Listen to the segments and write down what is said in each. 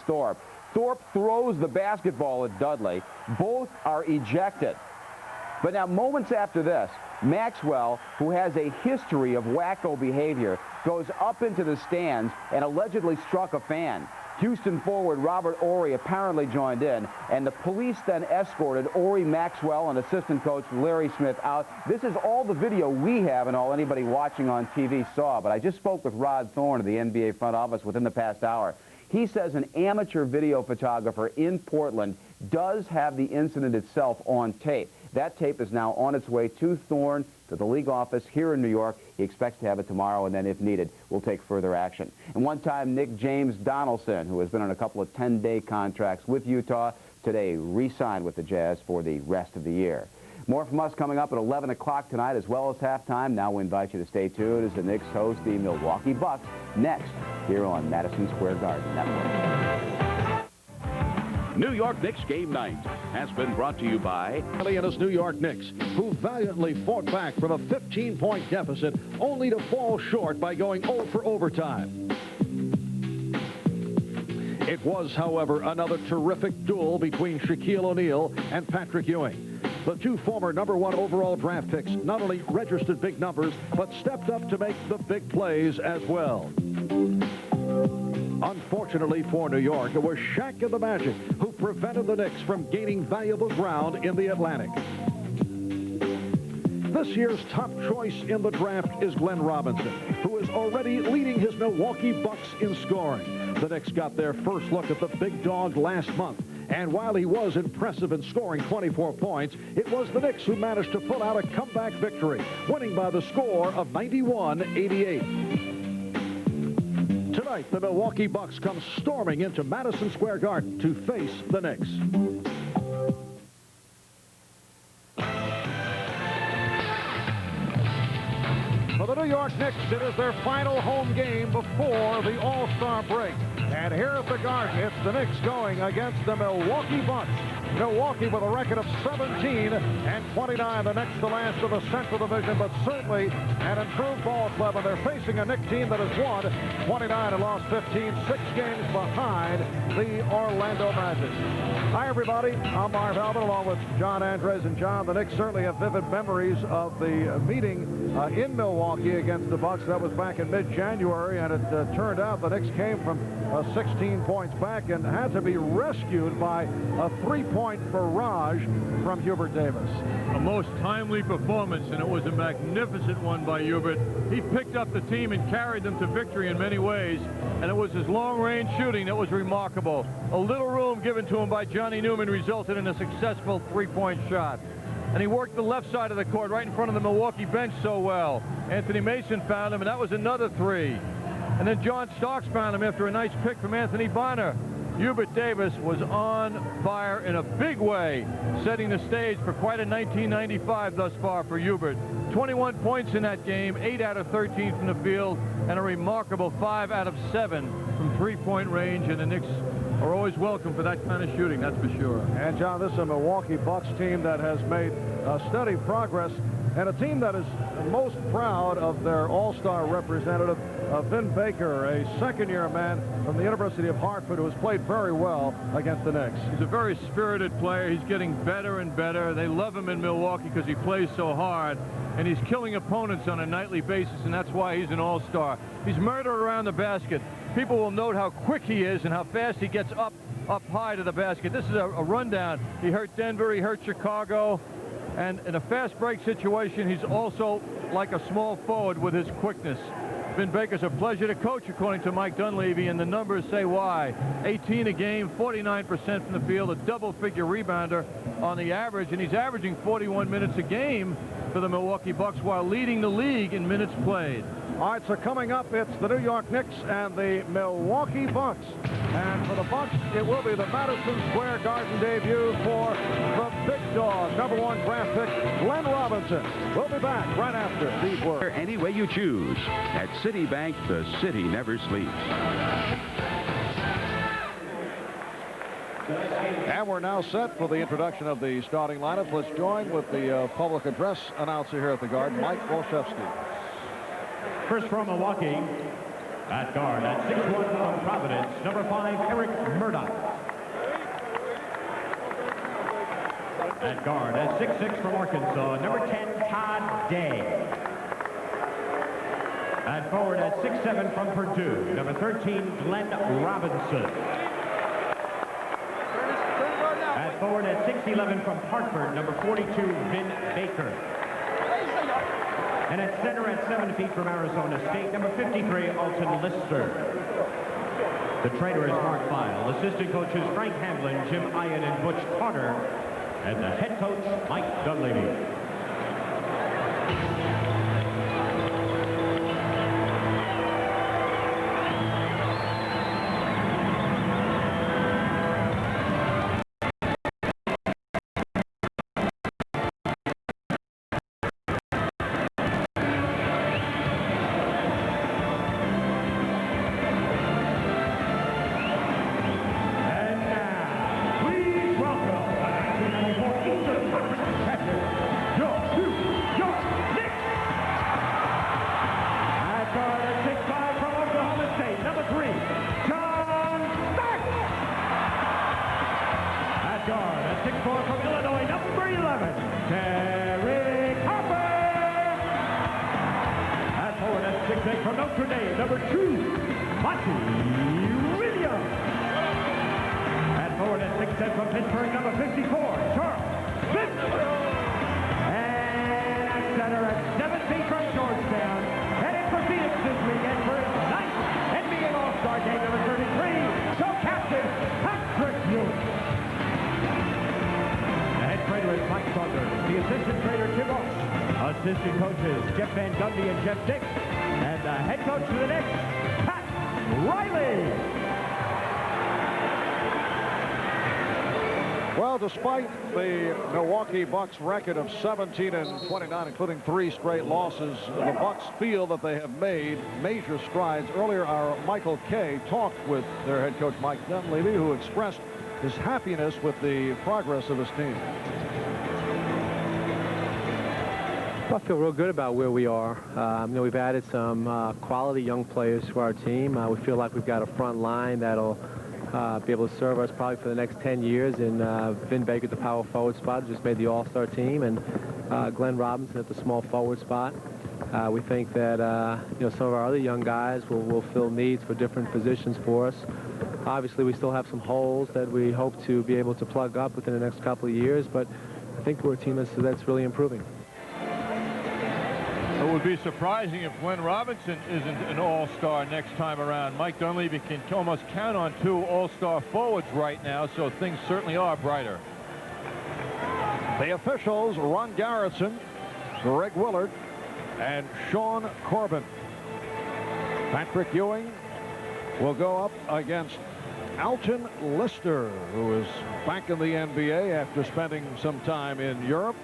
Thorpe. Thorpe throws the basketball at Dudley. Both are ejected. But now, moments after this, Maxwell, who has a history of wacko behavior, goes up into the stands and allegedly struck a fan. Houston forward Robert Ory apparently joined in, and the police then escorted Ory, Maxwell, and assistant coach Larry Smith out. This is all the video we have and all anybody watching on TV saw, but I just spoke with Rod Thorne of the NBA front office within the past hour. He says an amateur video photographer in Portland does have the incident itself on tape. That tape is now on its way to Thorne, to the league office here in New York. He expects to have it tomorrow, and then, if needed, we'll take further action. And one-time Nick James Donaldson, who has been on a couple of 10-day contracts with Utah, today re-signed with the Jazz for the rest of the year. More from us coming up at 11 o'clock tonight, as well as halftime. Now we invite you to stay tuned as the Knicks host the Milwaukee Bucks next here on Madison Square Garden Network. New York Knicks Game Night has been brought to you by and his New York Knicks, who valiantly fought back from a 15-point deficit only to fall short by going 0 for overtime. It was, however, another terrific duel between Shaquille O'Neal and Patrick Ewing. The two former #1 overall draft picks not only registered big numbers, but stepped up to make the big plays as well. Unfortunately for New York, it was Shaq and the Magic who prevented the Knicks from gaining valuable ground in the Atlantic. This year's top choice in the draft is Glenn Robinson, who is already leading his Milwaukee Bucks in scoring. The Knicks got their first look at the big dog last month, and while he was impressive in scoring 24 points, it was the Knicks who managed to pull out a comeback victory, winning by the score of 91-88. Tonight, the Milwaukee Bucks come storming into Madison Square Garden to face the Knicks. For the New York Knicks, it is their final home game before the All-Star break. And here at the Garden, it's the Knicks going against the Milwaukee Bucks. Milwaukee with a record of 17-29, the next to last of the Central Division, but certainly an improved ball club. And they're facing a Knicks team that has won 29 and lost 15, 6 games behind the Orlando Magic. Hi, everybody. I'm Marv Albin, along with John Andres. And John, the Knicks certainly have vivid memories of the meeting in Milwaukee against the Bucks. That was back in mid-January, and it turned out the Knicks came from 16 points back and had to be rescued by a 3-point barrage from Hubert Davis. A most timely performance, and it was a magnificent one by Hubert. He picked up the team and carried them to victory in many ways, and it was his long-range shooting that was remarkable. A little room given to him by Johnny Newman resulted in a successful 3-point shot. And he worked the left side of the court right in front of the Milwaukee bench so well. Anthony Mason found him, and that was another 3. And then John Starks found him after a nice pick from Anthony Bonner. Hubert Davis was on fire in a big way, setting the stage for quite a 1995 thus far for Hubert. 21 points in that game, 8 out of 13 from the field, and a remarkable 5 out of 7 from 3-point range, and the Knicks are always welcome for that kind of shooting, that's for sure. And, John, this is a Milwaukee Bucks team that has made steady progress, and a team that is most proud of their all-star representative, Vin Baker, a second-year man from the University of Hartford who has played very well against the Knicks. He's a very spirited player. He's getting better and better. They love him in Milwaukee because he plays so hard, and he's killing opponents on a nightly basis, and that's why he's an all-star. He's murdered around the basket. People will note how quick he is and how fast he gets up high to the basket. This is a rundown. He hurt Denver, he hurt Chicago, and in a fast break situation, he's also like a small forward with his quickness. Vin Baker's a pleasure to coach, according to Mike Dunleavy, and the numbers say why. 18 a game, 49% from the field, a double-figure rebounder on the average, and he's averaging 41 minutes a game for the Milwaukee Bucks while leading the league in minutes played. All right, so coming up, it's the New York Knicks and the Milwaukee Bucks. And for the Bucks, it will be the Madison Square Garden debut for the big dog, #1 draft pick, Glenn Robinson. We'll be back right after these words. Any way you choose. At Citibank, the city never sleeps. And we're now set for the introduction of the starting lineup. Let's join with the public address announcer here at the Garden, Mike Olszewski. First from Milwaukee, at guard, at 6'1" from Providence, #5, Eric Murdoch. At guard, at 6'6" from Arkansas, number 10, Todd Day. At forward, at 6'7" from Purdue, number 13, Glenn Robinson. At forward, at 6'11" from Hartford, number 42, Vin Baker. And at center, at 7 feet from Arizona State, number 53, Alton Lister. The trainer is Mark File. Assistant coaches Frank Hamlin, Jim Ian, and Butch Carter. And the head coach, Mike Dunleavy. From Notre Dame, number 2, Monty Williams. At forward at 6'10" from Pittsburgh, number 54, Charles Smith. And at center at 7 feet from Georgetown, headed for Phoenix this weekend for his 9th NBA All-Star game, number 33, co-captain Patrick Ewing. The head trainer is Mike Saunders. The assistant trainer, Tim Oaks. Assistant coaches, Jeff Van Gundy and Jeff Dix. And the head coach for the Knicks, Pat Riley. Well, despite the Milwaukee Bucks record of 17-29, including 3 straight losses, the Bucks feel that they have made major strides. Earlier, our Michael Kay talked with their head coach, Mike Dunleavy, who expressed his happiness with the progress of his team. I feel real good about where we are. We've added some quality young players to our team. We feel like we've got a front line that'll be able to serve us probably for the next 10 years. And Vin Baker, the power forward spot, just made the All-Star team, and Glenn Robinson at the small forward spot. We think that some of our other young guys will fill needs for different positions for us. Obviously, we still have some holes that we hope to be able to plug up within the next couple of years, but I think we're a team that's really improving. It would be surprising if Glenn Robinson isn't an all-star next time around. Mike Dunleavy can almost count on 2 all-star forwards right now, so things certainly are brighter. The officials, Ron Garretson, Greg Willard, and Sean Corbin. Patrick Ewing will go up against Alton Lister, who is back in the NBA after spending some time in Europe.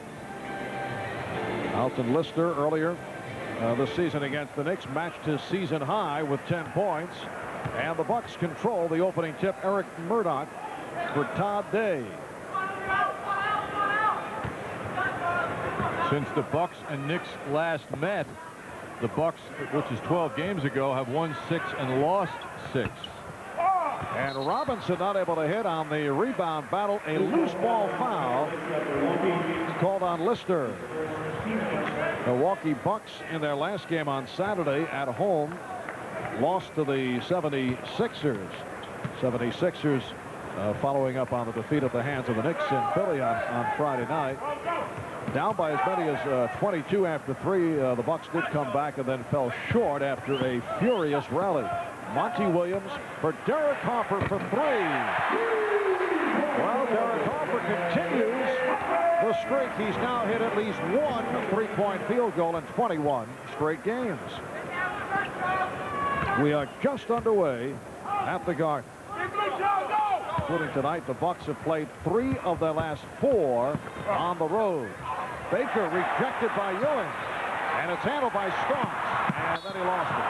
Alton Lister earlier this season against the Knicks matched his season high with 10 points. And the Bucks control the opening tip. Eric Murdoch for Todd Day. Since the Bucks and Knicks last met, the Bucks, which is 12 games ago, have won 6 and lost 6. And Robinson not able to hit on the rebound battle. A loose ball foul called on Lister. Milwaukee Bucks in their last game on Saturday at home lost to the 76ers. 76ers following up on the defeat at the hands of the Knicks in Philly on Friday night. Down by as many as 22 after 3. The Bucks did come back and then fell short after a furious rally. Monty Williams for Derek Harper for 3. Well, Derek Harper continues the streak. He's now hit at least 1 3-point field goal in 21 straight games. We are just underway at the Garden. Including tonight, the Bucks have played 3 of their last 4 on the road. Baker rejected by Ewing, and it's handled by Starks, and then he lost it.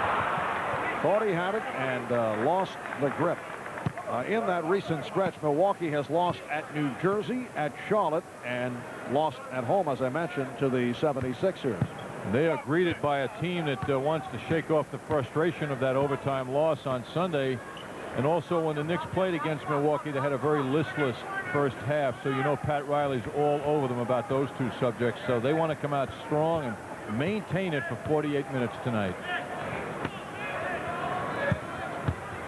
Thought he had it and lost the grip. In that recent stretch, Milwaukee has lost at New Jersey, at Charlotte, and lost at home, as I mentioned, to the 76ers. They are greeted by a team that wants to shake off the frustration of that overtime loss on Sunday. And also, when the Knicks played against Milwaukee, they had a very listless first half. So you know Pat Riley's all over them about those two subjects. So they want to come out strong and maintain it for 48 minutes tonight.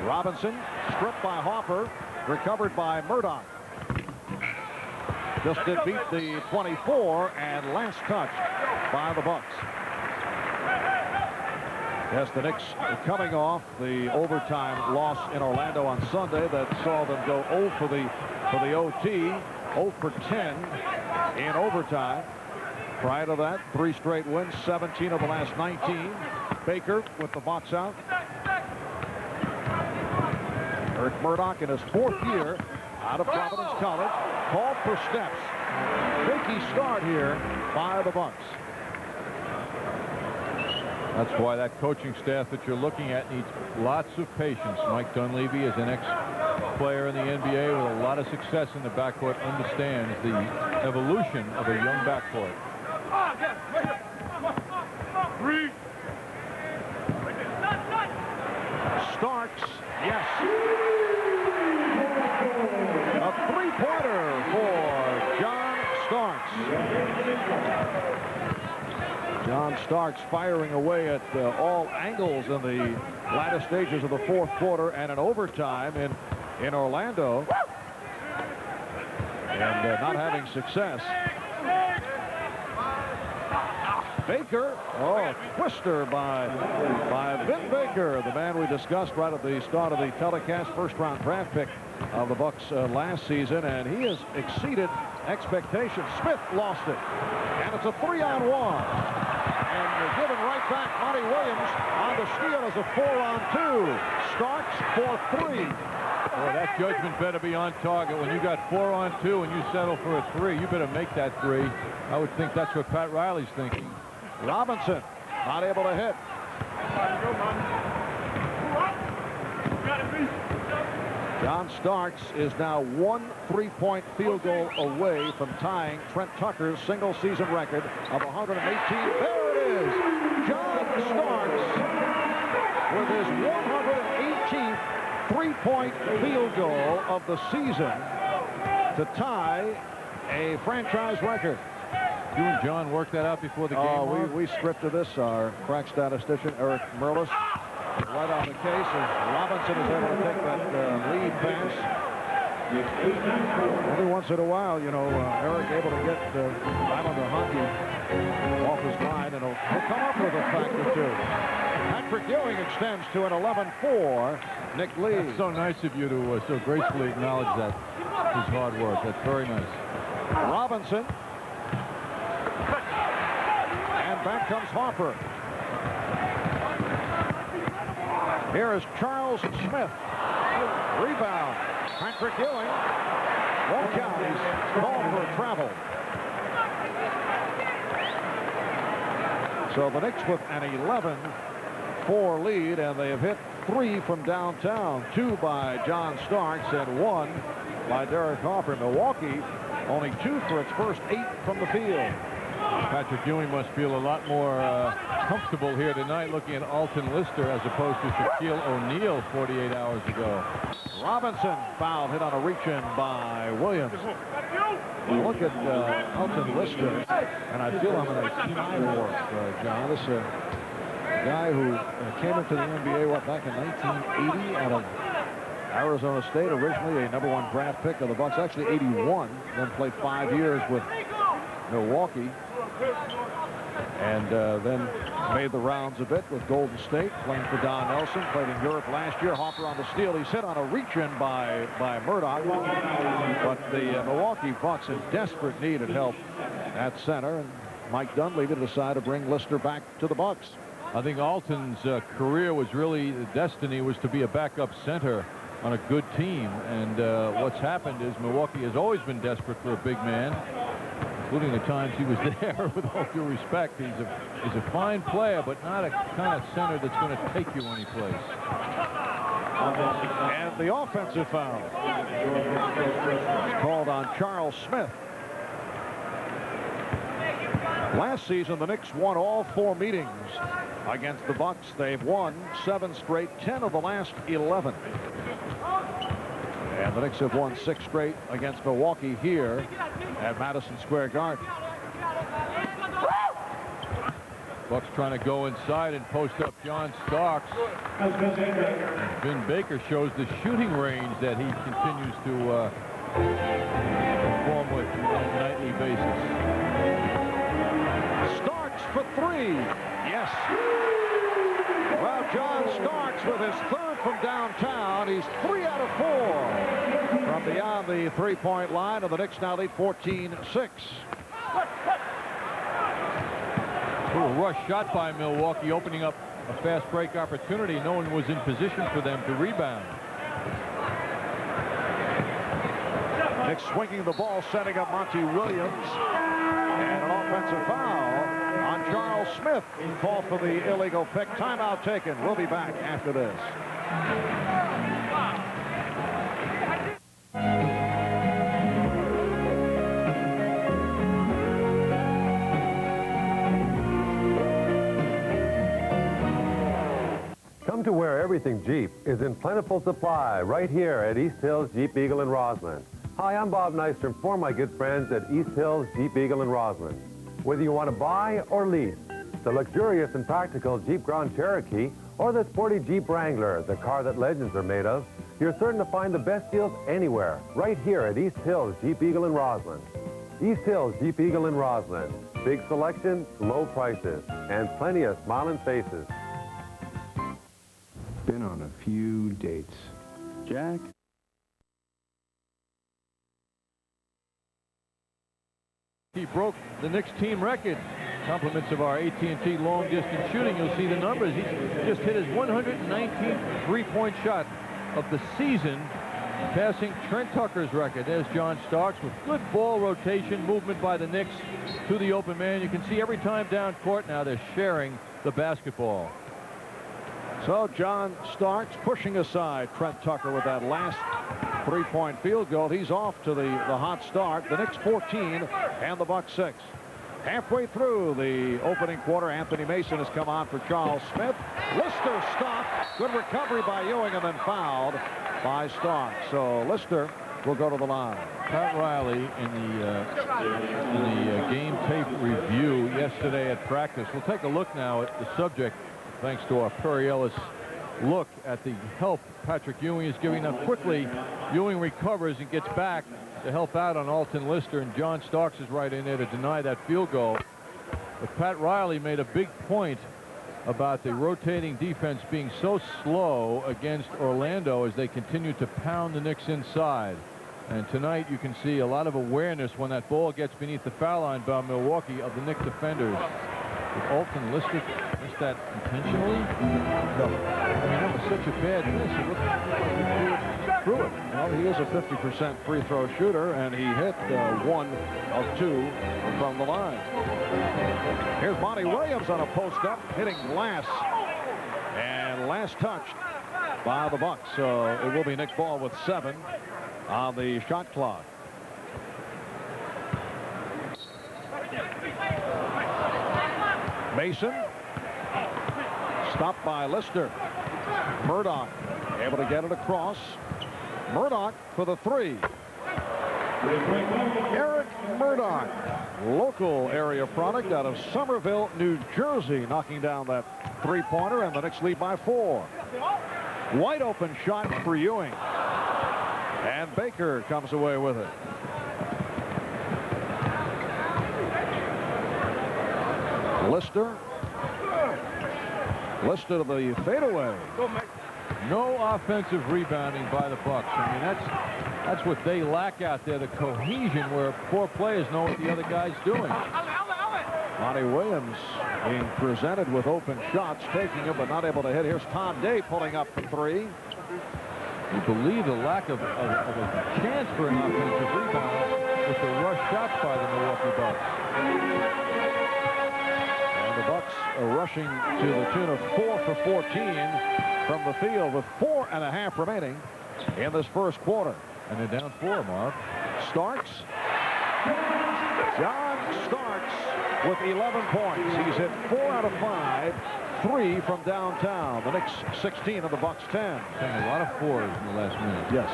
Robinson stripped by Hoffer, recovered by Murdoch. Just did beat the 24, and last touch by the Bucks. Yes, the Knicks coming off the overtime loss in Orlando on Sunday that saw them go 0 for the OT, 0 for 10 in overtime. Prior to that, 3 straight wins, 17 of the last 19. Baker with the box out. Eric Murdoch in his 4th year out of Providence College, called for steps. Shaky start here by the Bucks. That's why that coaching staff that you're looking at needs lots of patience. Mike Dunleavy is an ex-player in the NBA with a lot of success in the backcourt, understands the evolution of a young backcourt. Starks, yes. A 3-pointer for John Starks. John Starks firing away at all angles in the latter stages of the 4th quarter and in overtime in Orlando. And not having success. Baker, twister by Vin Baker, the man we discussed right at the start of the telecast, first-round draft pick of the Bucks last season, and he has exceeded expectations. Smith lost it, and it's a 3-on-1, and they're given right back. Monty Williams on the steal as a 4-on-2. Starks for 3. Well, that judgment better be on target. When you got 4-on-2 and you settle for a 3, you better make that 3. I would think that's what Pat Riley's thinking. Robinson not able to hit. John Starks is now 1 3-point field goal away from tying Trent Tucker's single-season record of 118. There it is. John Starks with his 118th 3-point field goal of the season to tie a franchise record. You and John worked that out before the game? We scripted this. Our crack statistician, Eric Merlis, right on the case as Robinson is able to take that lead pass. Every once in a while, you know, Eric able to get Islander hockey off his mind, and he'll come up with a fact or two. Patrick Ewing extends to an 11-4 Nick Lee. That's so nice of you to so gracefully acknowledge that, his hard work. That's very nice. Robinson. And back comes Hoffer. Here is Charles Smith. Rebound. Patrick Ewing won't count. He's called for travel. So the Knicks with an 11-4 lead, and they have hit 3 from downtown. 2 by John Starks and 1 by Derek Hoffer. Milwaukee only 2 for its first 8 from the field. Patrick Ewing must feel a lot more comfortable here tonight looking at Alton Lister as opposed to Shaquille O'Neal 48 hours ago. Robinson foul, hit on a reach-in by Williams. Well, look at Alton Lister, and I feel I'm in a time warp, John. This guy who came into the NBA, back in 1980 out of Arizona State, originally a #1 draft pick of the Bucks, actually 81, then played 5 years with Milwaukee, and then made the rounds a bit with Golden State, playing for Don Nelson, played in Europe last year. Hoffer on the steal. He's hit on a reach-in by Murdoch, but the Milwaukee Bucks in desperate need of help at center, and Mike Dunleavy decided to bring Lister back to the Bucks. I think Alton's career was really, the destiny was to be a backup center on a good team, and what's happened is Milwaukee has always been desperate for a big man, including the times he was there. With all due respect, he's a fine player, but not a kind of center that's going to take you anyplace. And the offensive foul is called on Charles Smith. Last season, the Knicks won all 4 meetings against the Bucks. They've won 7 straight, 10 of the last 11. And the Knicks have won 6 straight against Milwaukee here at Madison Square Garden. Bucks trying to go inside and post up John Starks. And Vin Baker shows the shooting range that he continues to perform with on a nightly basis. Starks for 3. Yes. Well, John Starks with his 3rd from downtown. He's 3 out of 4 from beyond the three-point line, and the Knicks now lead 14-6. A rush shot by Milwaukee, opening up a fast break opportunity. No one was in position for them to rebound. Knicks swinging the ball, setting up Monty Williams. And an offensive foul on Charles Smith. Call for the illegal pick. Timeout taken. We'll be back after this. Come to where everything Jeep is in plentiful supply right here at East Hills Jeep Eagle in Roseland. Hi, I'm Bob Nystrom for my good friends at East Hills Jeep Eagle in Roseland. Whether you want to buy or lease the luxurious and practical Jeep Grand Cherokee or the sporty Jeep Wrangler, the car that legends are made of, you're certain to find the best deals anywhere right here at East Hills Jeep Eagle in Roseland. East Hills Jeep Eagle in Roseland. Big selection, low prices, and plenty of smiling faces. Been on a few dates. Jack? He broke the Knicks team record. Compliments of our AT&T long-distance shooting. You'll see the numbers. He just hit his 119th three-point shot of the season, passing Trent Tucker's record. There's John Starks with good ball rotation, movement by the Knicks to the open man. You can see every time down court now they're sharing the basketball. So John Starks pushing aside Trent Tucker with that last three-point field goal. He's off to the hot start. The Knicks 14 and the Bucks 6. Halfway through the opening quarter, Anthony Mason has come on for Charles Smith. Lister stopped. Good recovery by Ewing and then fouled by Starks. So Lister will go to the line. Pat Riley in the game tape review yesterday at practice. We'll take a look now at the subject, thanks to our Perry Ellis look at the help Patrick Ewing is giving up quickly. Ewing recovers and gets back to help out on Alton Lister, and John Starks is right in there to deny that field goal. But Pat Riley made a big point about the rotating defense being so slow against Orlando as they continue to pound the Knicks inside. And tonight you can see a lot of awareness when that ball gets beneath the foul line by Milwaukee of the Knicks defenders. Did Alton Lister miss that intentionally? No. I mean, that was such a bad miss. It looked like he threw it. Well, he is a 50% free throw shooter, and he hit 1 of 2 from the line. Here's Monty Williams on a post-up, hitting glass. And last touched by the Bucks. So it will be Knicks ball with 7 on the shot clock. Mason stopped by Lister. Murdoch able to get it across. Murdoch for the 3. Eric Murdoch, local area product out of Somerville, New Jersey, knocking down that three-pointer, and the Knicks lead by 4. Wide open shot for Ewing, and Baker comes away with it. Lister to the fadeaway. No offensive rebounding by the Bucks. I mean, that's what they lack out there, the cohesion where 4 players know what the other guy's doing. Monty Williams being presented with open shots, taking them but not able to hit. Here's Tom Day pulling up for 3. You believe the lack of a chance for an offensive rebound with the rush shots by the Milwaukee Bucks. And the Bucks are rushing to the tune of 4 for 14 from the field with 4.5 remaining in this first quarter. And they're down 4, Mark. Starks. John Starks with 11 points. He's hit 4 out of 5 3 from downtown. The Knicks 16 and the Bucks 10. A lot of fours in the last minute. Yes.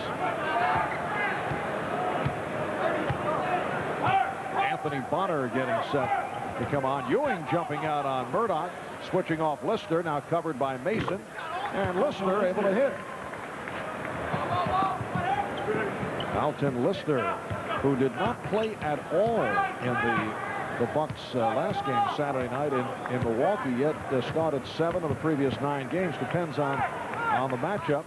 Anthony Bonner getting set to come on. Ewing jumping out on Murdoch, switching off Lister, now covered by Mason, and Lister able to hit. Alton Lister, who did not play at all in the Bucks last game Saturday night in Milwaukee, yet started 7 of the previous 9 games. Depends on the matchup.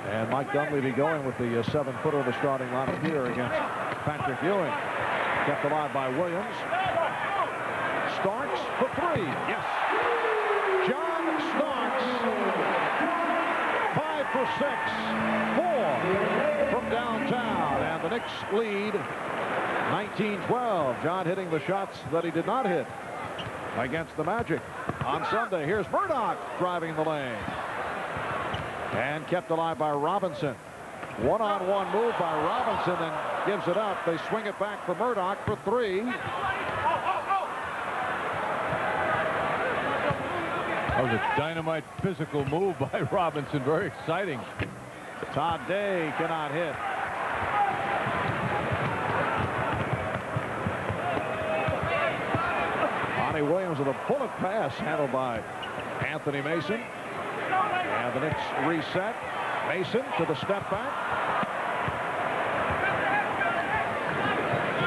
And Mike Dunleavy going with the 7-footer of the starting lineup here against Patrick Ewing. Kept alive by Williams. Starks for 3. Yes. John Starks. 5 for 6. 4 from downtown. And the Knicks lead 19-12. John hitting the shots that he did not hit against the Magic on Sunday. Here's Murdoch driving the lane. And kept alive by Robinson. One-on-one move by Robinson, and gives it up. They swing it back for Murdoch for 3. That was a dynamite physical move by Robinson. Very exciting. Todd Day cannot hit. Monty Williams with a bullet pass handled by Anthony Mason. And the Knicks reset. Mason to the step back.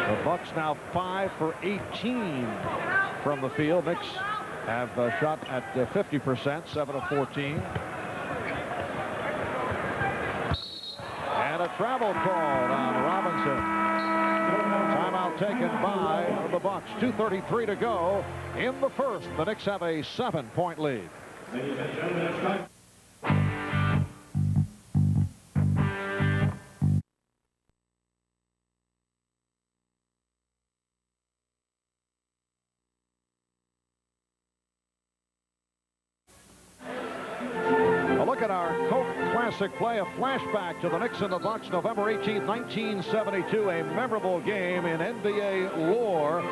The Bucks now 5 for 18 from the field. Knicks have shot at 50%, 7 of 14. And a travel called on Robinson. Timeout taken by the Bucks. 2:33 to go in the first. The Knicks have a 7-point lead. Play, a flashback to the Knicks and the Bucks, November 18th, 1972, a memorable game in NBA lore.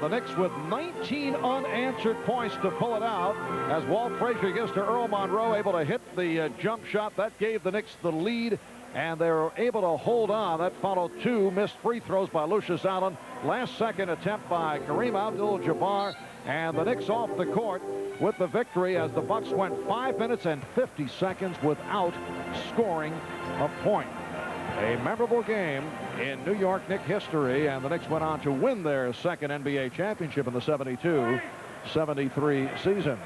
The Knicks with 19 unanswered points to pull it out as Walt Frazier gets to Earl Monroe, able to hit the jump shot. That gave the Knicks the lead, and they were able to hold on. That followed 2 missed free throws by Lucius Allen. Last-second attempt by Kareem Abdul-Jabbar, and the Knicks off the court with the victory as the Bucks went 5 minutes and 50 seconds without scoring a point. A memorable game in New York Knicks history, and the Knicks went on to win their second NBA championship in the 72-73 season.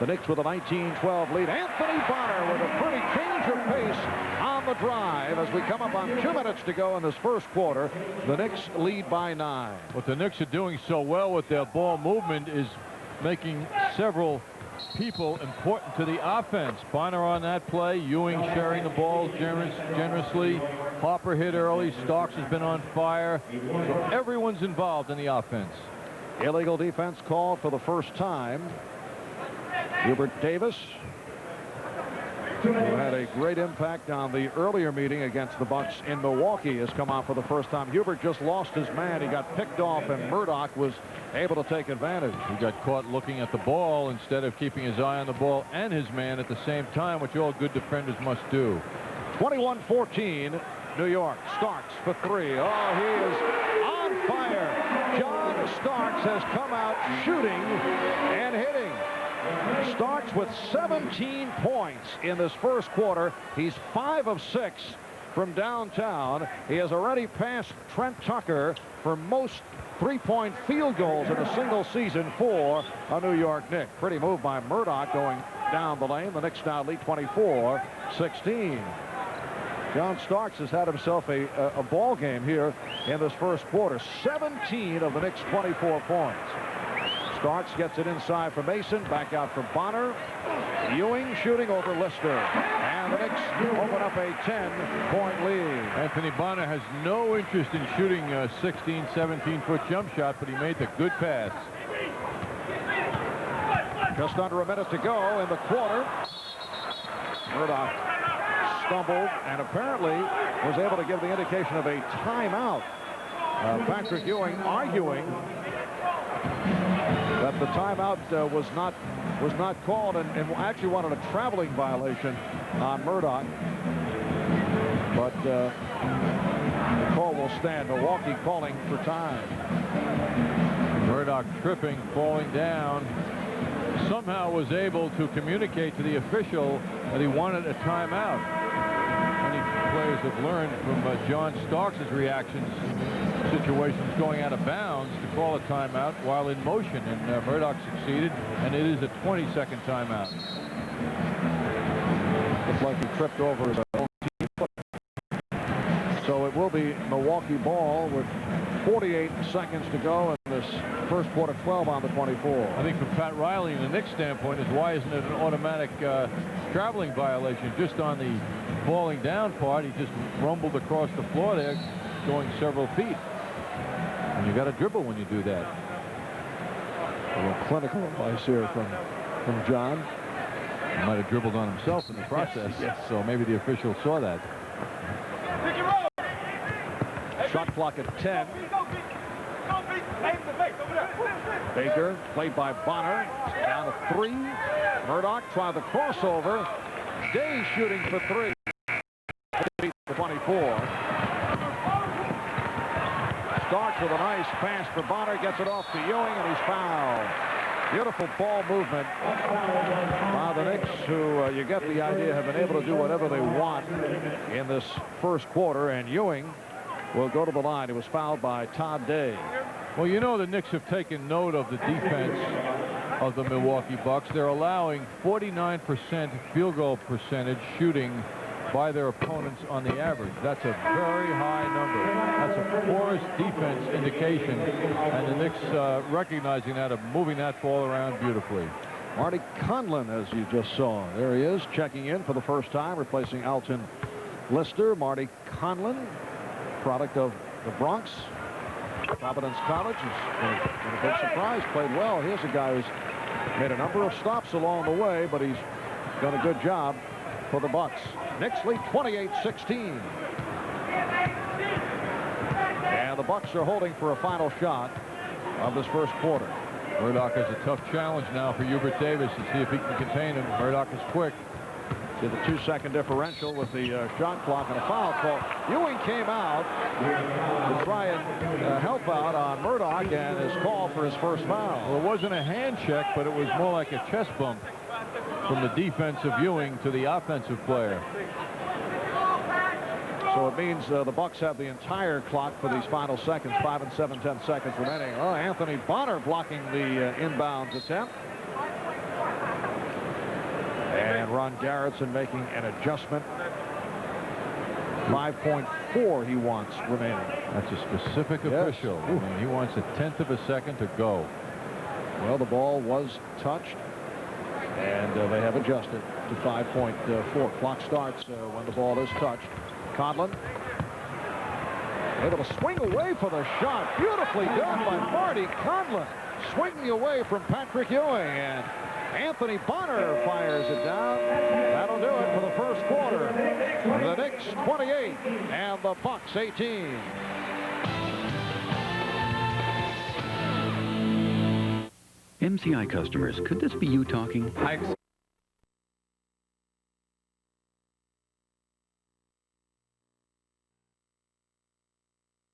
The Knicks with a 19-12 lead. Anthony Bonner with a pretty change of pace on the drive as we come up on 2 minutes to go in this first quarter. The Knicks lead by 9. What the Knicks are doing so well with their ball movement is making several people important to the offense. Bonner on that play. Ewing sharing the ball generously. Harper hit early. Starks has been on fire. So everyone's involved in the offense. Illegal defense called for the first time. Hubert Davis, who had a great impact on the earlier meeting against the Bucks in Milwaukee, has come out for the first time. Hubert just lost his man. He got picked off, and Murdoch was able to take advantage. He got caught looking at the ball instead of keeping his eye on the ball and his man at the same time, which all good defenders must do. 21-14, New York. Starks for 3. Oh, he is on fire. John Starks has come out shooting and hitting. Starks with 17 points in this first quarter. He's 5 of 6 from downtown. He has already passed Trent Tucker for most three-point field goals in a single season for a New York Knicks. Pretty move by Murdoch going down the lane. The Knicks now lead 24-16. John Starks has had himself a ball game here in this first quarter. 17 of the Knicks' 24 points. Starks gets it inside for Mason. Back out for Bonner. Ewing shooting over Lister. And the Knicks open up a 10-point lead. Anthony Bonner has no interest in shooting a 16, 17-foot jump shot, but he made the good pass. Just under a minute to go in the quarter. Murdoch stumbled and apparently was able to give the indication of a timeout. Patrick Ewing arguing that the timeout was not called, and actually wanted a traveling violation on Murdoch. But the call will stand. Milwaukee calling for time. Murdoch tripping, falling down. Somehow was able to communicate to the official that he wanted a timeout. Many players have learned from John Starks' reactions, situations going out of bounds, to call a timeout while in motion, and Murdoch succeeded, and it is a 20-second timeout. Looks like he tripped over his own team. So it will be Milwaukee ball with 48 seconds to go in this first quarter, 12 on the 24. I think from Pat Riley and the Knicks standpoint is, why isn't it an automatic traveling violation just on the falling down part? He just rumbled across the floor there, going several feet. And you got to dribble when you do that. A little clinical advice here from John. He might have dribbled on himself in the process. Yes. So maybe the official saw that. Shot clock at 10. Baker, played by Bonner, down to 3. Murdoch tried the crossover. Day shooting for 3. 24. Starks with a nice pass for Bonner, gets it off to Ewing, and he's fouled. Beautiful ball movement by the Knicks, who you get the idea have been able to do whatever they want in this first quarter, and Ewing will go to the line. He was fouled by Todd Day. Well, you know the Knicks have taken note of the defense of the Milwaukee Bucks. They're allowing 49% field goal percentage shooting by their opponents on the average. That's a very high number. That's a porous defense indication, and the Knicks recognizing that, of moving that ball around beautifully. Marty Conlon, as you just saw. There he is, checking in for the first time, replacing Alton Lister. Marty Conlon, product of the Bronx. Providence College has been a big surprise, played well. Here's a guy who's made a number of stops along the way, but he's done a good job for the Bucks. Knicks lead 28-16. And the Bucks are holding for a final shot of this first quarter. Murdoch has a tough challenge now for Hubert Davis to see if he can contain him. Murdoch is quick. See the 2-second differential with the shot clock and a foul call. Ewing came out to try and help out on Murdoch, and is called for his first foul. Well, it wasn't a hand check, but it was more like a chest bump from the defensive Ewing to the offensive player. So it means the Bucks have the entire clock for these final seconds, 5 and 7/10 seconds remaining. Oh, Anthony Bonner blocking the inbounds attempt. And Ron Garrettson making an adjustment. 5.4 he wants remaining. That's a specific official. I mean, he wants a 1/10 of a second to go. Well, the ball was touched, and they have adjusted to 5.4. Clock starts when the ball is touched. Conlon able to swing away for the shot. Beautifully done by Marty Conlon. Swinging away from Patrick Ewing, and Anthony Bonner fires it down. That'll do it for the first quarter. The Knicks 28 and the Bucks 18. MCI customers, could this be you talking?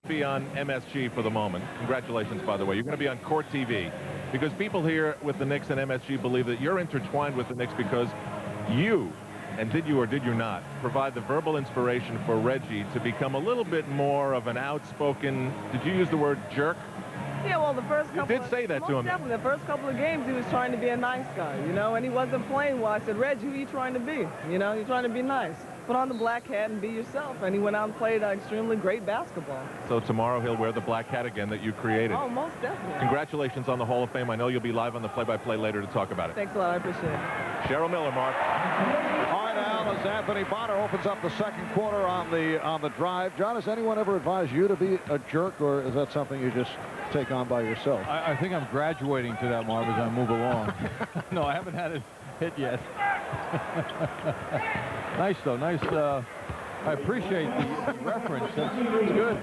Be on MSG for the moment. Congratulations, by the way. You're going to be on Court TV, because people here with the Knicks and MSG believe that you're intertwined with the Knicks because you, and did you or did you not, provide the verbal inspiration for Reggie to become a little bit more of an outspoken, did you use the word jerk? Yeah, well, the first couple You did say that to him. Definitely. The first couple of games, he was trying to be a nice guy, you know, and he wasn't playing well. I said, Reggie, who are you trying to be? You know, you're trying to be nice. Put on the black hat and be yourself. And he went out and played extremely great basketball. So tomorrow he'll wear the black hat again that you created. Oh, most definitely. Congratulations on the Hall of Fame. I know you'll be live on the play-by-play later to talk about it. Thanks a lot. I appreciate it. Cheryl Miller, Mark. All right, now, as Anthony Bonner opens up the second quarter on the drive. John, has anyone ever advised you to be a jerk, or is that something you just take on by yourself? I think I'm graduating to that, Marv, as I move along. No, I haven't had it hit yet. Nice, though. Nice. I appreciate the reference. That's good.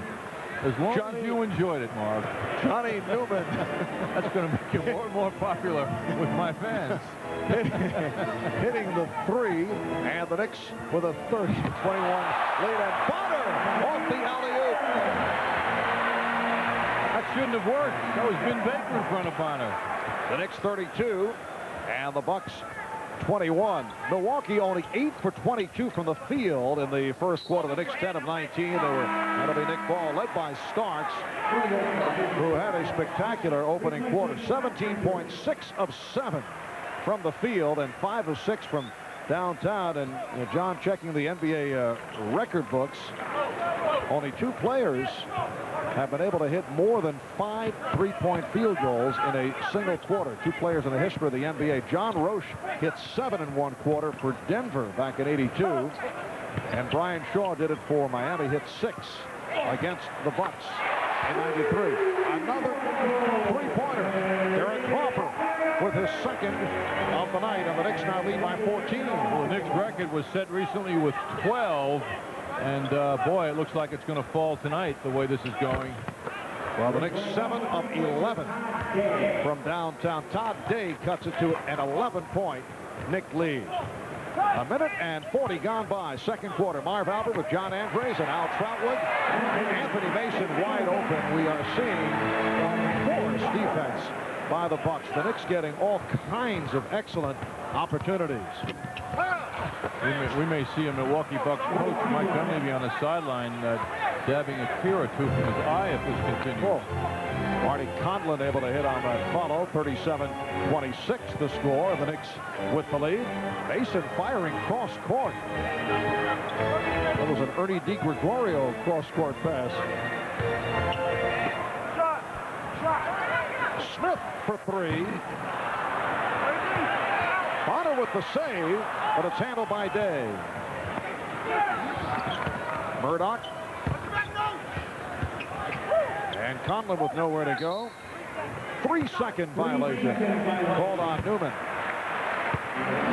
As long as you enjoyed it, Marv. Johnny Newman. That's going to make you more and more popular with my fans. Hitting the three, and the Knicks with a 30-21 lead, and Bonner off the alley-oop. That shouldn't have worked. That was Ben Baker in front of Bonner. The Knicks 32, and the Bucks 21. Milwaukee only 8 for 22 from the field in the first quarter. The Knicks 10 of 19. That'll be Nick Ball, led by Starks, who had a spectacular opening quarter. 17.6 of 7 from the field and 5 of 6 from downtown. And John, checking the NBA record books, only 2 players have been able to hit more than 5 3-point field goals in a single quarter. 2 players in the history of the NBA. John Roche hit 7 in one quarter for Denver back in '82, and Brian Shaw did it for Miami, hit 6 against the Bucks in '93. Another 3-pointer. Derek Crawford with his second of the night, and the Knicks now lead by 14. Well, the Knicks record was set recently with 12. And, boy, it looks like it's going to fall tonight, the way this is going. Well, the Knicks 7 of 11 from downtown. Todd Day cuts it to an 11-point Knick lead. A minute and 40 gone by. Second quarter. Marv Albert with John Andres and Al Troutwood. Anthony Mason wide open. We are seeing forced defense by the Bucks. The Knicks getting all kinds of excellent opportunities. We may see a Milwaukee Bucks coach, Mike Dunleavy, on the sideline dabbing a tear or two from his eye if this continues. Oh. Marty Conlon able to hit on that follow. 37-26 the score. The Knicks with the lead. Mason firing cross court. That was an Ernie DiGregorio cross court pass. Smith for 3. Bonner with the save, but it's handled by Day. Murdoch. And Conlon with nowhere to go. 3-second violation called on Newman.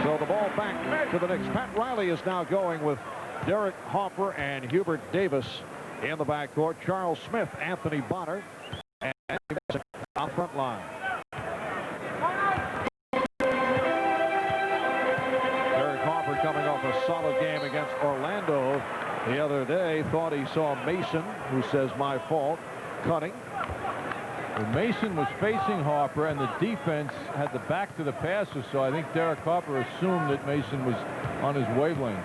So the ball back to the Knicks. Pat Riley is now going with Derek Hoffer and Hubert Davis in the backcourt. Charles Smith, Anthony Bonner, and on the front line. Coming off a solid game against Orlando the other day. Thought he saw Mason, who says my fault, cutting. Well, Mason was facing Harper, and the defense had the back to the passer, so I think Derek Harper assumed that Mason was on his wavelength.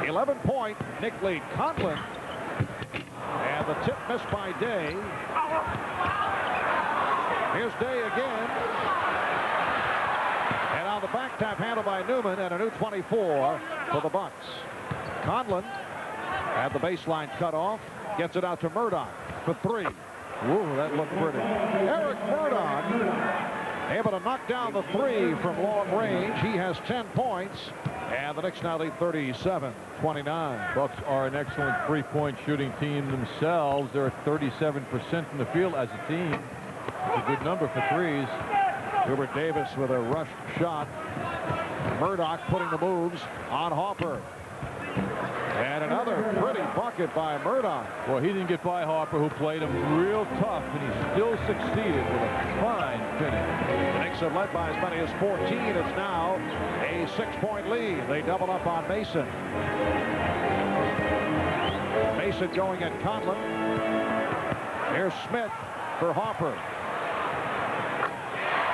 11-point Knick lead. Conlon, and the tip missed by Day. Here's Day again. And on the back tap handled by Newman, and a new 24 for the Bucks. Conlon had the baseline cut off. Gets it out to Murdoch for 3. Ooh, that looked pretty. Eric Murdoch able to knock down the 3 from long range. He has 10 points. And the Knicks now lead 37-29. Bucks are an excellent 3-point shooting team themselves. They're at 37% from the field as a team. It's a good number for threes. Hubert Davis with a rushed shot. Murdoch putting the moves on Harper. And another pretty bucket by Murdoch. Well, he didn't get by Harper, who played him real tough, and he still succeeded with a fine finish. The Knicks have led by as many as 14. It's now a 6-point lead. They double up on Mason. Mason going at Conlon. Here's Smith for Harper.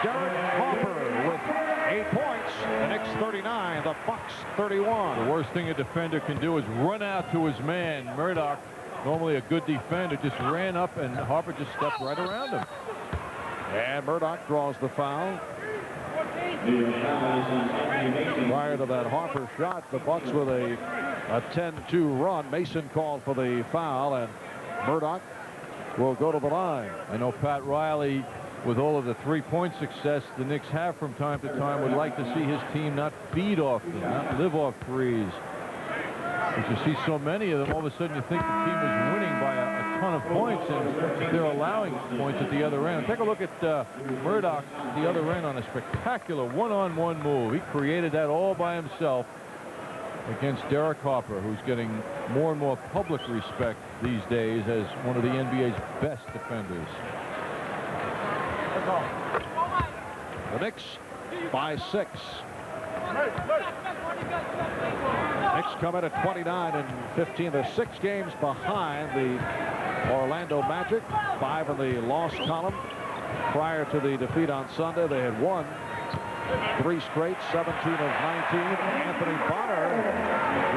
Derek Harper with 8 points. The Knicks 39, the Bucks 31. The worst thing a defender can do is run out to his man. Murdoch, normally a good defender, just ran up, and Harper just stepped right around him. And Murdoch draws the foul. Prior to that Harper shot, the Bucks with a 10-2 run. Mason called for the foul, and Murdoch will go to the line. I know Pat Riley, with all of the 3-point success the Knicks have from time to time, would like to see his team not feed off them, not live off threes. But you see so many of them, all of a sudden you think the team is winning by a ton of points, and they're allowing points at the other end. Take a look at Murdoch at the other end on a spectacular one-on-one move. He created that all by himself. against Derek Harper, who's getting more and more public respect these days as one of the NBA's best defenders. The Knicks by 6. Knicks come in at 29 and 15. They're 6 games behind the Orlando Magic, 5 in the loss column. Prior to the defeat on Sunday, they had won 3 straight, 17 of 19. Anthony Bonner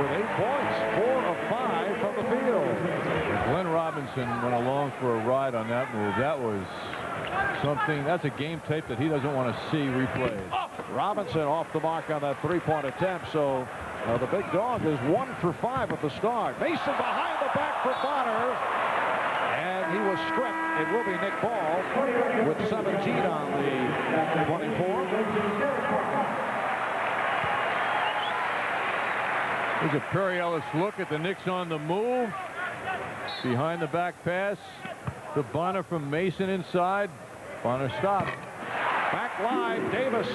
with 8 points, 4 of 5 from the field. Glenn Robinson went along for a ride on that move. That was something. That's a game tape that he doesn't want to see replayed. Robinson off the mark on that 3-point attempt, so the big dog is 1 for 5 at the start. Mason behind the back for Bonner, and he was stripped. It will be Nick Ball with 17 on the 24. There's a Perry Ellis look at the Knicks on the move. Behind the back pass to Bonner from Mason inside. Bonner stopped. Back line, Davis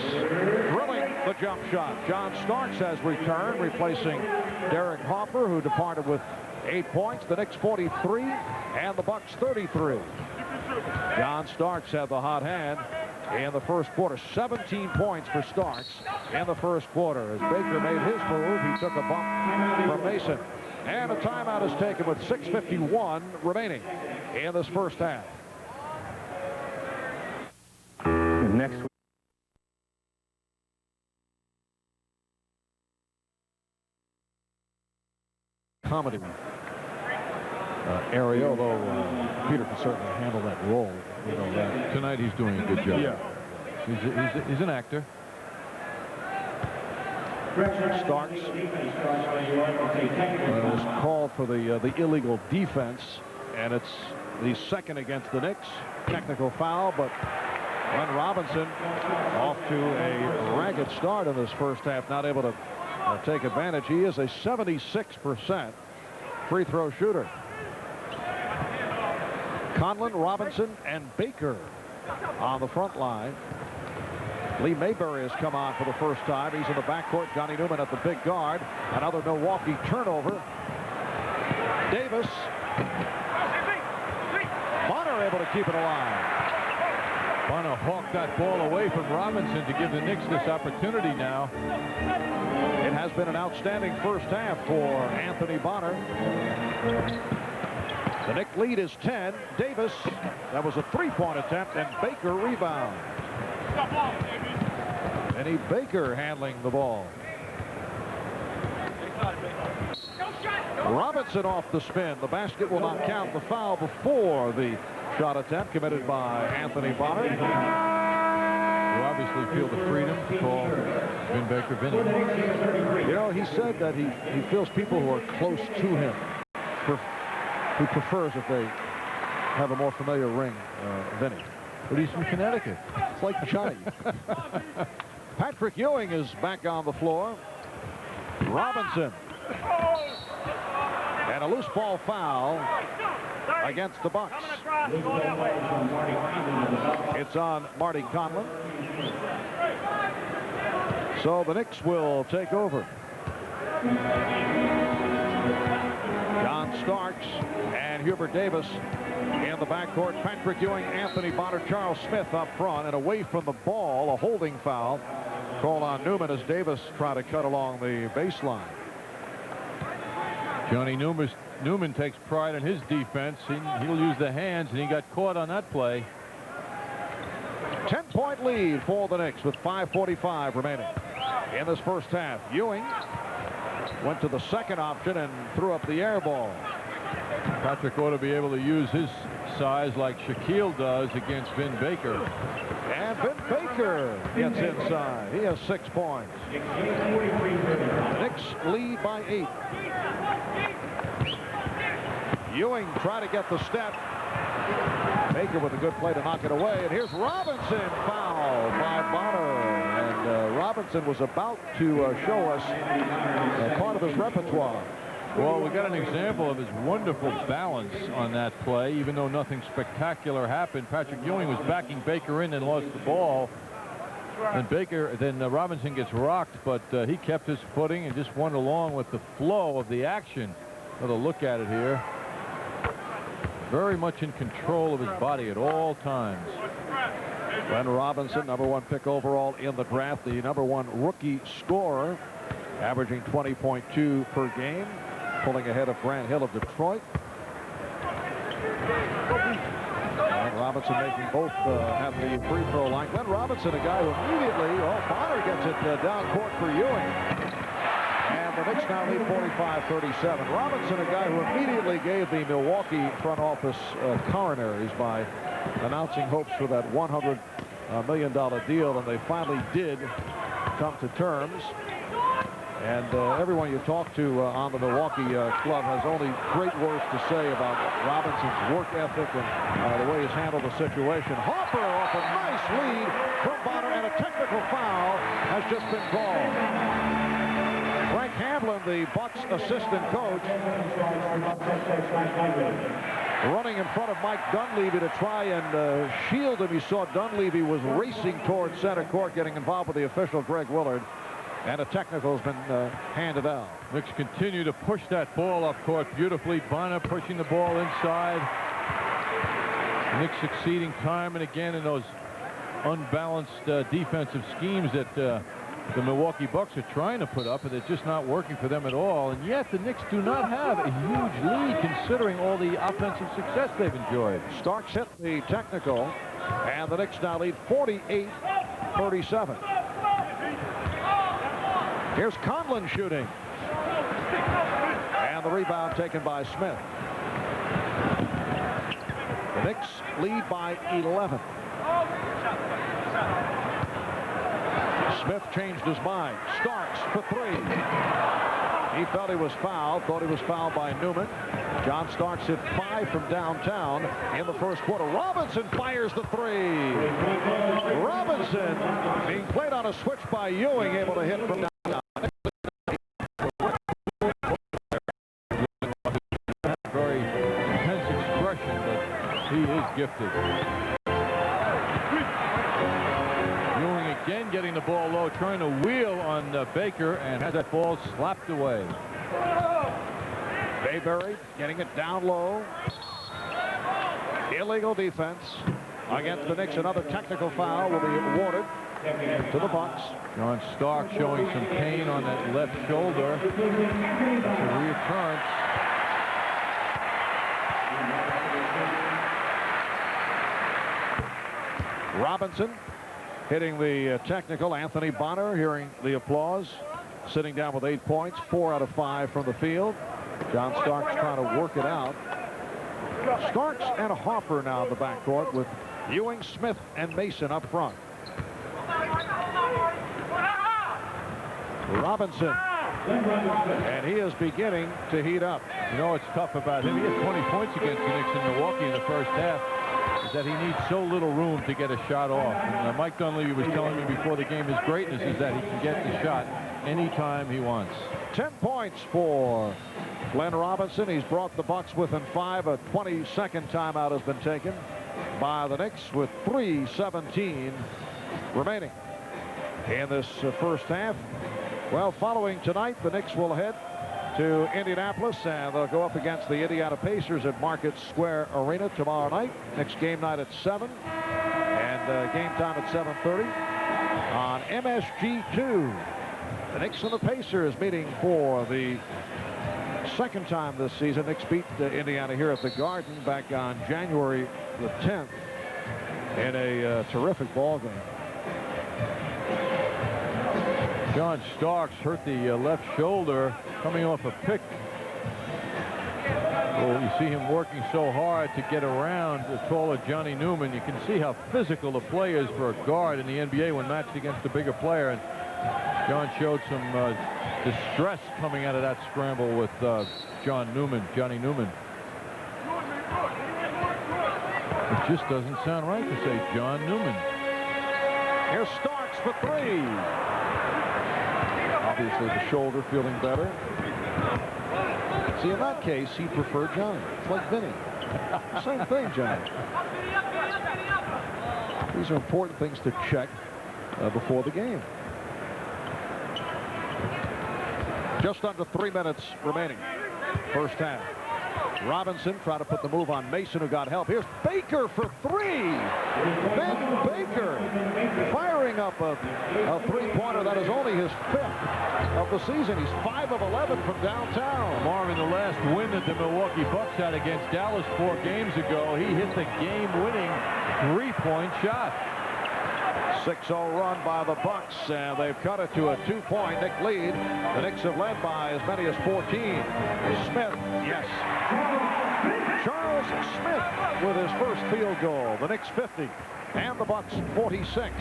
drilling the jump shot. John Starks has returned, replacing Derek Harper, who departed with 8 points. The Knicks 43 and the Bucks 33. John Starks had the hot hand in the first quarter. 17 points for Starks in the first quarter. As Baker made his move, he took a bump from Mason. And a timeout is taken with 6:51 remaining in this first half. Next week. Comedy area, although Peter can certainly handle that role. You know that. Tonight he's doing a good job. Yeah. He's an actor. Starks was called for the illegal defense, and it's the second against the Knicks. Technical foul, but Glenn Robinson off to a ragged start in this first half, not able to take advantage. He is a 76% free throw shooter. Conlon, Robinson, and Baker on the front line. Lee Mayberry has come on for the first time. He's in the backcourt. Johnny Newman at the big guard. Another Milwaukee turnover. Davis. Bonner able to keep it alive. Bonner hawked that ball away from Robinson to give the Knicks this opportunity now. It has been an outstanding first half for Anthony Bonner. The Knicks lead is 10. Davis, that was a 3-point attempt, and Baker rebound. Benny Baker handling the ball. Robinson off the spin. The basket will not count. The foul before the shot attempt committed by Anthony Bonner. You obviously feel the freedom to call Vin Baker Vinny. You know, he said that he feels people who are close to him, he prefers if they have a more familiar ring, Vinny. But he's from Connecticut. It's like Johnny. Patrick Ewing is back on the floor. Robinson. And a loose ball foul against the Bucks. It's on Marty Conlon. So the Knicks will take over. John Starks and Hubert Davis in the backcourt. Patrick Ewing, Anthony Bonner, Charles Smith up front, and away from the ball, a holding foul called on Newman as Davis tried to cut along the baseline. Johnny Newman takes pride in his defense. He'll use the hands, and he got caught on that play. 10-point lead for the Knicks with 5:45 remaining in this first half. Ewing went to the second option and threw up the air ball. Patrick ought to be able to use his size like Shaquille does against Vin Baker. And Vin Baker gets inside. He has 6 points. The Knicks lead by 8. Ewing trying to get the step. Baker with a good play to knock it away. And here's Robinson, fouled by Bonner. And Robinson was about to show us part of his repertoire. Well, we got an example of his wonderful balance on that play. Even though nothing spectacular happened, Patrick Ewing was backing Baker in and lost the ball. Then Robinson gets rocked, but he kept his footing and just went along with the flow of the action. Another look at it here. Very much in control of his body at all times. Glenn Robinson, #1 pick overall in the draft, the #1 rookie scorer, averaging 20.2 per game, pulling ahead of Grant Hill of Detroit. And Robinson making both at the free throw line. Glenn Robinson, a guy who immediately, Bonner gets it down court for Ewing. And the Knicks now lead 45-37. Robinson, a guy who immediately gave the Milwaukee front office coronaries by announcing hopes for that $100 million deal, and they finally did come to terms. And everyone you talk to on the Milwaukee club has only great words to say about Robinson's work ethic and the way he's handled the situation. Harper off a nice lead from Bonner, and a technical foul has just been called. Frank Hamblin, the Bucks assistant coach, running in front of Mike Dunleavy to try and shield him. You saw Dunleavy was racing towards center court, getting involved with the official Greg Willard. And a technical has been handed out. Knicks continue to push that ball up court beautifully. Bonner pushing the ball inside. Knicks succeeding time and again in those unbalanced defensive schemes that the Milwaukee Bucks are trying to put up, and it's just not working for them at all. And yet the Knicks do not have a huge lead considering all the offensive success they've enjoyed. Starks hit the technical, and the Knicks now lead 48-37. Here's Conlon shooting. And the rebound taken by Smith. The Knicks lead by 11. Smith changed his mind. Starks for three. He felt he was fouled. Thought he was fouled by Newman. John Starks hit 5 from downtown in the first quarter. Robinson fires the three. Robinson being played on a switch by Ewing, able to hit from downtown. Very intense expression, but he is gifted. Ewing again getting the ball low, trying to wheel on Baker, and has that ball slapped away. Bayberry getting it down low. Illegal defense against the Knicks. Another technical foul will be awarded to the Bucks. John Starks showing some pain on that left shoulder. It's a reoccurrence. Robinson hitting the technical. Anthony Bonner hearing the applause. Sitting down with 8 points. 4 out of 5 from the field. John Starks trying to work it out. Starks and Harper now in the backcourt with Ewing, Smith, and Mason up front. Robinson, and he is beginning to heat up. You know what's tough about him? He had 20 points against the Knicks in Milwaukee in the first half. Is that he needs so little room to get a shot off. And Mike Dunleavy was telling me before the game his greatness is that he can get the shot anytime he wants. 10 points for Glenn Robinson. He's brought the Bucks within 5. A 22nd timeout has been taken by the Knicks with 3:17 remaining in this first half. Well, following tonight, the Knicks will head to Indianapolis, and they'll go up against the Indiana Pacers at Market Square Arena tomorrow night. Next game night at 7, and game time at 7:30 on MSG2. The Knicks and the Pacers meeting for the second time this season. Knicks beat Indiana here at the Garden back on January the 10th in a terrific ball game. John Starks hurt the left shoulder coming off a pick. Well, you see him working so hard to get around the taller Johnny Newman. You can see how physical the play is for a guard in the NBA when matched against a bigger player. And John showed some distress coming out of that scramble with Johnny Newman. It just doesn't sound right to say John Newman. Here's Starks for three. Obviously the shoulder feeling better. See, in that case, he'd prefer John. It's like Vinny. Same thing, John. These are important things to check before the game. Just under 3 minutes remaining. First half. Robinson trying to put the move on Mason, who got help. Here's Baker for three. Ben Baker firing up a three-pointer that is only his 5th of the season. He's 5 of 11 from downtown. Marvin, the last win that the Milwaukee Bucks had against Dallas 4 games ago, he hit the game-winning three-point shot. 6-0 run by the Bucks, and they've cut it to a 2-point Knick lead. The Knicks have led by as many as 14. Smith, yes. Charles Smith with his first field goal. The Knicks 50 and the Bucks 46.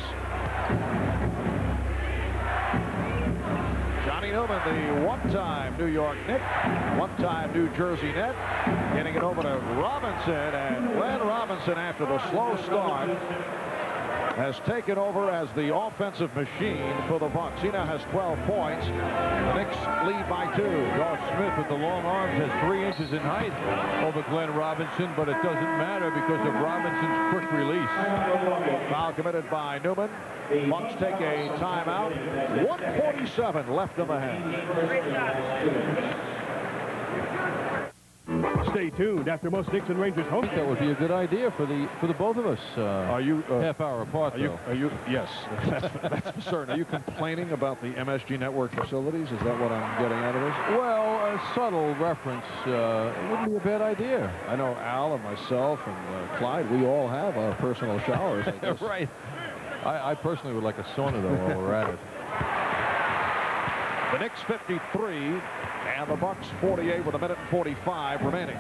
Johnny Newman, the one-time New York Knick, one-time New Jersey Net, getting it over to Robinson, and Glenn Robinson, after the slow start, has taken over as the offensive machine for the Bucks. He now has 12 points. The Knicks lead by 2. Josh Smith with the long arms has 3 inches in height over Glenn Robinson, but it doesn't matter because of Robinson's quick release. Foul committed by Newman. Bucks take a timeout. 1:47 left in the half. Stay tuned after most Knicks and Rangers home. That would be a good idea for the both of us. Are you half hour apart? Are you? Yes, that's for certain. Are you complaining about the MSG Network facilities? Is that what I'm getting out of this? Well, a subtle reference wouldn't be a bad idea. I know Al and myself and Clyde. We all have our personal showers. I guess. Right. I personally would like a sauna though while we're at it. The Knicks 53 and the Bucks 48 with 1:45 remaining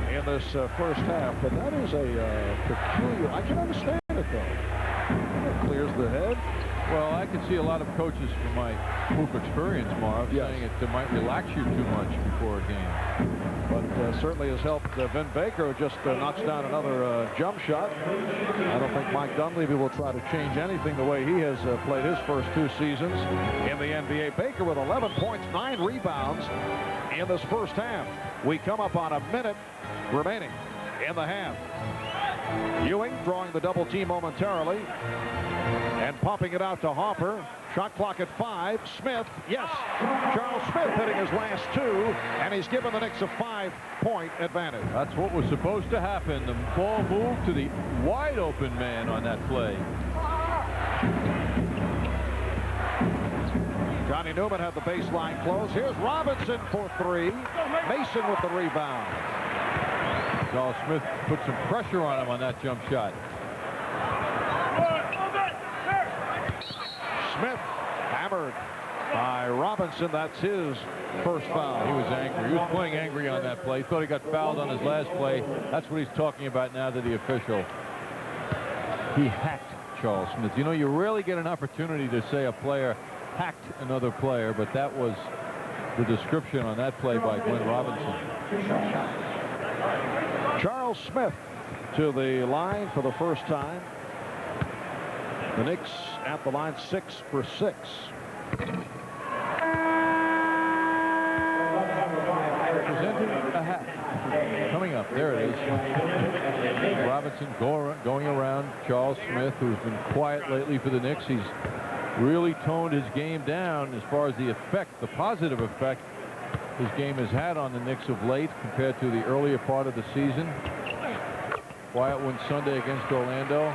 in this first half. But that is a peculiar. I can understand it though. It clears the head. Well, I can see a lot of coaches from my hoop experience, Marv, saying it might relax you too much before a game. But certainly has helped Vin Baker, who just knocks down another jump shot. I don't think Mike Dunleavy will try to change anything the way he has played his first 2 seasons in the NBA. Baker with 11 points, 9 rebounds in this first half. We come up on a minute remaining in the half. Ewing drawing the double team momentarily and popping it out to Hopper. Shot clock at 5. Smith, yes. Charles Smith hitting his last 2, and he's given the Knicks a 5-point advantage. That's what was supposed to happen. The ball moved to the wide open man on that play. Johnny Newman had the baseline close. Here's Robinson for 3. Mason with the rebound. Charles Smith put some pressure on him on that jump shot. Smith hammered by Robinson. That's his first foul. He was angry. He was playing angry on that play. He thought he got fouled on his last play. That's what he's talking about now to the official. He hacked Charles Smith. You know, you rarely get an opportunity to say a player hacked another player, but that was the description on that play by Glenn Robinson. Charles Smith to the line for the first time. The Knicks at the line 6 for 6. Presenting a hat. Coming up, there it is. Robinson going around Charles Smith, who's been quiet lately for the Knicks. He's really toned his game down as far as the effect, the positive effect his game has had on the Knicks of late compared to the earlier part of the season. Quiet win Sunday against Orlando.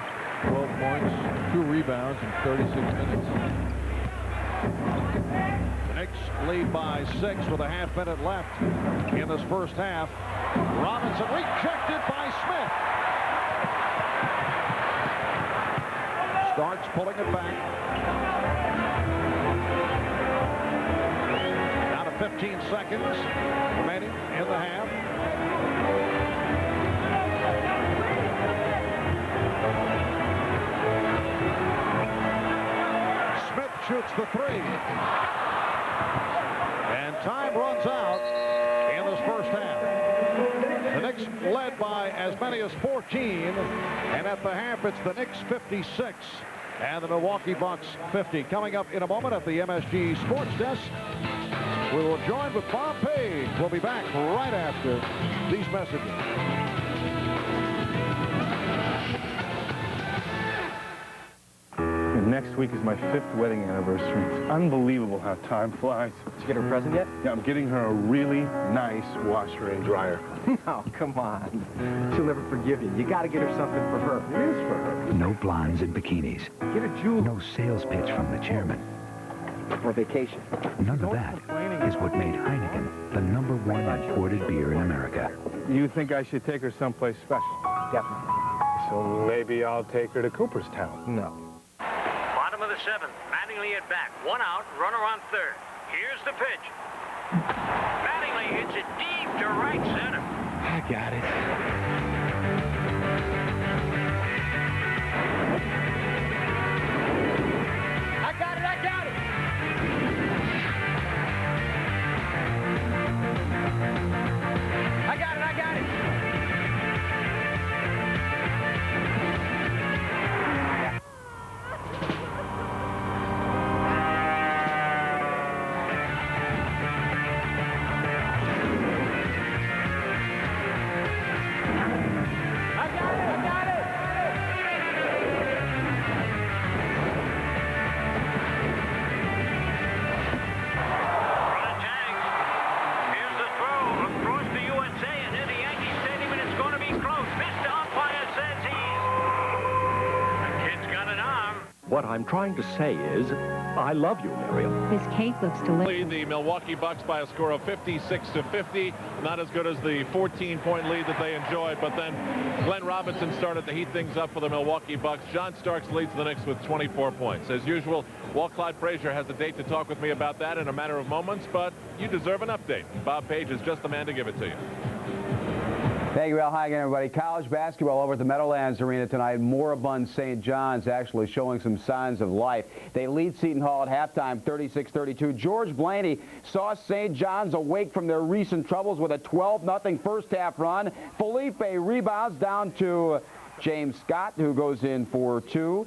12 points, 2 rebounds in 36 minutes. The Knicks lead by 6 with a half-minute left in this first half. Robinson rejected by Smith. Starks pulling it back. Down to 15 seconds remaining in the half. Shoots the 3. And time runs out in this first half. The Knicks led by as many as 14. And at the half, it's the Knicks 56 and the Milwaukee Bucks 50. Coming up in a moment at the MSG Sports Desk, we will join with Bob Page. We'll be back right after these messages. Next week is my 5th wedding anniversary. It's unbelievable how time flies. Did you get her a present yet? Yeah, I'm getting her a really nice washer and dryer. Oh, come on. She'll never forgive you. You got to get her something for her. It is for her. No blondes in bikinis. Get her jewelry. No sales pitch from the chairman. For vacation. None of that is what made Heineken the #1 imported beer in America. You think I should take her someplace special? Definitely. So maybe I'll take her to Cooperstown. No. Bottom of the 7th, Mattingly at bat. 1 out, runner on 3rd. Here's the pitch. Mattingly hits it deep to right center. I got it. What I'm trying to say is, I love you, Muriel. This cake looks delicious. The Milwaukee Bucks by a score of 56-50. Not as good as the 14-point lead that they enjoyed, but then Glenn Robinson started to heat things up for the Milwaukee Bucks. John Starks leads the Knicks with 24 points. As usual, Walt Clyde Frazier has a date to talk with me about that in a matter of moments, but you deserve an update. Bob Page is just the man to give it to you. Thank you, Al. Hi again, everybody. College basketball over at the Meadowlands Arena tonight. Moribund St. John's actually showing some signs of life. They lead Seton Hall at halftime, 36-32. George Blaney saw St. John's awake from their recent troubles with a 12-0 first-half run. Felipe rebounds down to James Scott, who goes in for 2.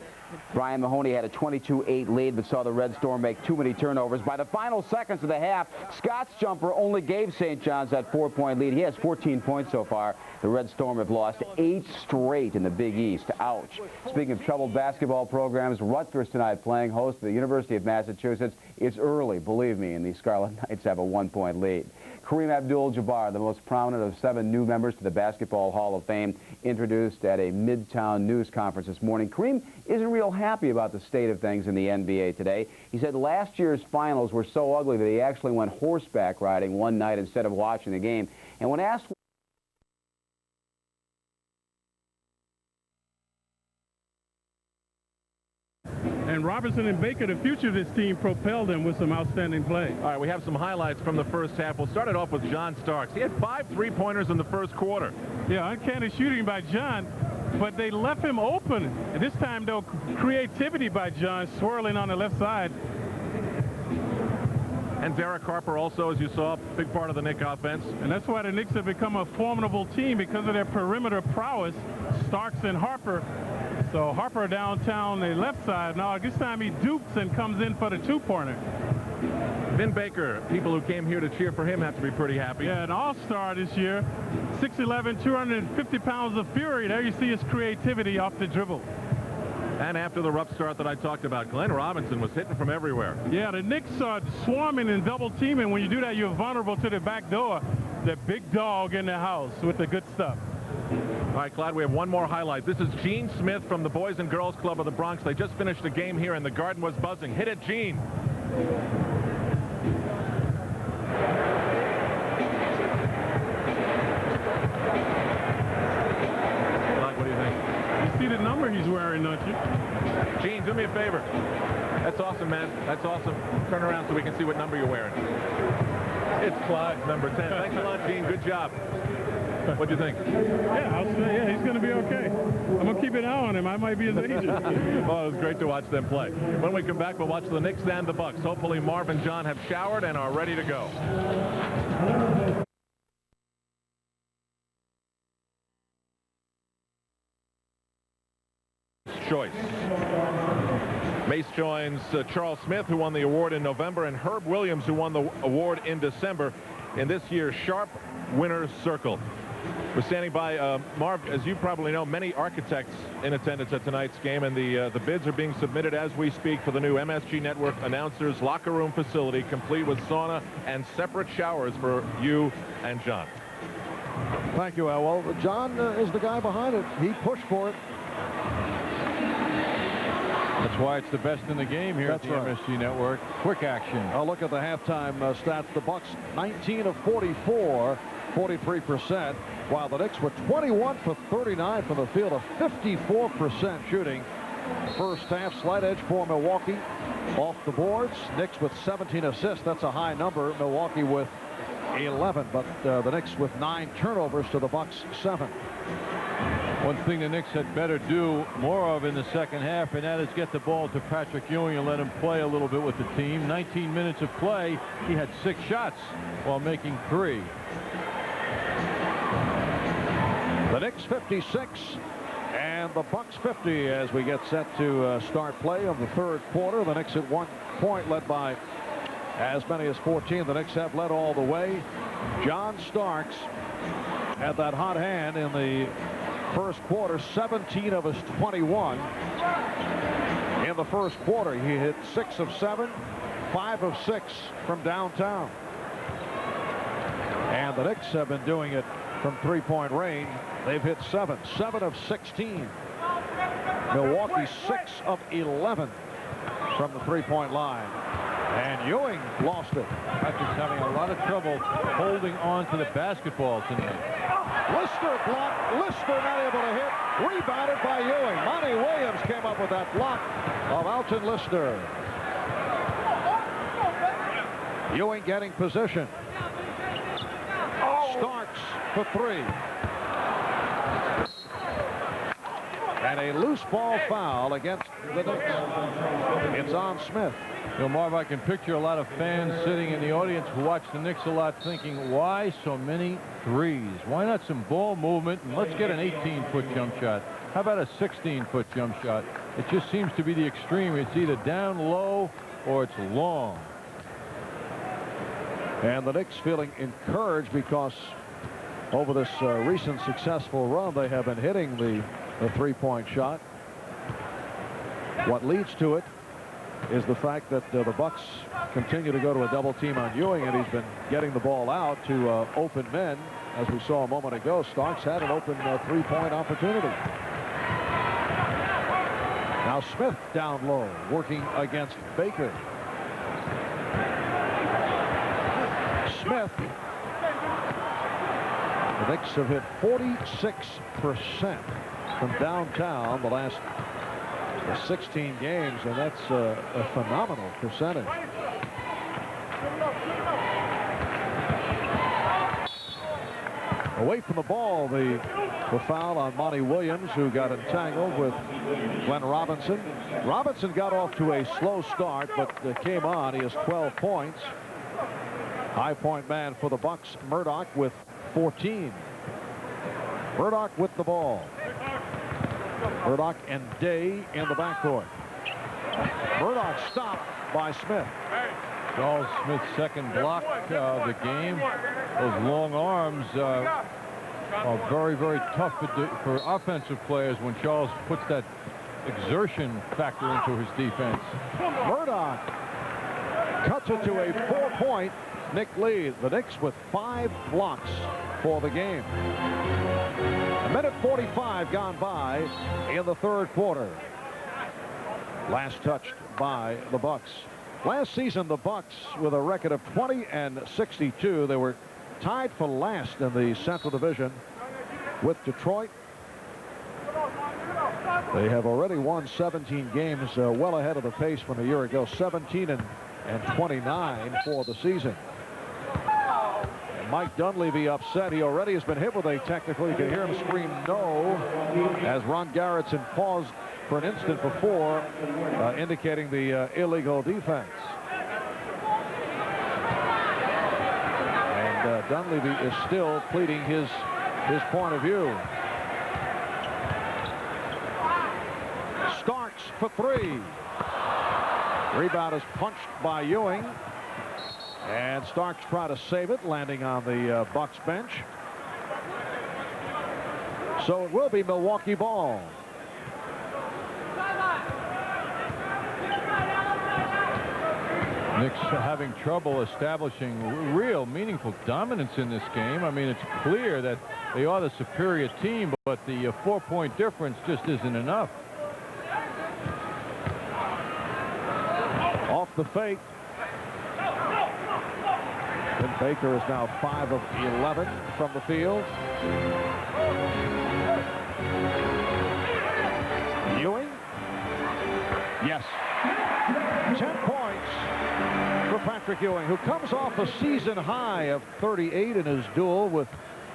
Brian Mahoney had a 22-8 lead, but saw the Red Storm make too many turnovers. By the final seconds of the half, Scott's jumper only gave St. John's that 4-point lead. He has 14 points so far. The Red Storm have lost 8 straight in the Big East. Ouch. Speaking of troubled basketball programs, Rutgers tonight playing host to the University of Massachusetts. It's early, believe me, and the Scarlet Knights have a 1-point lead. Kareem Abdul-Jabbar, the most prominent of 7 new members to the Basketball Hall of Fame, introduced at a Midtown news conference this morning. Kareem isn't real happy about the state of things in the NBA today. He said last year's finals were so ugly that he actually went horseback riding one night instead of watching the game. And when asked And Robinson and Baker, the future of this team, propelled them with some outstanding play. All right, we have some highlights from the first half. We'll start it off with John Starks. He had 5 3-pointers in the first quarter. Yeah, uncanny shooting by John, but they left him open. And this time, though, creativity by John, swirling on the left side. And Derek Harper also, as you saw, big part of the Knicks offense. And that's why the Knicks have become a formidable team, because of their perimeter prowess, Starks and Harper. So Harper downtown the left side. Now this time he dupes and comes in for the 2-pointer. Vin Baker, people who came here to cheer for him have to be pretty happy. Yeah, an all-star this year. 6'11", 250 pounds of fury. There you see his creativity off the dribble. And after the rough start that I talked about, Glenn Robinson was hitting from everywhere. Yeah, the Knicks are swarming and double teaming. When you do that, you're vulnerable to the back door. The big dog in the house with the good stuff. All right, Clyde, we have one more highlight. This is Gene Smith from the Boys and Girls Club of the Bronx. They just finished a game here, and the Garden was buzzing. Hit it, Gene. Clyde, what do you think? You see the number he's wearing, don't you? Gene, do me a favor. That's awesome, man. That's awesome. Turn around so we can see what number you're wearing. It's Clyde's number 10. Thanks a lot, Gene. Good job. What do you think? Yeah, he's going to be okay. I'm going to keep an eye on him. I might be his agent. Well, it was great to watch them play. When we come back, we'll watch the Knicks and the Bucks. Hopefully Marv and John have showered and are ready to go. Choice. Mace joins Charles Smith, who won the award in November, and Herb Williams, who won the award in December, in this year's Sharp Winners Circle. We're standing by, Marv, as you probably know, many architects in attendance at tonight's game, and the bids are being submitted as we speak for the new MSG Network announcers locker room facility, complete with sauna and separate showers for you and John. Thank you, Al. Well, John is the guy behind it. He pushed for it. That's why it's the best in the game here at the MSG Network. Quick action. I'll look at the halftime stats. The Bucks 19 of 44, 43%, while the Knicks were 21 for 39 from the field, a 54% shooting. First half, slight edge for Milwaukee off the boards. Knicks with 17 assists. That's a high number. Milwaukee with 11, but the Knicks with 9 turnovers to the Bucks 7. One thing the Knicks had better do more of in the second half, and that is get the ball to Patrick Ewing and let him play a little bit with the team. 19 minutes of play. He had 6 shots while making 3. The Knicks 56 and the Bucks 50 as we get set to start play of the third quarter. The Knicks at 1 point, led by as many as 14. The Knicks have led all the way. John Starks had that hot hand in the first quarter, 17 of his 21. In the first quarter, he hit 6 of 7, 5 of 6 from downtown. And the Knicks have been doing it from three-point range. They've hit 7 of 16. Milwaukee 6 of 11 from the three-point line. And Ewing lost it. Patrick's having a lot of trouble holding on to the basketball tonight. Lister blocked. Lister not able to hit. Rebounded by Ewing. Monty Williams came up with that block of Alton Lister. Ewing getting position. Starks for 3. And a loose ball foul against the Knicks. It's on Smith. You know, Marv, I can picture a lot of fans sitting in the audience who watch the Knicks a lot thinking, why so many threes? Why not some ball movement? And let's get an 18-foot jump shot. How about a 16-foot jump shot? It just seems to be the extreme. It's either down low or it's long. And the Knicks feeling encouraged because over this recent successful run, they have been hitting the three-point shot. What leads to it is the fact that the Bucks continue to go to a double team on Ewing, and he's been getting the ball out to open men. As we saw a moment ago, Starks had an open three-point opportunity. Now Smith down low, working against Baker. Smith. The Knicks have hit 46% from downtown the last 16 games, and that's a phenomenal percentage. Away from the ball, the foul on Monty Williams, who got entangled with Glenn Robinson. Robinson got off to a slow start, but came on. He has 12 points. High point man for the Bucks, Murdoch, with 14. Murdoch with the ball. Murdoch and Day in the backcourt. Murdoch stopped by Smith. Charles Smith's second block of the game. Those long arms are very, very tough for offensive players when Charles puts that exertion factor into his defense. Murdoch cuts it to a 4-point Knick lead. The Knicks with 5 blocks for the game. A minute 45 gone by in the third quarter. Last touched by the Bucks. Last season, the Bucks with a record of 20 and 62. They were tied for last in the Central Division with Detroit. They have already won 17 games, well ahead of the pace from a year ago. 17 and 29 for the season. Mike Dunleavy upset. He already has been hit with a technical. You can hear him scream no as Ron Garrettson paused for an instant before, indicating the illegal defense. And Dunleavy is still pleading his point of view. Starks for 3. Rebound is punched by Ewing. And Starks try to save it, landing on the Bucks bench. So it will be Milwaukee ball. Knicks having trouble establishing real meaningful dominance in this game. I mean, it's clear that they are the superior team, but the 4-point difference just isn't enough. Off the fake. And Baker is now 5 of 11 from the field. Ewing. Yes. 10 points for Patrick Ewing, who comes off a season high of 38 in his duel with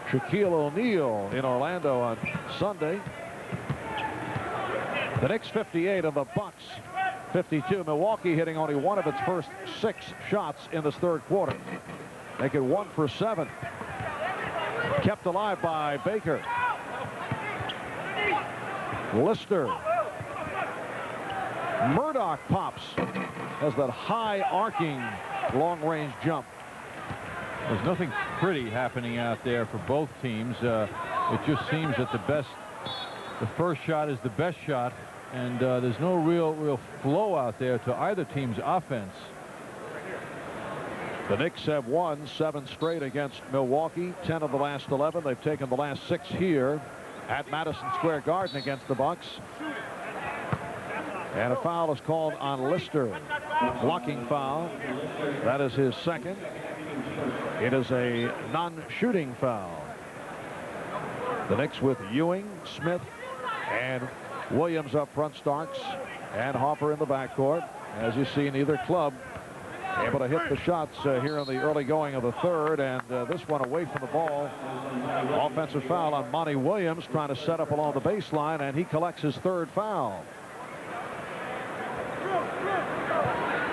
Shaquille O'Neal in Orlando on Sunday. The Knicks 58 and the Bucks 52. Milwaukee hitting only one of its first 6 shots in this third quarter. Make it 1 for 7. Kept alive by Baker. Lister. Murdoch pops. Has that high arcing long-range jump. There's nothing pretty happening out there for both teams. It just seems that the first shot is the best shot, and there's no real flow out there to either team's offense. The Knicks have won 7 straight against Milwaukee, 10 of the last 11. They've taken the last 6 here at Madison Square Garden against the Bucks. And a foul is called on Lister. Blocking foul. That is his second. It is a non-shooting foul. The Knicks with Ewing, Smith, and Williams up front. Starks and Harper in the backcourt. As you see, neither club able to hit the shots here in the early going of the third, and this one away from the ball. Offensive foul on Monty Williams, trying to set up along the baseline, and he collects his third foul.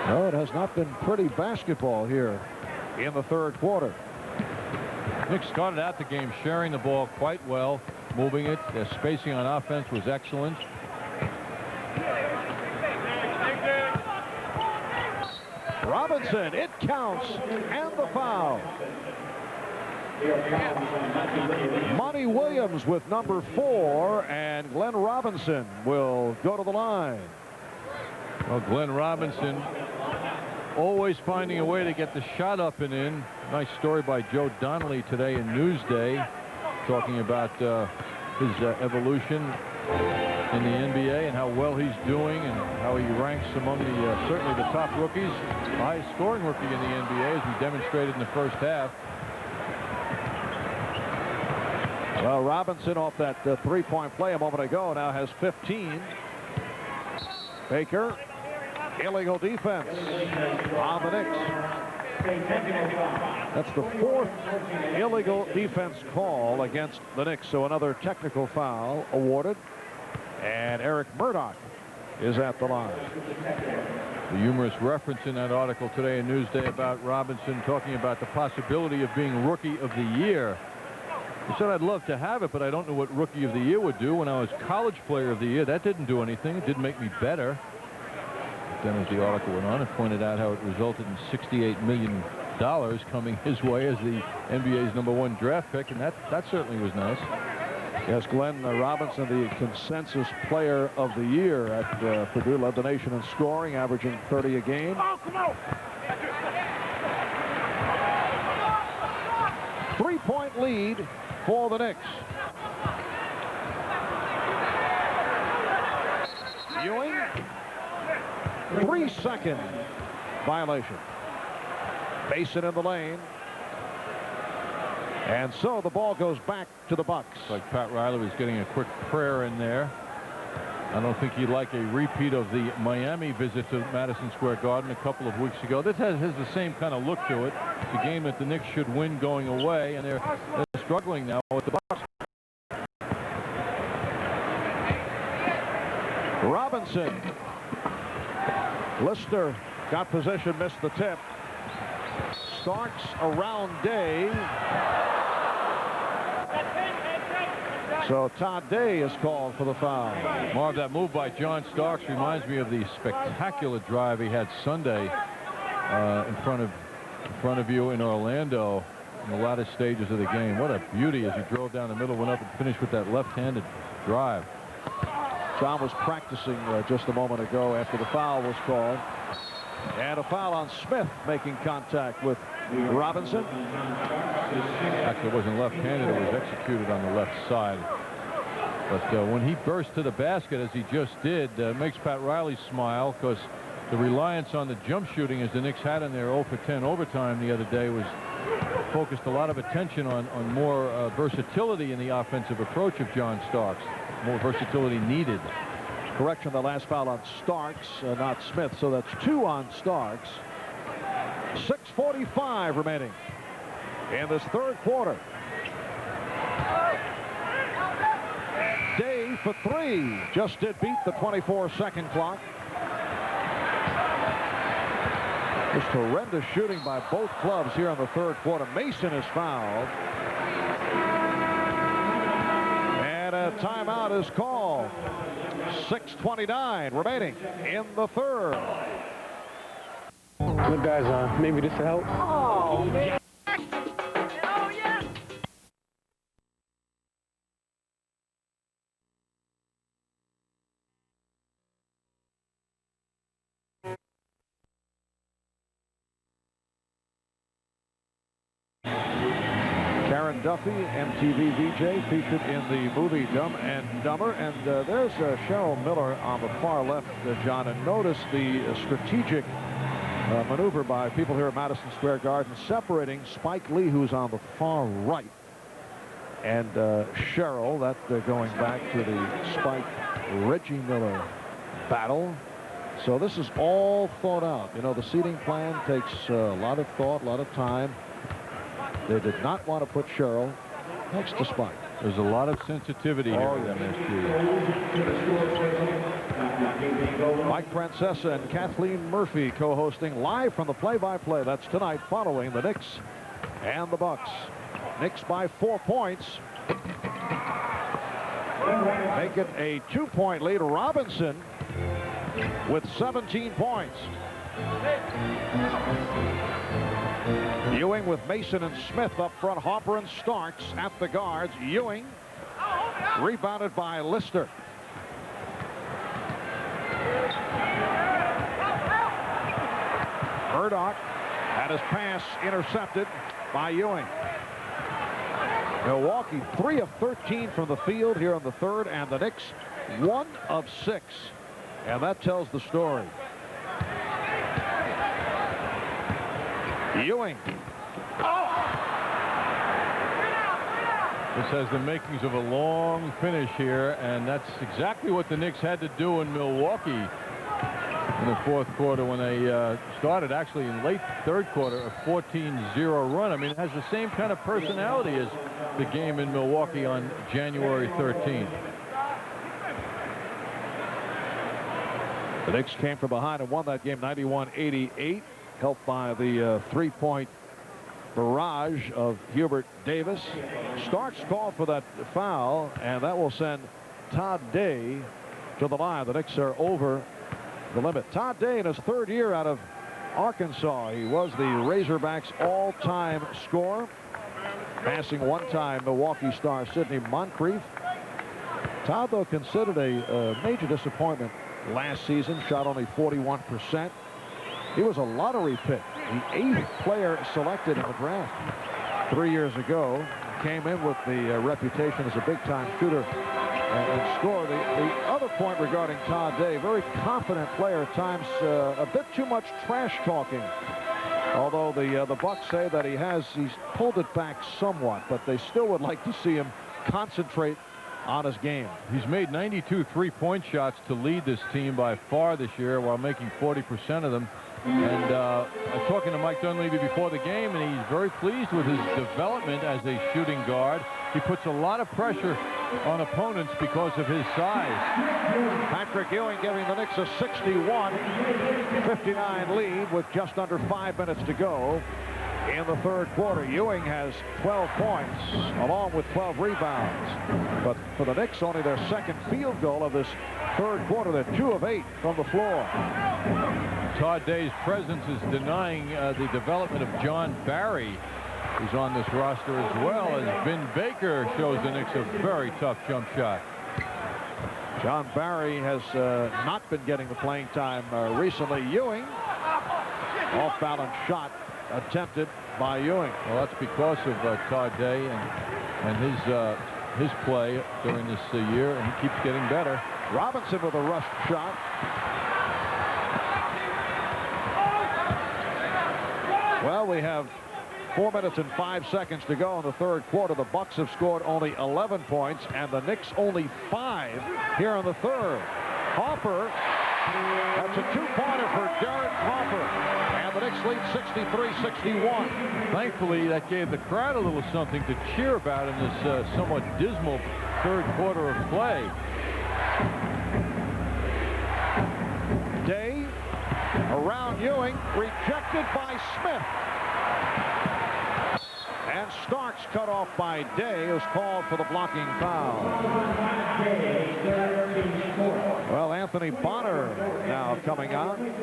No, it has not been pretty basketball here in the third quarter. Knicks started out the game sharing the ball quite well, moving it. Their spacing on offense was excellent. Robinson, it counts, and the foul. Monty Williams with number 4, and Glenn Robinson will go to the line. Well, Glenn Robinson always finding a way to get the shot up and in. Nice story by Joe Donnelly today in Newsday, talking about his evolution in the NBA and how well he's doing and how he ranks among the certainly the top rookies, highest scoring rookie in the NBA, as he demonstrated in the first half. Well, Robinson off that 3-point play a moment ago now has 15. Baker, illegal defense on the Knicks. That's the 4th illegal defense call against the Knicks, so another technical foul awarded. And Eric Murdoch is at the line. The humorous reference in that article today in Newsday about Robinson talking about the possibility of being Rookie of the Year. He said, I'd love to have it, but I don't know what Rookie of the Year would do. When I was College Player of the Year, that didn't do anything. It didn't make me better. Then as the article went on, it pointed out how it resulted in $68 million coming his way as the NBA's #1 draft pick, and that certainly was nice. Yes, Glenn Robinson, the consensus player of the year at Purdue, led the nation in scoring, averaging 30 a game. Oh, come on. 3-point lead for the Knicks. Ewing, 3-second violation. Mason in the lane. And so the ball goes back to the Bucks. Like Pat Riley was getting a quick prayer in there. I don't think he'd like a repeat of the Miami visit to Madison Square Garden a couple of weeks ago. This has the same kind of look to it. It's a game that the Knicks should win going away, and they're struggling now with the Bucks. Robinson. Lister got possession, missed the tip. Starks around Day. So Todd Day is called for the foul. Marv, that move by John Starks reminds me of the spectacular drive he had Sunday in front of you in Orlando. in the latter stages of the game. What a beauty as he drove down the middle, went up and finished with that left-handed drive. John was practicing just a moment ago after the foul was called. And a foul on Smith, making contact with Robinson. Actually, it wasn't left-handed. It was executed on the left side. But when he burst to the basket, as he just did, makes Pat Riley smile, because the reliance on the jump shooting, as the Knicks had in their 0 for 10 overtime the other day, was focused a lot of attention on more versatility in the offensive approach of John Starks. More versatility needed. Correction, the last foul on Starks, not Smith, so that's 2 on Starks. 6:45 remaining in this third quarter. Day for 3. Just did beat the 24-second clock. Just horrendous shooting by both clubs here in the third quarter. Mason is fouled. And a timeout is called. 6:29 remaining in the third. Good guys, maybe this will help. Oh, man. Karen Duffy, MTV VJ, featured in the movie Dumb and Dumber. And there's Cheryl Miller on the far left, John. And notice the strategic maneuver by people here at Madison Square Garden, separating Spike Lee, who's on the far right, and Cheryl. That going back to the Spike-Reggie Miller battle. So this is all thought out. You know, the seating plan takes a lot of thought, a lot of time. They did not want to put Cheryl next to Spike. There's a lot of sensitivity here with MSG. Mike Francesa and Kathleen Murphy co-hosting live from the play-by-play. That's tonight following the Knicks and the Bucks. Knicks by 4 points. Make it a 2-point lead. Robinson with 17 points. Ewing with Mason and Smith up front. Harper and Starks at the guards. Ewing rebounded by Lister. Murdoch had his pass intercepted by Ewing. Milwaukee 3 of 13 from the field here in the third, and the Knicks 1 of 6. And that tells the story. Ewing. This has the makings of a long finish here, and that's exactly what the Knicks had to do in Milwaukee in the fourth quarter when they started actually in late third quarter a 14-0 run. I mean, it has the same kind of personality as the game in Milwaukee on January 13th. The Knicks came from behind and won that game 91-88, helped by the three-point barrage of Hubert Davis. Starks called for that foul, and that will send Todd Day to the line. The Knicks are over the limit. Todd Day in his third year out of Arkansas. He was the Razorbacks' all-time scorer, passing one-time Milwaukee star Sidney Moncrief. Todd, though, considered a major disappointment last season, shot only 41%. He was a lottery pick, the 8th player selected in the draft 3 years ago. Came in with the reputation as a big-time shooter and scorer. The other point regarding Todd Day, very confident player at times, a bit too much trash talking. Although the Bucks say that he's pulled it back somewhat, but they still would like to see him concentrate on his game. He's made 92 three-point shots to lead this team by far this year, while making 40% of them. And I was talking to Mike Dunleavy before the game, and he's very pleased with his development as a shooting guard. He puts a lot of pressure on opponents because of his size. Patrick Ewing giving the Knicks a 61-59 lead with just under 5 minutes to go in the third quarter. Ewing has 12 points along with 12 rebounds. But for the Knicks, only their second field goal of this third quarter. They're 2 of 8 from the floor. Todd Day's presence is denying the development of John Barry. is on this roster as well, as Vin Baker shows the Knicks a very tough jump shot. John Barry has not been getting the playing time recently. Ewing, off-balance shot attempted by Ewing. Well, that's because of Todd Day and his play during this year, and he keeps getting better. Robinson with a rushed shot. Well, we have 4 minutes and 5 seconds to go in the third quarter. The Bucks have scored only 11 points, and the Knicks only 5 here in the third. Harper, that's a two-pointer for Derek Harper, and the Knicks lead 63-61. Thankfully, that gave the crowd a little something to cheer about in this somewhat dismal third quarter of play. Day around Ewing, rejected by Smith. And Starks cut off by Day, who's called for the blocking foul. Well, Anthony Bonner now coming on.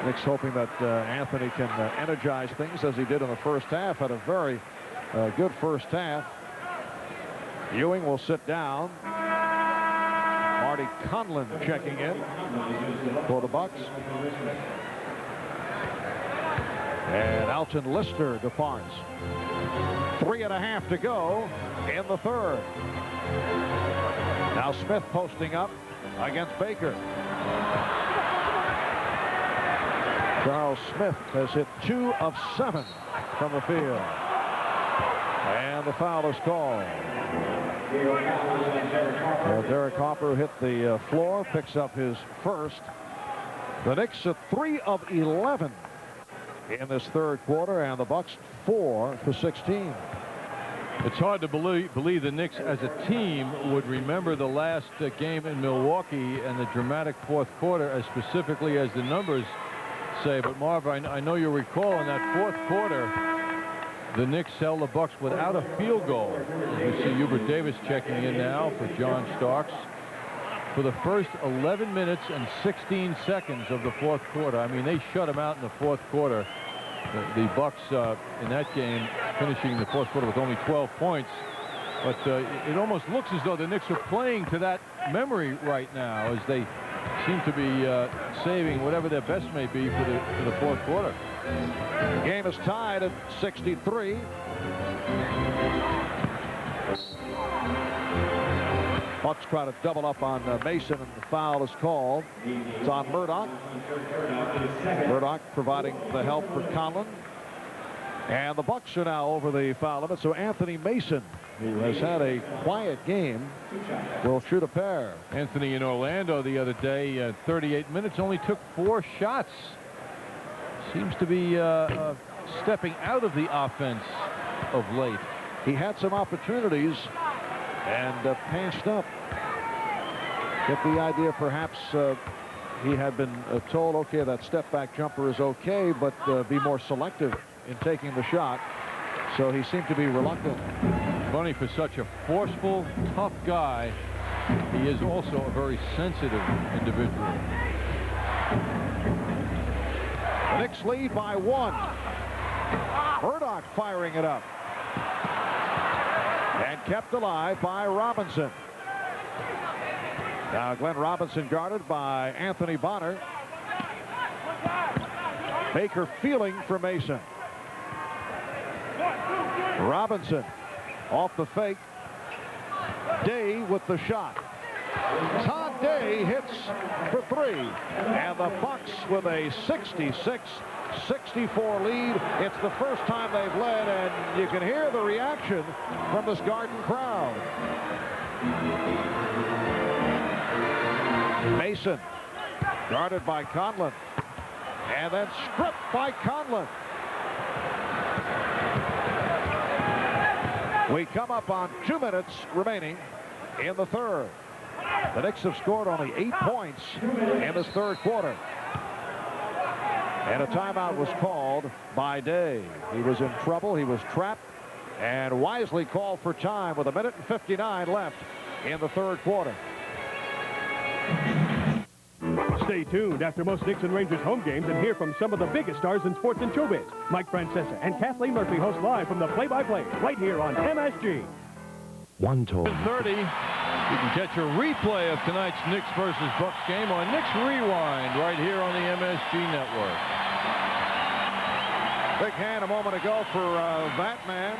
Knicks hoping that Anthony can energize things as he did in the first half. Had a very good first half. Ewing will sit down. Marty Conlon checking in for the Bucks. And Alton Lister departs. 3.5 to go in the third. Now Smith posting up against Baker. Charles Smith has hit 2 of 7 from the field. And the foul is called. Derek Harper hit the floor, picks up his first. The Knicks at 3 of 11 in this third quarter, and the Bucks 4 for 16. It's hard to believe the Knicks as a team would remember the last game in Milwaukee and the dramatic fourth quarter as specifically as the numbers say. But Marv, I know you'll recall in that fourth quarter, the Knicks held the Bucks without a field goal. You see Hubert Davis checking in now for John Starks. For the first 11 minutes and 16 seconds of the fourth quarter. I mean, they shut him out in the fourth quarter. The Bucks in that game finishing the fourth quarter with only 12 points. But it almost looks as though the Knicks are playing to that memory right now as they seem to be saving whatever their best may be for the fourth quarter. The game is tied at 63. Bucks try to double up on Mason, and the foul is called. It's on Murdoch. Murdoch providing the help for Conlon. And the Bucks are now over the foul limit, so Anthony Mason, who has had a quiet game, will shoot a pair. Anthony in Orlando the other day, 38 minutes, only took 4 shots. Seems to be stepping out of the offense of late. He had some opportunities and passed up. Get the idea perhaps he had been told, okay, that step back jumper is okay, but be more selective in taking the shot. So he seemed to be reluctant. Funny, for such a forceful, tough guy, he is also a very sensitive individual. The Knicks lead by 1. Murdoch firing it up. And kept alive by Robinson. Now Glenn Robinson guarded by Anthony Bonner. Baker feeling for Mason. Robinson off the fake. Day with the shot. Todd Day hits for 3. And the Bucks with a 66-64 lead. It's the first time they've led, and you can hear the reaction from this Garden crowd. Mason guarded by Conlon, and then stripped by Conlon. We come up on 2 minutes remaining in the third. The Knicks have scored only 8 points in this third quarter. And a timeout was called by Day. He was in trouble. He was trapped and wisely called for time with 1:59 left in the third quarter. Stay tuned after most Knicks and Rangers home games and hear from some of the biggest stars in sports and showbiz. Mike Francesa and Kathleen Murphy host live from the play-by-play right here on MSG. 1:30. You can catch a replay of tonight's Knicks versus Bucks game on Knicks Rewind right here on the MSG Network. Big hand a moment ago for that man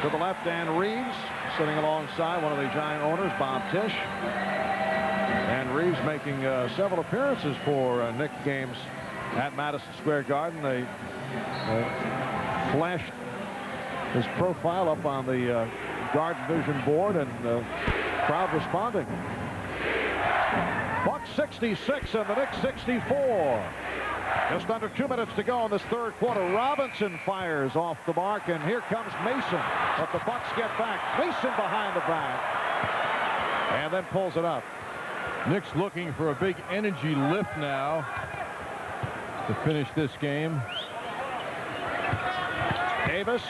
to the left, Dan Reeves, sitting alongside one of the Giant owners, Bob Tisch. And Reeves making several appearances for Knicks games at Madison Square Garden. They flashed his profile up on the Garden Vision board, and crowd responding. Bucks 66 and the Knicks 64. Just under 2 minutes to go in this third quarter. Robinson fires off the mark, and here comes Mason. But the Bucks get back. Mason behind the back, and then pulls it up. Knicks looking for a big energy lift now to finish this game. Davis.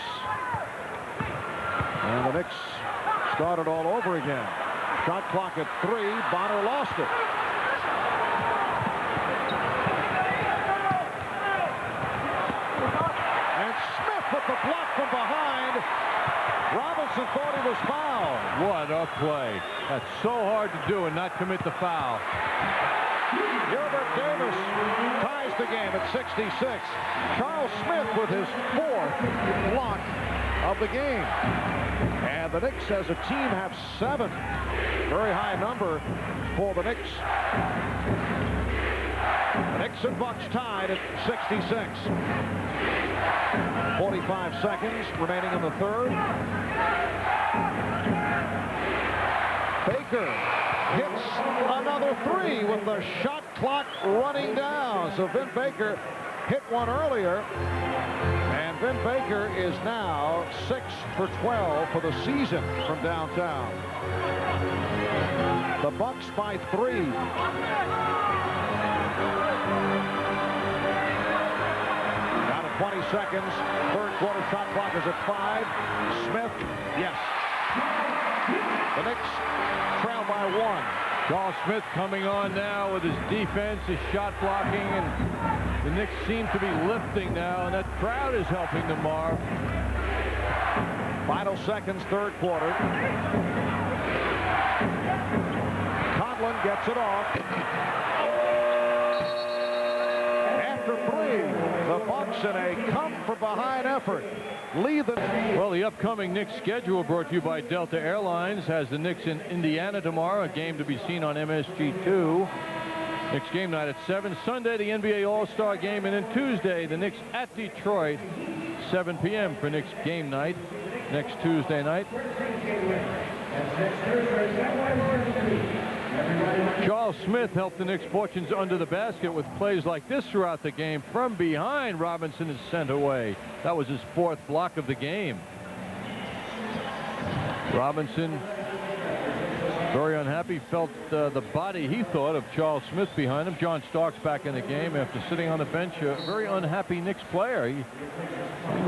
And the Knicks started all over again. Shot clock at 3. Bonner lost it. And Smith with the block from behind. Robinson thought he was fouled. What a play. That's so hard to do and not commit the foul. Gilbert Davis ties the game at 66. Charles Smith with his 4th block of the game. And the Knicks as a team have 7. Very high number for the Knicks. The Knicks and Bucks tied at 66. 45 seconds remaining in the third. Baker hits another 3 with the shot clock running down. So Vin Baker hit one earlier. And Vin Baker is now 6 for 12 for the season from downtown. The Bucks by 3. Down to 20 seconds. Third quarter shot clock is at 5. Smith, yes. The Knicks trail by 1. Charles Smith coming on now with his defense, his shot blocking, and the Knicks seem to be lifting now, and that crowd is helping them, Marv. Final seconds, third quarter. Conlon gets it off. After 3, the Bucks in a come-from-behind effort lead the... Well, the upcoming Knicks schedule brought to you by Delta Airlines has the Knicks in Indiana tomorrow, a game to be seen on MSG2. Knicks game night at 7. Sunday, the NBA All-Star game, and then Tuesday, the Knicks at Detroit, 7 p.m. for Knicks game night next Tuesday night. Charles Smith helped the Knicks' fortunes under the basket with plays like this throughout the game. From behind, Robinson is sent away. That was his 4th block of the game. Robinson, very unhappy, felt the body, he thought, of Charles Smith behind him. John Starks back in the game after sitting on the bench. A very unhappy Knicks player. He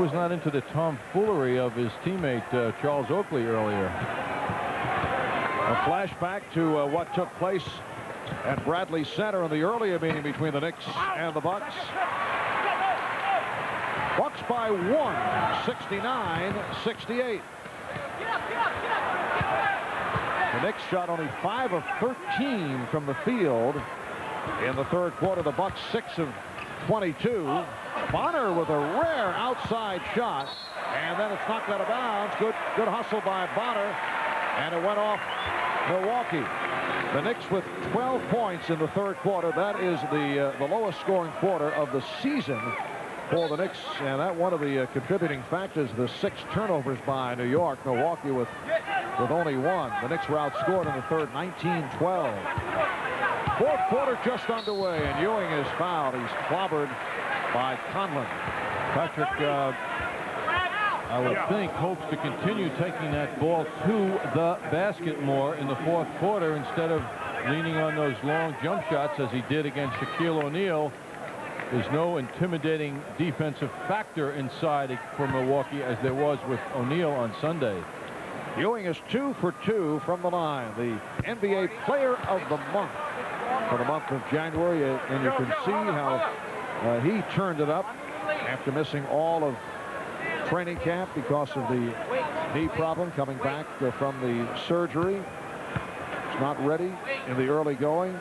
was not into the tomfoolery of his teammate Charles Oakley earlier. A flashback to what took place at Bradley Center in the earlier meeting between the Knicks and the Bucks. Bucks by 1, 69-68. The Knicks shot only 5 of 13 from the field in the third quarter. The Bucks 6 of 22. Bonner with a rare outside shot, and then it's knocked out of bounds. Good hustle by Bonner, and it went off Milwaukee. The Knicks with 12 points in the third quarter. That is the lowest scoring quarter of the season for the Knicks, and that one of the contributing factors, the 6 turnovers by New York. Milwaukee with only 1. The Knicks were outscored in the third, 19-12. Fourth quarter just underway, and Ewing is fouled. He's clobbered by Conlon. Patrick, I would think, hopes to continue taking that ball to the basket more in the fourth quarter instead of leaning on those long jump shots as he did against Shaquille O'Neal. There's no intimidating defensive factor inside for Milwaukee as there was with O'Neal on Sunday. Ewing is 2 for 2 from the line. The NBA Player of the Month for the month of January, and you can see how he turned it up after missing all of training camp because of the knee problem, coming back from the surgery. He's not ready in the early going,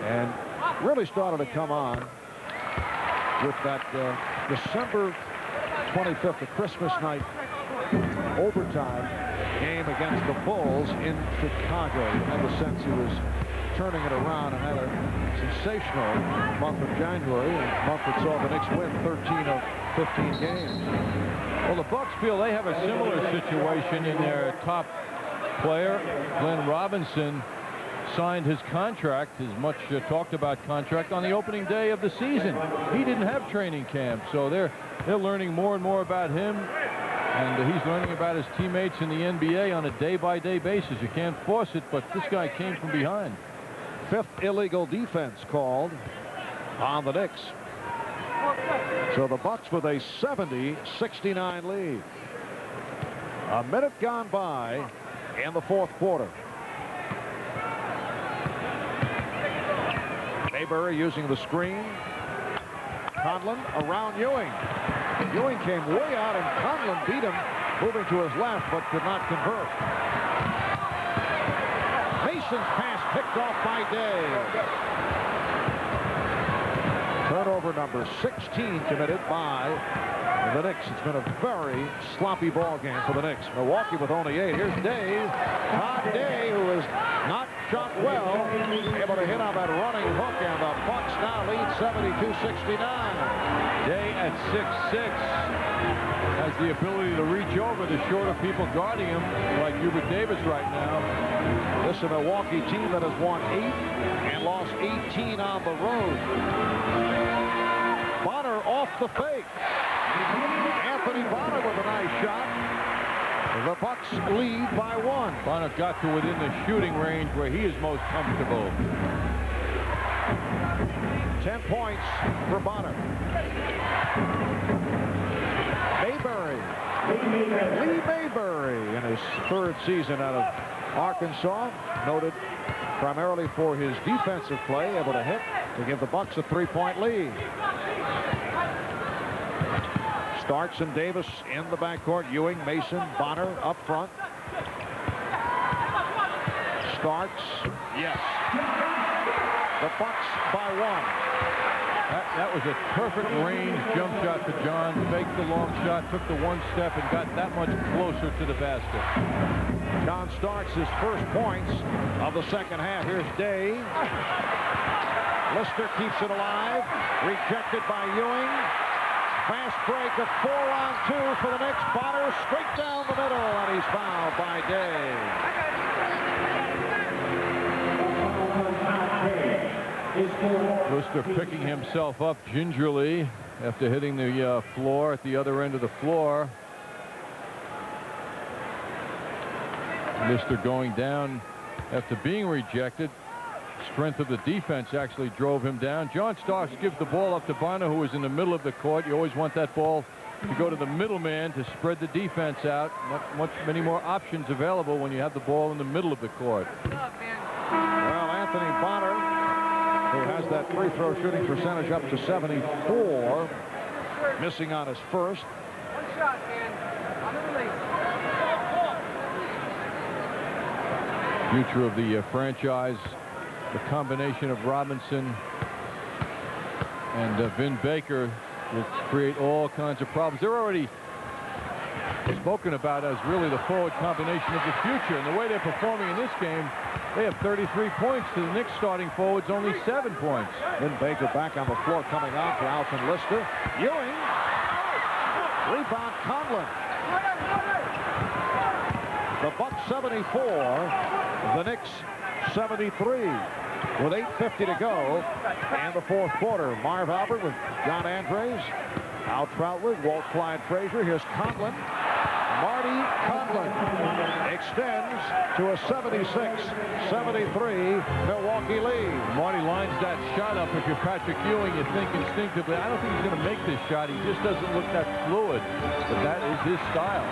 and really started to come on with that December 25th, the Christmas night overtime game against the Bulls in Chicago. You had the sense he was turning it around and had a sensational month of January, a month that saw the Knicks win 13 of 15 games. Well, the Bucks feel they have a similar situation in their top player. Glenn Robinson signed his contract, his much talked about contract, on the opening day of the season. He didn't have training camp, so they're learning more and more about him, and he's learning about his teammates in the NBA on a day-by-day basis. You can't force it, but this guy came from behind. 5th illegal defense called on the Knicks. So the Bucks with a 70-69 lead. A minute gone by in the 4th quarter. Mayberry using the screen. Conlon around Ewing. Ewing came way out, and Conlon beat him, moving to his left, but could not convert. Mason's pass picked off by Day. Turnover number 16 committed by the Knicks. It's been a very sloppy ball game for the Knicks. Milwaukee with only 8. Here's Day. Todd Day, who is not shot well, able to hit on that running hook, and the Bucks now lead 72-69. Day at 6'6" has the ability to reach over the shorter people guarding him, like Hubert Davis right now. This is a Milwaukee team that has won 8 and lost 18 on the road. Bonner off the fake. Anthony Bonner with a nice shot. The Bucks lead by 1. Bonner got to within the shooting range where he is most comfortable. 10 points for Bonner. Mayberry. Lee Mayberry in his 3rd season out of Arkansas, noted primarily for his defensive play, able to hit to give the Bucks a 3-point lead. Starks and Davis in the backcourt. Ewing, Mason, Bonner up front. Starks, yes. The Bucks by 1. That was a perfect range jump shot for John. Faked the long shot, took the 1 step, and got that much closer to the basket. John Starks, his first points of the 2nd half. Here's Day. Lister keeps it alive. Rejected by Ewing. Fast break, a 4-on-2 for the Knicks. Bonner straight down the middle, and he's fouled by Day. Lister picking himself up gingerly after hitting the floor at the other end of the floor. Lister going down after being rejected. Strength of the defense actually drove him down. John Starks gives the ball up to Bonner, who is in the middle of the court. You always want that ball to go to the middleman to spread the defense out. Many more options available when you have the ball in the middle of the court. Well, Anthony Bonner, who has that free throw shooting percentage up to 74, missing on his first. One shot, man. On the release. Future of the franchise. The combination of Robinson and Vin Baker will create all kinds of problems. They're already spoken about as really the forward combination of the future. And the way they're performing in this game, they have 33 points to the Knicks starting forwards, only 7 points. Vin Baker back on the floor, coming out for Alton Lister. Ewing. Rebound Conlon. The Bucks 74. The Knicks 73 with 8:50 to go in the 4th quarter. Marv Albert with John Andres, Al Troutwood, Walt Clyde Frazier. Here's Conlon. Marty Conlon extends to a 76-73 Milwaukee lead. Marty lines that shot up. If you're Patrick Ewing, you think instinctively, I don't think he's going to make this shot. He just doesn't look that fluid, but that is his style.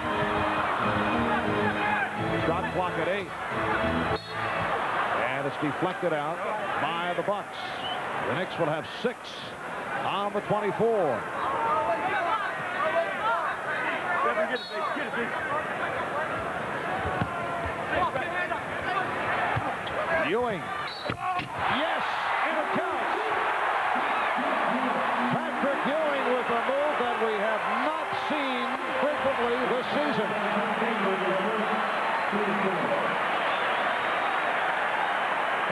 Shot clock at 8. And it's deflected out. by the Bucks. The Knicks will have 6 on the 24. Ewing. Yes, and it counts. Patrick Ewing with a move that we have not seen frequently this season.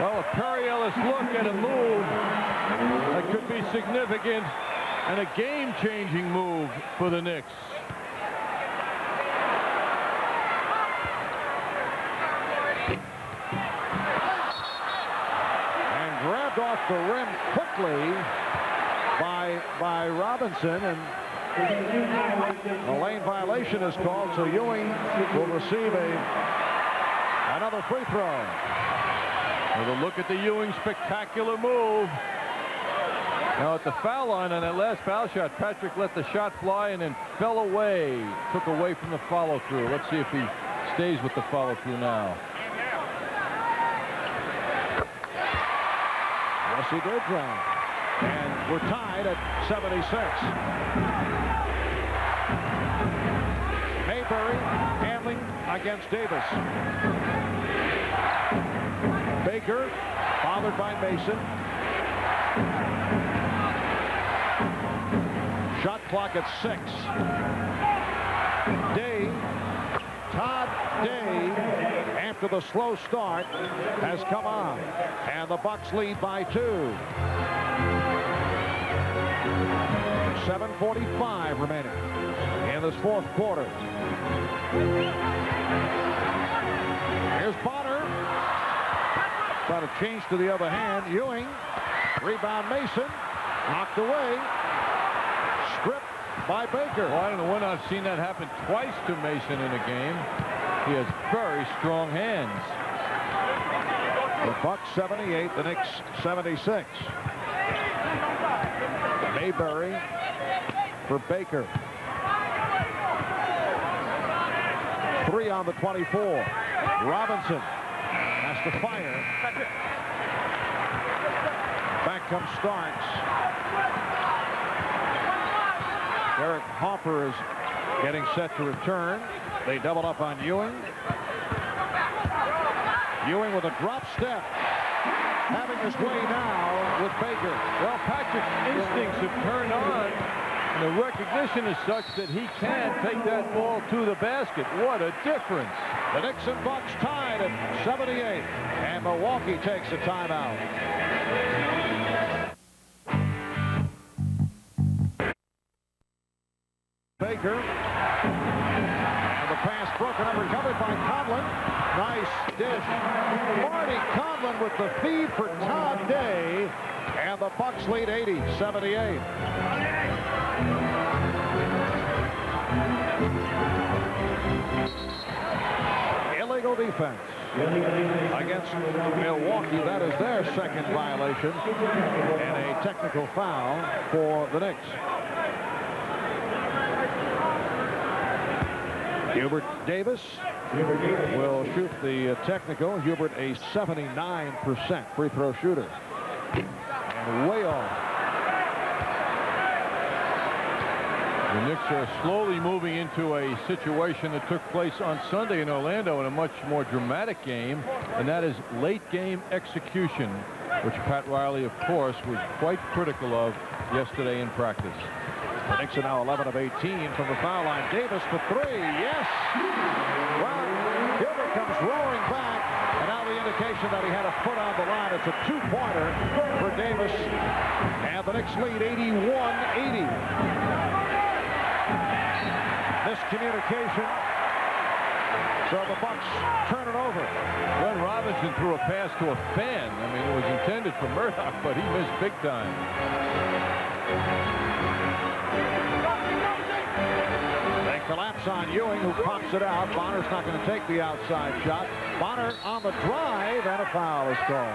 Well, a perilous look at a move that could be significant and a game-changing move for the Knicks. And grabbed off the rim quickly by Robinson, and a lane violation is called, so Ewing will receive another free throw. With a look at the Ewing spectacular move. Now at the foul line on that last foul shot, Patrick let the shot fly and then fell away, took away from the follow-through. Let's see if he stays with the follow-through now. Yes, he did, John. And we're tied at 76. Mayberry handling against Davis. Baker, bothered by Mason. Shot clock at 6. Day, Todd Day, after the slow start, has come on. And the Bucks lead by 2. 7:45 remaining in this fourth quarter. Here's Bonner. Got a change to the other hand. Ewing. Rebound Mason. Knocked away. Stripped by Baker. Well, I don't know when I've seen that happen twice to Mason in a game. He has very strong hands. The Bucks 78, the Knicks 76. Mayberry for Baker. 3 on the 24. Robinson has to fire. Back comes Starks. Derek Hopper is getting set to return. They double up on Ewing. Ewing with a drop step. Having his way now with Baker. Well, Patrick's instincts have turned on. And the recognition is such that he can take that ball to the basket. What a difference. The Knicks and Bucks tied at 78. And Milwaukee takes a timeout. Baker. And the pass broken up, recovered by Conlon. Nice dish. Marty Conlon with the feed for Todd Day. And the Bucks lead 80-78. Illegal defense against Milwaukee. That is their second violation. And a technical foul for the Knicks. Hubert Davis will shoot the technical. Hubert, a 79% free throw shooter. And way off. The Knicks are slowly moving into a situation that took place on Sunday in Orlando in a much more dramatic game, and that is late game execution, which Pat Riley, of course, was quite critical of yesterday in practice. The Knicks are now 11 of 18 from the foul line. Davis for 3. Yes. Well, Gilbert comes roaring back, and now the indication that he had a foot on the line. It's a 2-pointer for Davis, and the Knicks lead 81-80. Miscommunication. So the Bucks turn it over. Glenn Robinson threw a pass to a fan. I mean, it was intended for Murdoch, but he missed big time. They collapse on Ewing, who pops it out. Bonner's not going to take the outside shot. Bonner on the drive, and a foul is called.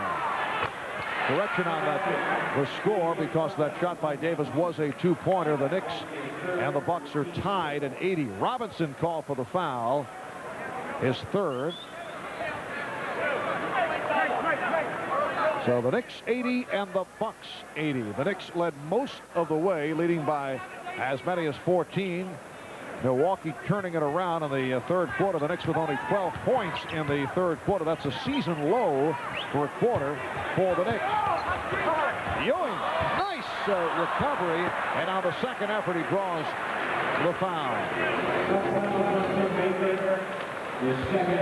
Correction on that was score because that shot by Davis was a 2-pointer. The Knicks and the Bucks are tied at 80. Robinson called for the foul, his third. So the Knicks 80 and the Bucks 80. The Knicks led most of the way, leading by as many as 14. Milwaukee turning it around in the third quarter. The Knicks with only 12 points in the third quarter. That's a season low for a quarter for the Knicks. Ewing, nice recovery, and on the second effort he draws the foul.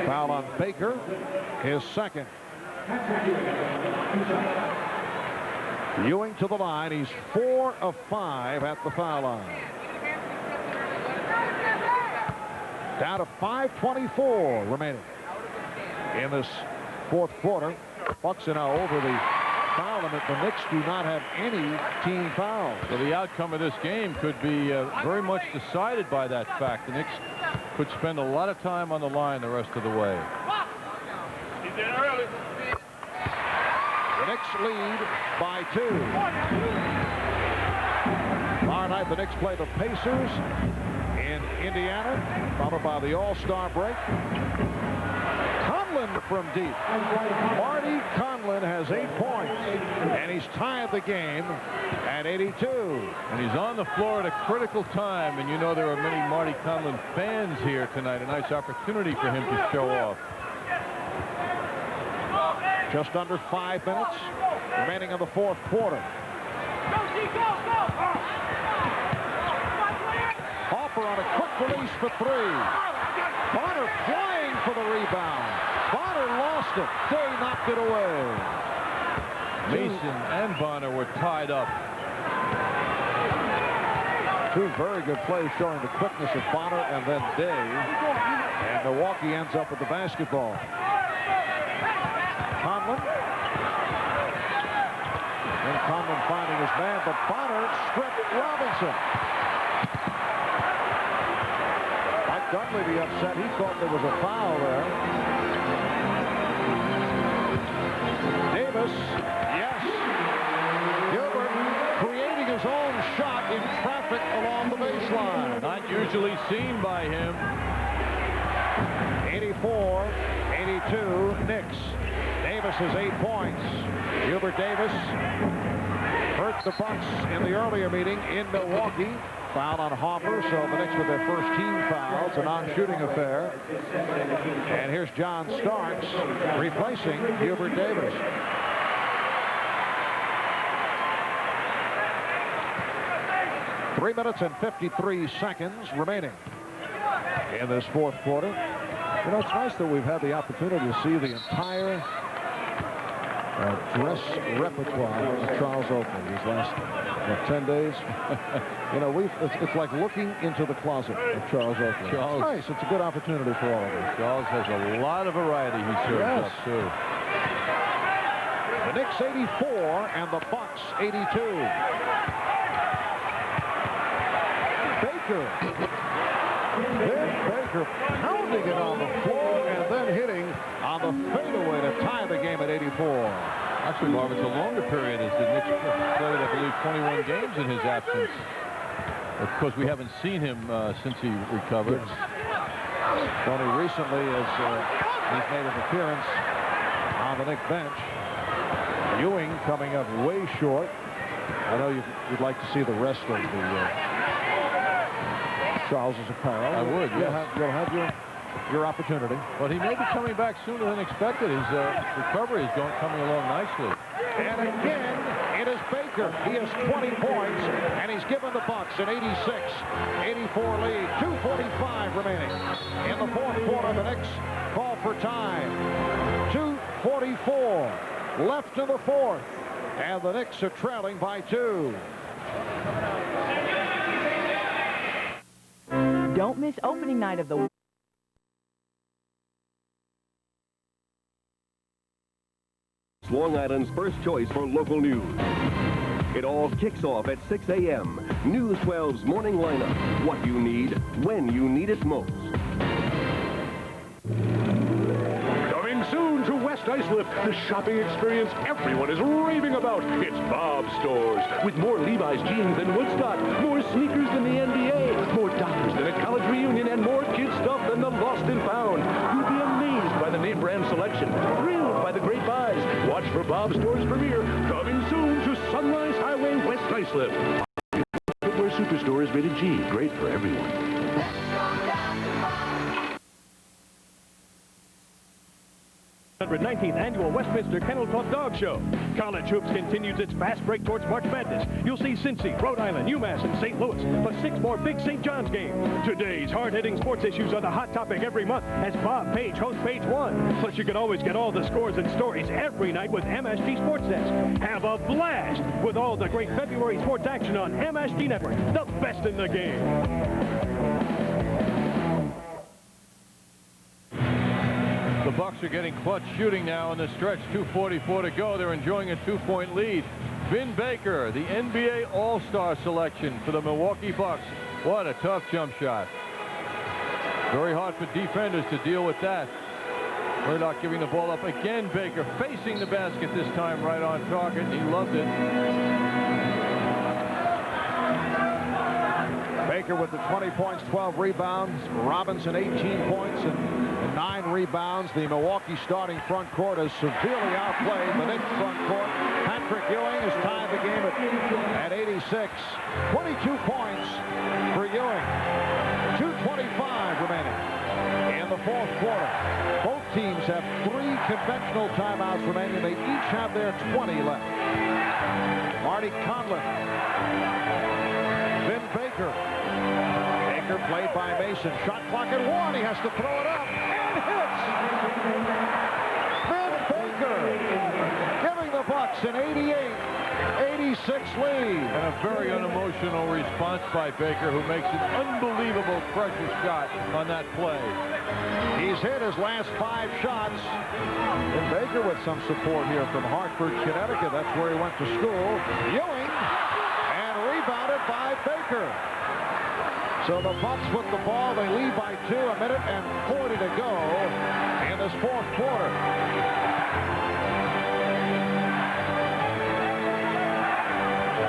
Foul on Baker, his second. Ewing to the line. He's 4 of 5 at the foul line. Down to 5:24 remaining in this fourth quarter. Bucks are now over the foul limit. The Knicks do not have any team fouls. So the outcome of this game could be very much decided by that fact. The Knicks could spend a lot of time on the line the rest of the way. The Knicks lead by 2. Tomorrow night the Knicks play the Pacers in Indiana, followed by the All-Star break. Conlon from deep. Marty Conlon has 8 points, and he's tied the game at 82. And he's on the floor at a critical time, and you know there are many Marty Conlon fans here tonight. A nice opportunity for him to show off. Just under 5 minutes remaining in the fourth quarter. Hopper on a quick release for 3. Bonner flying for the rebound. Bonner lost it. Day knocked it away. Mason and Bonner were tied up. 2 very good plays showing the quickness of Bonner and then Day. And Milwaukee ends up with the basketball. Conlon. And Conlon finding his man, but Bonner stripped Robinson. Mike Dunleavy upset. He thought there was a foul there. Davis, yes. Gilbert creating his own shot in traffic along the baseline. Not usually seen by him. 84-82 Knicks. Davis has 8 points. Hubert Davis hurt the Bucks in the earlier meeting in Milwaukee. Foul on Hopper, so the Knicks with their first team foul. It's a non-shooting affair. And here's John Starks replacing Hubert Davis. Three minutes and 53 seconds remaining in this fourth quarter. You know, it's nice that we've had the opportunity to see the entire dress repertoire of Charles Oakley these last 10 days. You know, it's like looking into the closet of Charles Oakley. It's nice. It's a good opportunity for all of us. Charles has a lot of variety he serves up, too. The Knicks 84 and the Bucks 82. Baker. Then Baker pounding it on the floor and then hitting on the fadeaway to tie the game at 84. Actually, Bob, it's a longer period as the Knicks played, I believe, 21 games in his absence. Of course, we haven't seen him since he recovered. Only recently as he's made an appearance on the Knicks bench. Ewing coming up way short. I know you'd like to see the rest of the Charles's apparel. I would, yes. You'll have your opportunity. But he may be coming back sooner than expected. His recovery is coming along nicely. And again, it is Baker. He has 20 points, and he's given the Bucks an 86-84 lead. 2:45 remaining. In the fourth quarter, the Knicks call for time. 2:44 left in the fourth, and the Knicks are trailing by 2. Don't miss opening night of the Long Island's first choice for local news. It all kicks off at 6 a.m. News 12's morning lineup. What you need, when you need it most. Coming soon to West Islip, the shopping experience everyone is raving about. It's Bob's Stores. With more Levi's jeans than Woodstock, more sneakers than the NBA, more Dockers than a college reunion, and more kids stuff than the Lost and Found. You'll be amazed by the name brand selection, thrilled by the great buys. Watch for Bob Store's premiere, coming soon to Sunrise Highway, West Islip. Footwear Superstore is rated G. Great for everyone. 119th Annual Westminster Kennel Club Dog Show. College Hoops continues its fast break towards March Madness. You'll see Cincy, Rhode Island, UMass, and St. Louis, plus 6 more big St. John's games. Today's hard-hitting sports issues are the hot topic every month as Bob Page hosts Page 1. Plus, you can always get all the scores and stories every night with MSG Sports Desk. Have a blast with all the great February sports action on MSG Network, the best in the game. The Bucks are getting clutch shooting now in the stretch. 2:44 to go. They're enjoying a 2-point lead. Vin Baker, the NBA All-Star selection for the Milwaukee Bucks. What a tough jump shot. Very hard for defenders to deal with that. Murdoch giving the ball up again. Baker facing the basket this time right on target. He loved it. Baker with the 20 points, 12 rebounds. Robinson 18 points and 9 rebounds. The Milwaukee starting front court is severely outplayed. The Knicks front court, Patrick Ewing has tied the game at 86. 22 points for Ewing. 2:25 remaining in the fourth quarter. Both teams have 3 conventional timeouts remaining. They each have their 20 left. Marty Conlon. Vin Baker. Baker played by Mason. Shot clock at 1. He has to throw it up and hits. Vin Baker giving the Bucks an 88-86 lead. And a very unemotional response by Baker, who makes an unbelievable pressure shot on that play. He's hit his last 5 shots. And Baker with some support here from Hartford, Connecticut. That's where he went to school. Ewing, and rebounded by Baker. So the Bucks with the ball, they lead by 2, 1 minute and 40 to go in this fourth quarter.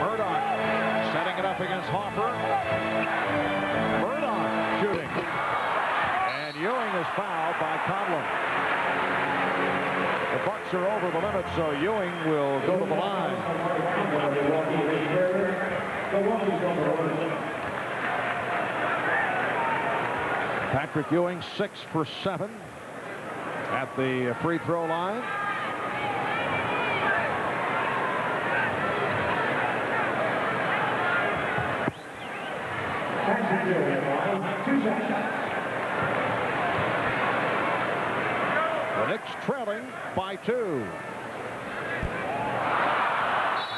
Murdoch setting it up against Harper. Murdoch shooting. And Ewing is fouled by Conlon. The Bucks are over the limit, so Ewing will go to the line. Patrick Ewing 6 for 7 at the free throw line. The Knicks trailing by 2.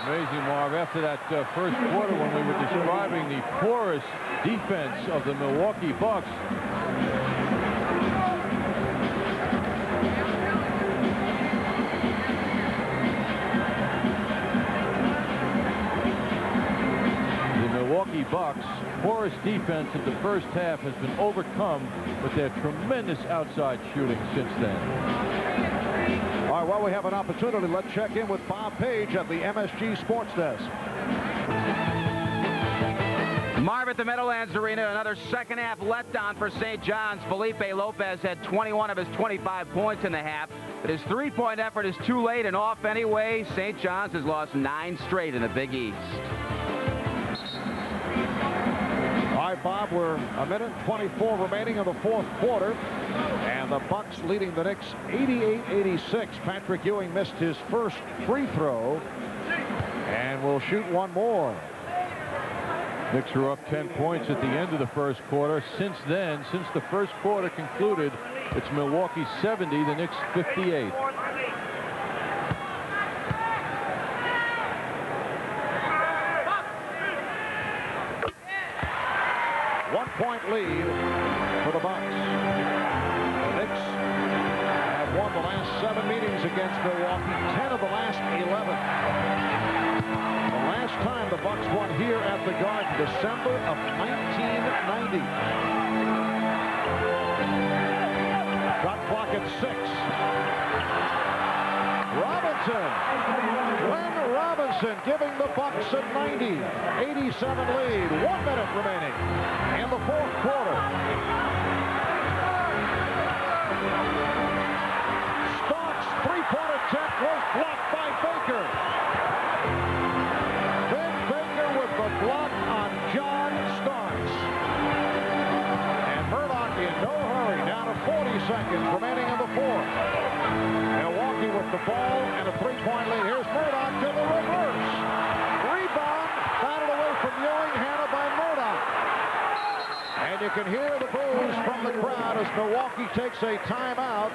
Amazing, Marv. After that first quarter, when we were describing the porous defense of the Milwaukee Bucks, Milwaukee Bucks' porous defense in the first half has been overcome with their tremendous outside shooting since then. All right, well, we have an opportunity. Let's check in with Bob Page at the MSG Sports Desk. Marv at the Meadowlands Arena, another second half letdown for St. John's. Felipe Lopez had 21 of his 25 points in the half, but his three-point effort is too late and off anyway. St. John's has lost 9 straight in the Big East. All right, Bob, we're 1 minute 24 remaining in the fourth quarter, and the Bucks leading the Knicks 88-86. Patrick Ewing missed his first free throw and will shoot one more. Knicks are up 10 points at the end of the first quarter. Since then, since the first quarter concluded, it's Milwaukee 70, the Knicks 58. One-point lead for the Bucks. The Knicks have won the last 7 meetings against Milwaukee, 10 of the last 11. The last time the Bucks won here at the Garden, December of 1990. Shot clock at 6. Robinson. Glenn Robinson giving the Bucks a 90-87 lead. 1 minute remaining in the fourth quarter. Starks' three-point attempt was blocked by 3-point lead. Here's Murdoch to the reverse. Rebound, batted away from Ewing, handled by Murdoch. And you can hear the boos from the crowd as Milwaukee takes a timeout.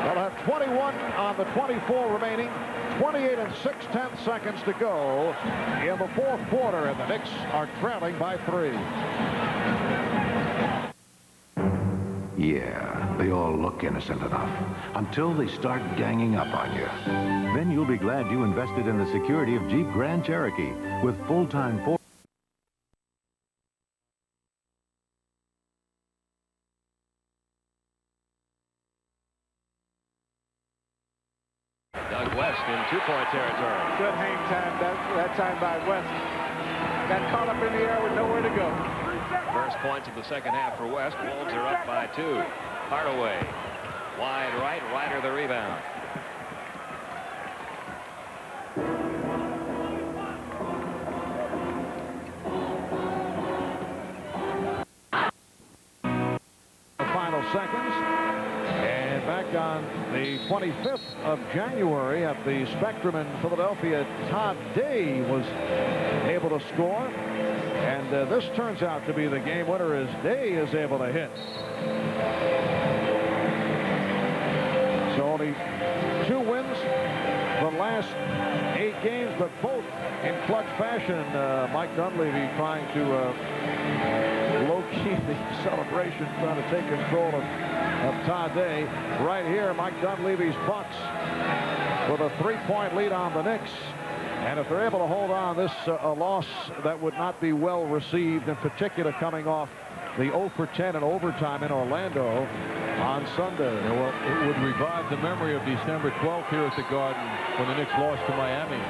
They'll have 21 on the 24 remaining. 28 and 6/10 seconds to go in the fourth quarter, and the Knicks are trailing by 3. Yeah, they all look innocent enough until they start ganging up on you. Then you'll be glad you invested in the security of Jeep Grand Cherokee with full-time force. Doug West in two-point territory. Good hang time that time by West. Got caught up in the air with nowhere to go. First points of the second half for West. Wolves are up by 2. Hardaway. Wide right. Ryder the rebound. The final seconds. And back on the 25th of January at the Spectrum in Philadelphia, Todd Day was able to score. And this turns out to be the game winner as Day is able to hit. So only 2 wins the last 8 games, but both in clutch fashion. Mike Dunleavy trying to low-key the celebration, trying to take control of Todd Day. Right here, Mike Dunleavy's Bucks with a 3-point lead on the Knicks. And if they're able to hold on, this a loss that would not be well received, in particular coming off the 0 for 10 in overtime in Orlando on Sunday. Yeah, well, it would revive the memory of December 12th here at the Garden when the Knicks lost to Miami.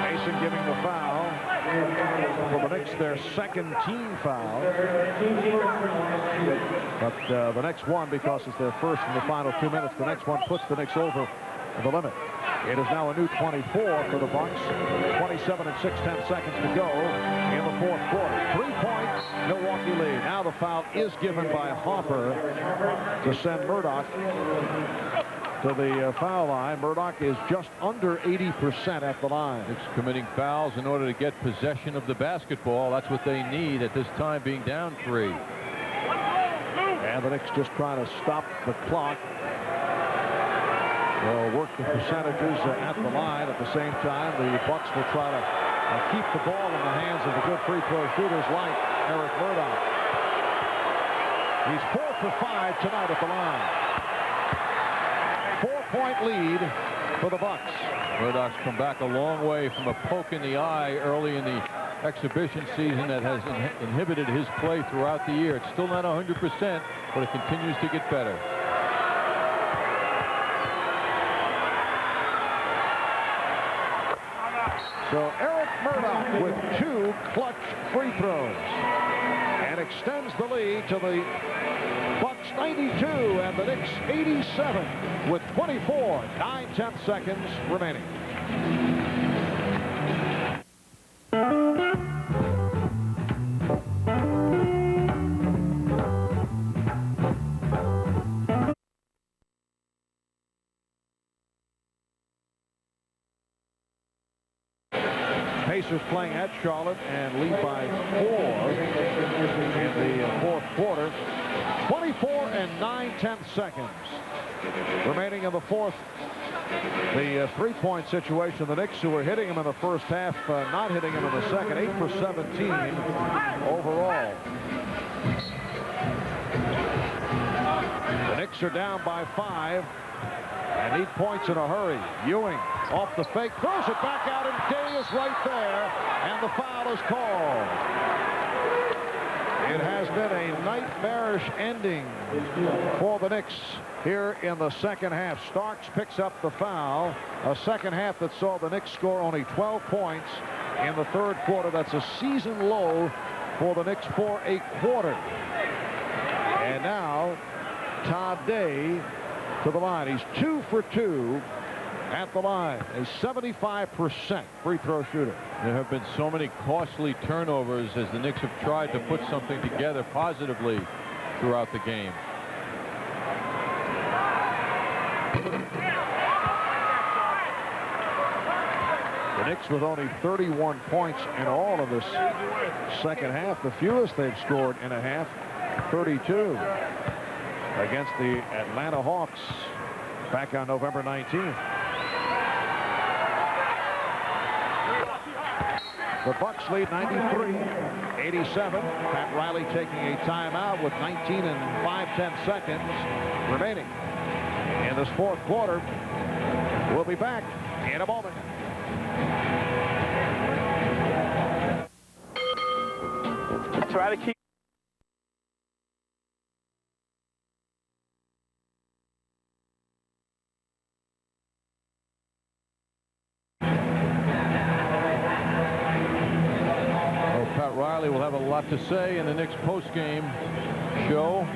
Mason giving the foul for the Knicks, their second team foul. But the next one, because it's their first in the final 2 minutes, the next one puts the Knicks over the limit. It is now a new 24 for the Bucks. 27 and 6/10 seconds to go in the fourth quarter. 3-point Milwaukee lead. Now the foul is given by Harper to send Murdoch to the foul line. Murdoch is just under 80% at the line. It's committing fouls in order to get possession of the basketball. That's what they need at this time, being down 3. And the Knicks just trying to stop the clock. They'll work the percentages at the line. At the same time, the Bucks will try to keep the ball in the hands of the good free throw shooters like Eric Murdoch. He's 4 for 5 tonight at the line. 4-point lead for the Bucks. Murdoch's come back a long way from a poke in the eye early in the exhibition season that has inhibited his play throughout the year. It's still not 100%, but it continues to get better. So Eric Murdoch with 2 clutch free throws and extends the lead to the Bucks 92 and the Knicks 87 with 24, 9/10 seconds remaining. Pacers playing at Charlotte and lead by 4 in the fourth quarter. 24 and 9/10 seconds remaining in the fourth. The 3-point situation, the Knicks, who were hitting him in the first half, not hitting him in the second. 8 for 17 overall. The Knicks are down by 5 and need points in a hurry. Ewing off the fake, throws it back out, and Day is right there, and the foul is called. It has been a nightmarish ending for the Knicks here in the second half. Starks picks up the foul. A second half that saw the Knicks score only 12 points in the third quarter. That's a season low for the Knicks for a quarter. And now Todd Day to the line. He's 2 for 2 at the line. A 75% free throw shooter. There have been so many costly turnovers as the Knicks have tried to put something together positively throughout the game. The Knicks with only 31 points in all of this second half, the fewest they've scored in a half, 32 against the Atlanta Hawks back on November 19th. The Bucks lead 93-87. Pat Riley taking a timeout with 19 and 5/10 seconds remaining in this fourth quarter. We'll be back in a moment. Try to keep. Pat Riley will have a lot to say in the Knicks post-game show.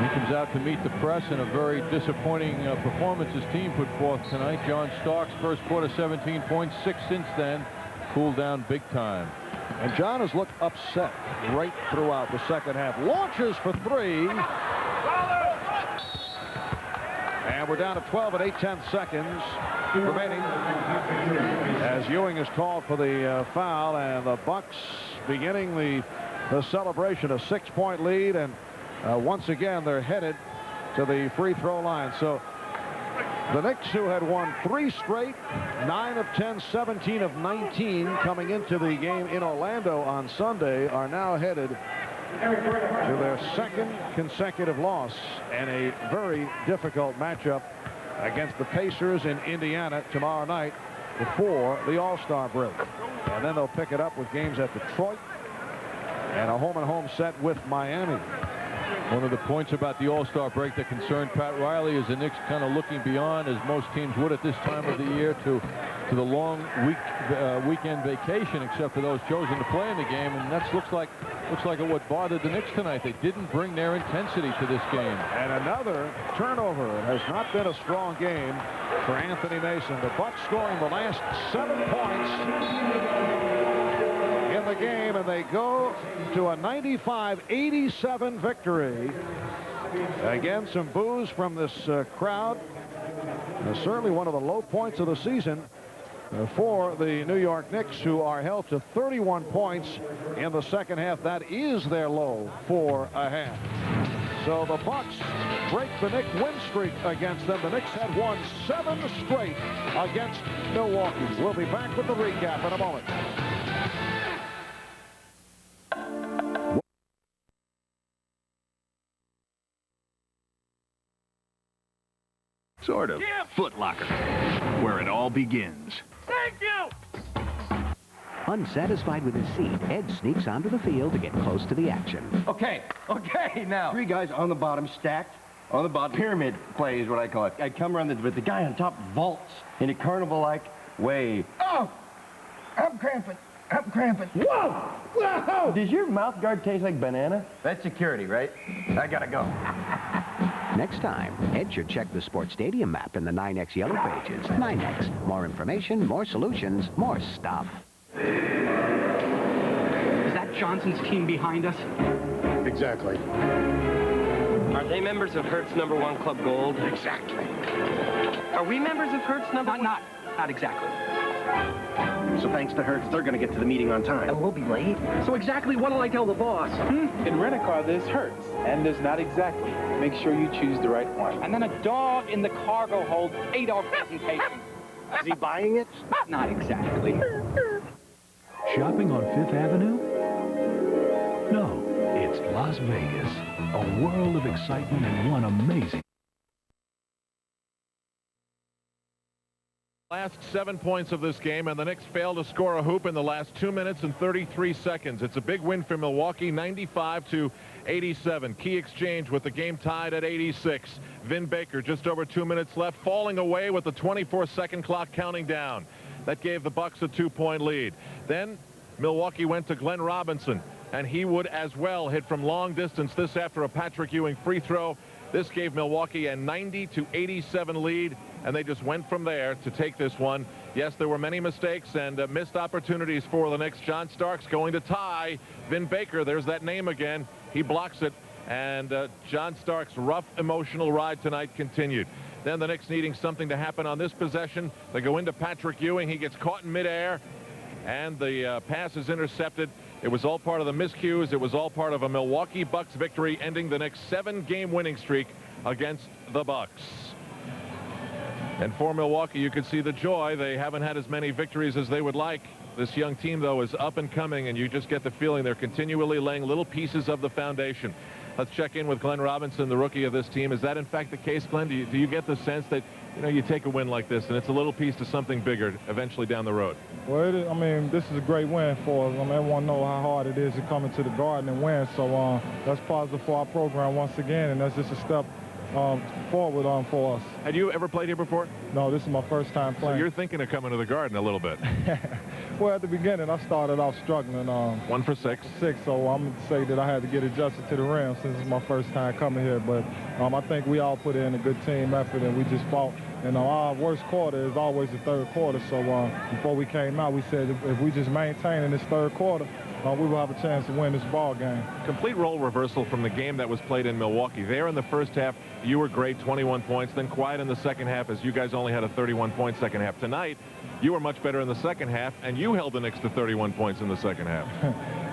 He comes out to meet the press in a very disappointing performance his team put forth tonight. John Starks, first quarter, 17 points, 6 since then. Cooled down big time. And John has looked upset right throughout the second half. Launches for three. And we're down to 12 and 8/10 seconds remaining as Ewing is called for the foul, and the Bucks beginning the celebration. A 6-point lead, and once again they're headed to the free throw line. So the Knicks, who had won 3 straight, 9 of 10, 17 of 19 coming into the game in Orlando on Sunday, are now headed to their second consecutive loss and a very difficult matchup against the Pacers in Indiana tomorrow night before the All-Star break. And then they'll pick it up with games at Detroit and a home-and-home set with Miami. One of the points about the All-Star break that concerned Pat Riley is the Knicks kind of looking beyond, as most teams would at this time of the year, to the long weekend vacation, except for those chosen to play in the game, and that looks like what bothered the Knicks tonight. They didn't bring their intensity to this game. And another turnover. It has not been a strong game for Anthony Mason. The Bucks scoring the last 7 points in the game, and they go to a 95-87 victory. Again, some boos from this crowd. Certainly one of the low points of the season for the New York Knicks, who are held to 31 points in the second half. That is their low for a half. So the Bucks break the Knicks win streak against them. The Knicks had won 7 straight against Milwaukee. We'll be back with the recap in a moment. Sort of. Foot Locker, where it all begins. Thank you! Unsatisfied with his seat, Ed sneaks onto the field to get close to the action. Okay, now. 3 guys on the bottom, stacked on the bottom. Pyramid play is what I call it. I come around, but the guy on top vaults in a carnival-like way. Oh! I'm cramping. Whoa! Whoa! Does your mouth guard taste like banana? That's security, right? I gotta go. Next time, Ed should check the sports stadium map in the 9X yellow pages. 9X. More information, more solutions, more stuff. Is that Johnson's team behind us? Exactly. Are they members of Hertz #1 Club Gold? Exactly. Are we members of Hertz #1? Not exactly. So thanks to Hertz, they're going to get to the meeting on time. And we'll be late? So exactly what'll I tell the boss? In rent-a-car, there's Hertz, and there's not exactly. Make sure you choose the right one. And then a dog in the cargo hold 8-hour presentation. Is he buying it? Not exactly. Shopping on 5th Avenue? No, it's Las Vegas. A world of excitement and one amazing. Last 7 points of this game, and the Knicks failed to score a hoop in the last 2 minutes and 33 seconds. It's a big win for Milwaukee, 95-87. Key exchange with the game tied at 86. Vin Baker, just over 2 minutes left, falling away with the 24-second clock counting down. That gave the Bucks a 2-point lead. Then Milwaukee went to Glenn Robinson, and he would as well hit from long distance, this after a Patrick Ewing free throw. This gave Milwaukee a 90-87 lead, and they just went from there to take this one. Yes, there were many mistakes and missed opportunities for the Knicks. John Starks going to tie Vin Baker. There's that name again. He blocks it, and John Starks' rough, emotional ride tonight continued. Then the Knicks needing something to happen on this possession. They go into Patrick Ewing. He gets caught in midair, and the pass is intercepted. It was all part of the miscues. It was all part of a Milwaukee Bucks victory, ending the Knicks' 7-game winning streak against the Bucks. And for Milwaukee, you could see the joy. They haven't had as many victories as they would like. This young team, though, is up and coming, and you just get the feeling they're continually laying little pieces of the foundation. Let's check in with Glenn Robinson, the rookie of this team. Is that, in fact, the case, Glenn? Do you get the sense that, you know, you take a win like this, and it's a little piece to something bigger eventually down the road? Well, I mean, this is a great win for us. I mean, everyone knows how hard it is to come into the Garden and win. So that's positive for our program once again, and that's just a step forward for us. Had you ever played here before? No, this is my first time playing. So you're thinking of coming to the Garden a little bit. Well, at the beginning, I started off struggling. 1 for 6. So I'm going to say that I had to get adjusted to the rim since it's my first time coming here. But I think we all put in a good team effort, and we just fought. And our worst quarter is always the third quarter. So before we came out, we said if we just maintain in this third quarter, we will have a chance to win this ball game. Complete role reversal from the game that was played in Milwaukee. There in the first half, you were great, 21 points. Then quiet in the second half as you guys only had a 31-point second half. Tonight, you were much better in the second half, and you held the Knicks to 31 points in the second half.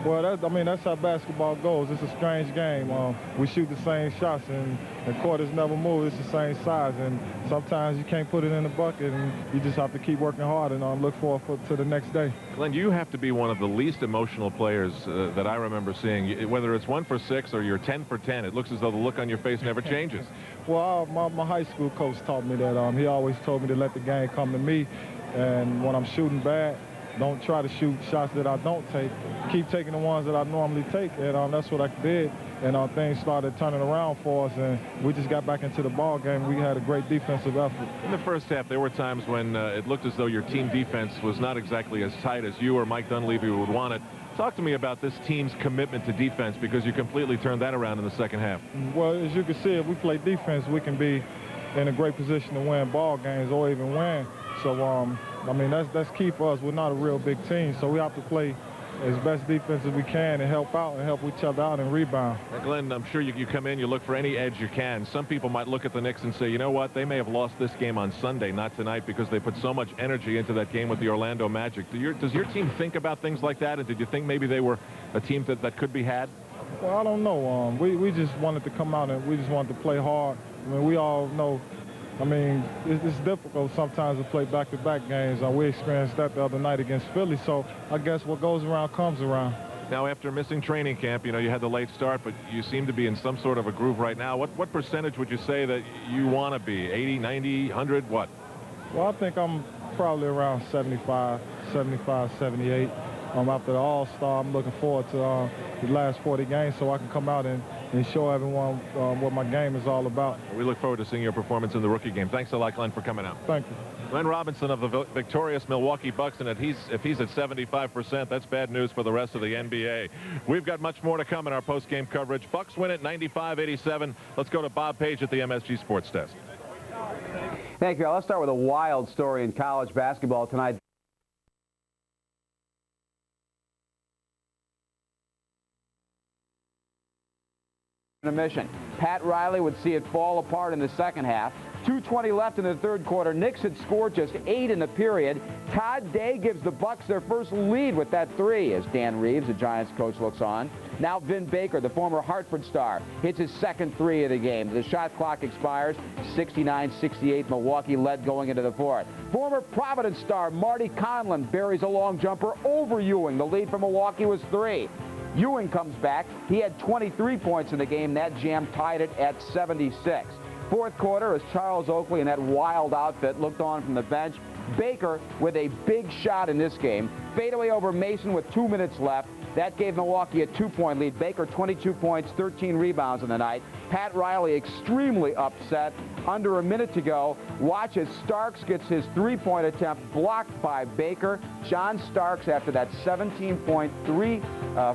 Well, I mean, that's how basketball goes. It's a strange game. We shoot the same shots, and the quarters never move. It's the same size, and sometimes you can't put it in the bucket, and you just have to keep working hard and look forward to the next day. Glenn, you have to be one of the least emotional players that I remember seeing. Whether it's 1 for 6 or you're 10 for 10, it looks as though the look on your face never changes. Well, my high school coach taught me that. He always told me to let the game come to me, and when I'm shooting bad, don't try to shoot shots that I don't take. Keep taking the ones that I normally take, and that's what I did. And things started turning around for us, and we just got back into the ball game. We had a great defensive effort. In the first half, there were times when it looked as though your team defense was not exactly as tight as you or Mike Dunleavy would want it. Talk to me about this team's commitment to defense, because you completely turned that around in the second half. Well, as you can see, if we play defense, we can be in a great position to win ball games or even win. So, I mean, that's key for us. We're not a real big team, so we have to play as best defense as we can and help out and help each other out and rebound. Now, Glenn, I'm sure you come in, you look for any edge you can. Some people might look at the Knicks and say, you know what, they may have lost this game on Sunday, not tonight, because they put so much energy into that game with the Orlando Magic. Does your team think about things like that, and did you think maybe they were a team that could be had? Well, I don't know. We just wanted to come out and we just wanted to play hard. I mean, we all know, I mean, it's difficult sometimes to play back-to-back games. We experienced that the other night against Philly, so I guess what goes around comes around. Now, after missing training camp, you know, you had the late start, but you seem to be in some sort of a groove right now. What percentage would you say that you want to be? 80, 90, 100, what? Well, I think I'm probably around 75, 78. After the All-Star, I'm looking forward to the last 40 games so I can come out and show everyone what my game is all about. We look forward to seeing your performance in the rookie game. Thanks a lot, Glenn, for coming out. Thank you. Glenn Robinson of the victorious Milwaukee Bucks, and if he's at 75%, that's bad news for the rest of the NBA. We've got much more to come in our post-game coverage. Bucks win it 95-87. Let's go to Bob Page at the MSG Sports Desk. Thank you. Let's start with a wild story in college basketball tonight. Mission. Pat Riley would see it fall apart in the second half. 2:20 left in the third quarter. Knicks had scored just 8 in the period. Todd Day gives the Bucks their first lead with that 3 as Dan Reeves, the Giants coach, looks on. Now Vin Baker, the former Hartford star, hits his second 3 of the game. The shot clock expires. 69-68, Milwaukee led going into the fourth. Former Providence star Marty Conlon buries a long jumper over Ewing. The lead for Milwaukee was 3. Ewing comes back. He had 23 points in the game. That jam tied it at 76. Fourth quarter, as Charles Oakley in that wild outfit looked on from the bench, Baker with a big shot in this game. Fadeaway over Mason with 2 minutes left. That gave Milwaukee a 2-point lead. Baker 22 points, 13 rebounds in the night. Pat Riley extremely upset. Under a minute to go. Watch as Starks gets his 3-point attempt blocked by Baker. John Starks, after that 17-point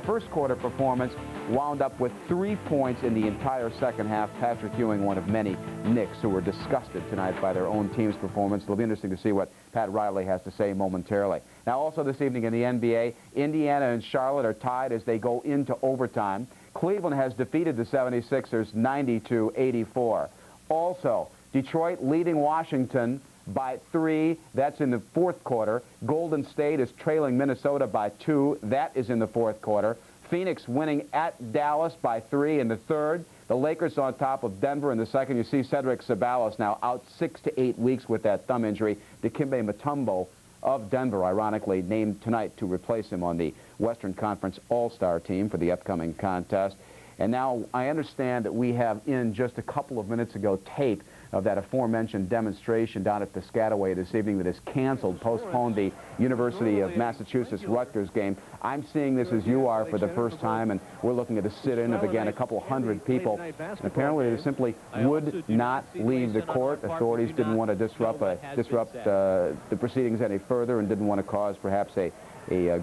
first quarter performance, wound up with 3 points in the entire second half. Patrick Ewing, one of many Knicks who were disgusted tonight by their own team's performance. It'll be interesting to see what Pat Riley has to say momentarily. Now, also this evening in the NBA, Indiana and Charlotte are tied as they go into overtime. Cleveland has defeated the 76ers 90-84. Also, Detroit leading Washington by 3. That's in the fourth quarter. Golden State is trailing Minnesota by 2. That is in the fourth quarter. Phoenix winning at Dallas by 3 in the third. The Lakers on top of Denver in the second. You see Cedric Ceballos now out 6 to 8 weeks with that thumb injury. Dikembe Mutombo of Denver, ironically, named tonight to replace him on the Western Conference All-Star team for the upcoming contest. And now I understand that we have in just a couple of minutes ago tape of that aforementioned demonstration down at Piscataway this evening that is canceled, postponed the University of Massachusetts-Rutgers game. I'm seeing this as you are for the first time, and we're looking at a sit-in of, again, a couple hundred people. And apparently they simply would not leave the court. Authorities didn't want to disrupt the proceedings any further and didn't want to cause perhaps a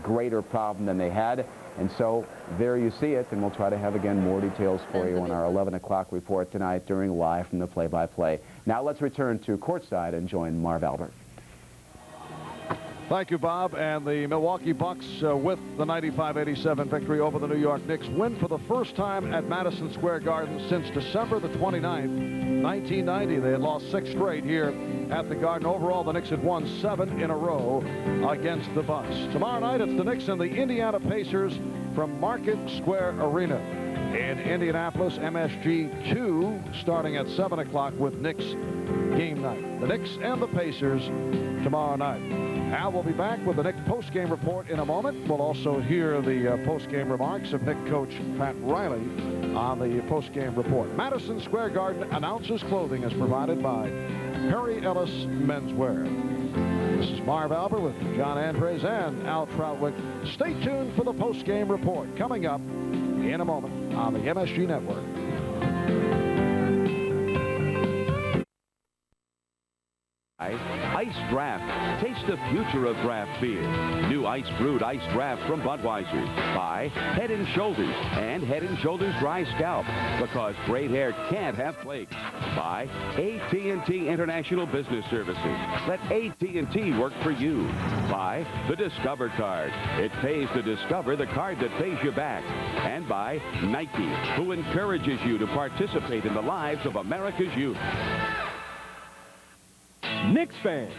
greater problem than they had. And so there you see it, and we'll try to have, again, more details for you on our 11 o'clock report tonight during Live from the Play-by-Play. Now let's return to courtside and join Marv Albert. Thank you, Bob. And the Milwaukee Bucks with the 95-87 victory over the New York Knicks win for the first time at Madison Square Garden since December the 29th, 1990. They had lost 6 straight here at the Garden. Overall, the Knicks had won 7 in a row against the Bucks. Tomorrow night, it's the Knicks and the Indiana Pacers from Market Square Arena in Indianapolis. MSG 2 starting at 7 o'clock with Knicks game night. The Knicks and the Pacers tomorrow night. Al will be back with the Knicks post-game report in a moment. We'll also hear the post-game remarks of Knicks coach Pat Riley on the post-game report. Madison Square Garden announces clothing is provided by Harry Ellis Menswear. This is Marv Albert with John Andres and Al Troutwick. Stay tuned for the post-game report coming up in a moment on the MSG Network. Ice Draft. Taste the future of draft beer. New Ice Brewed Ice Draft from Budweiser. By Head & Shoulders and Head & Shoulders Dry Scalp, because great hair can't have flakes. By AT&T International Business Services. Let AT&T work for you. By the Discover Card. It pays to discover the card that pays you back. And by Nike, who encourages you to participate in the lives of America's youth. Knicks fans,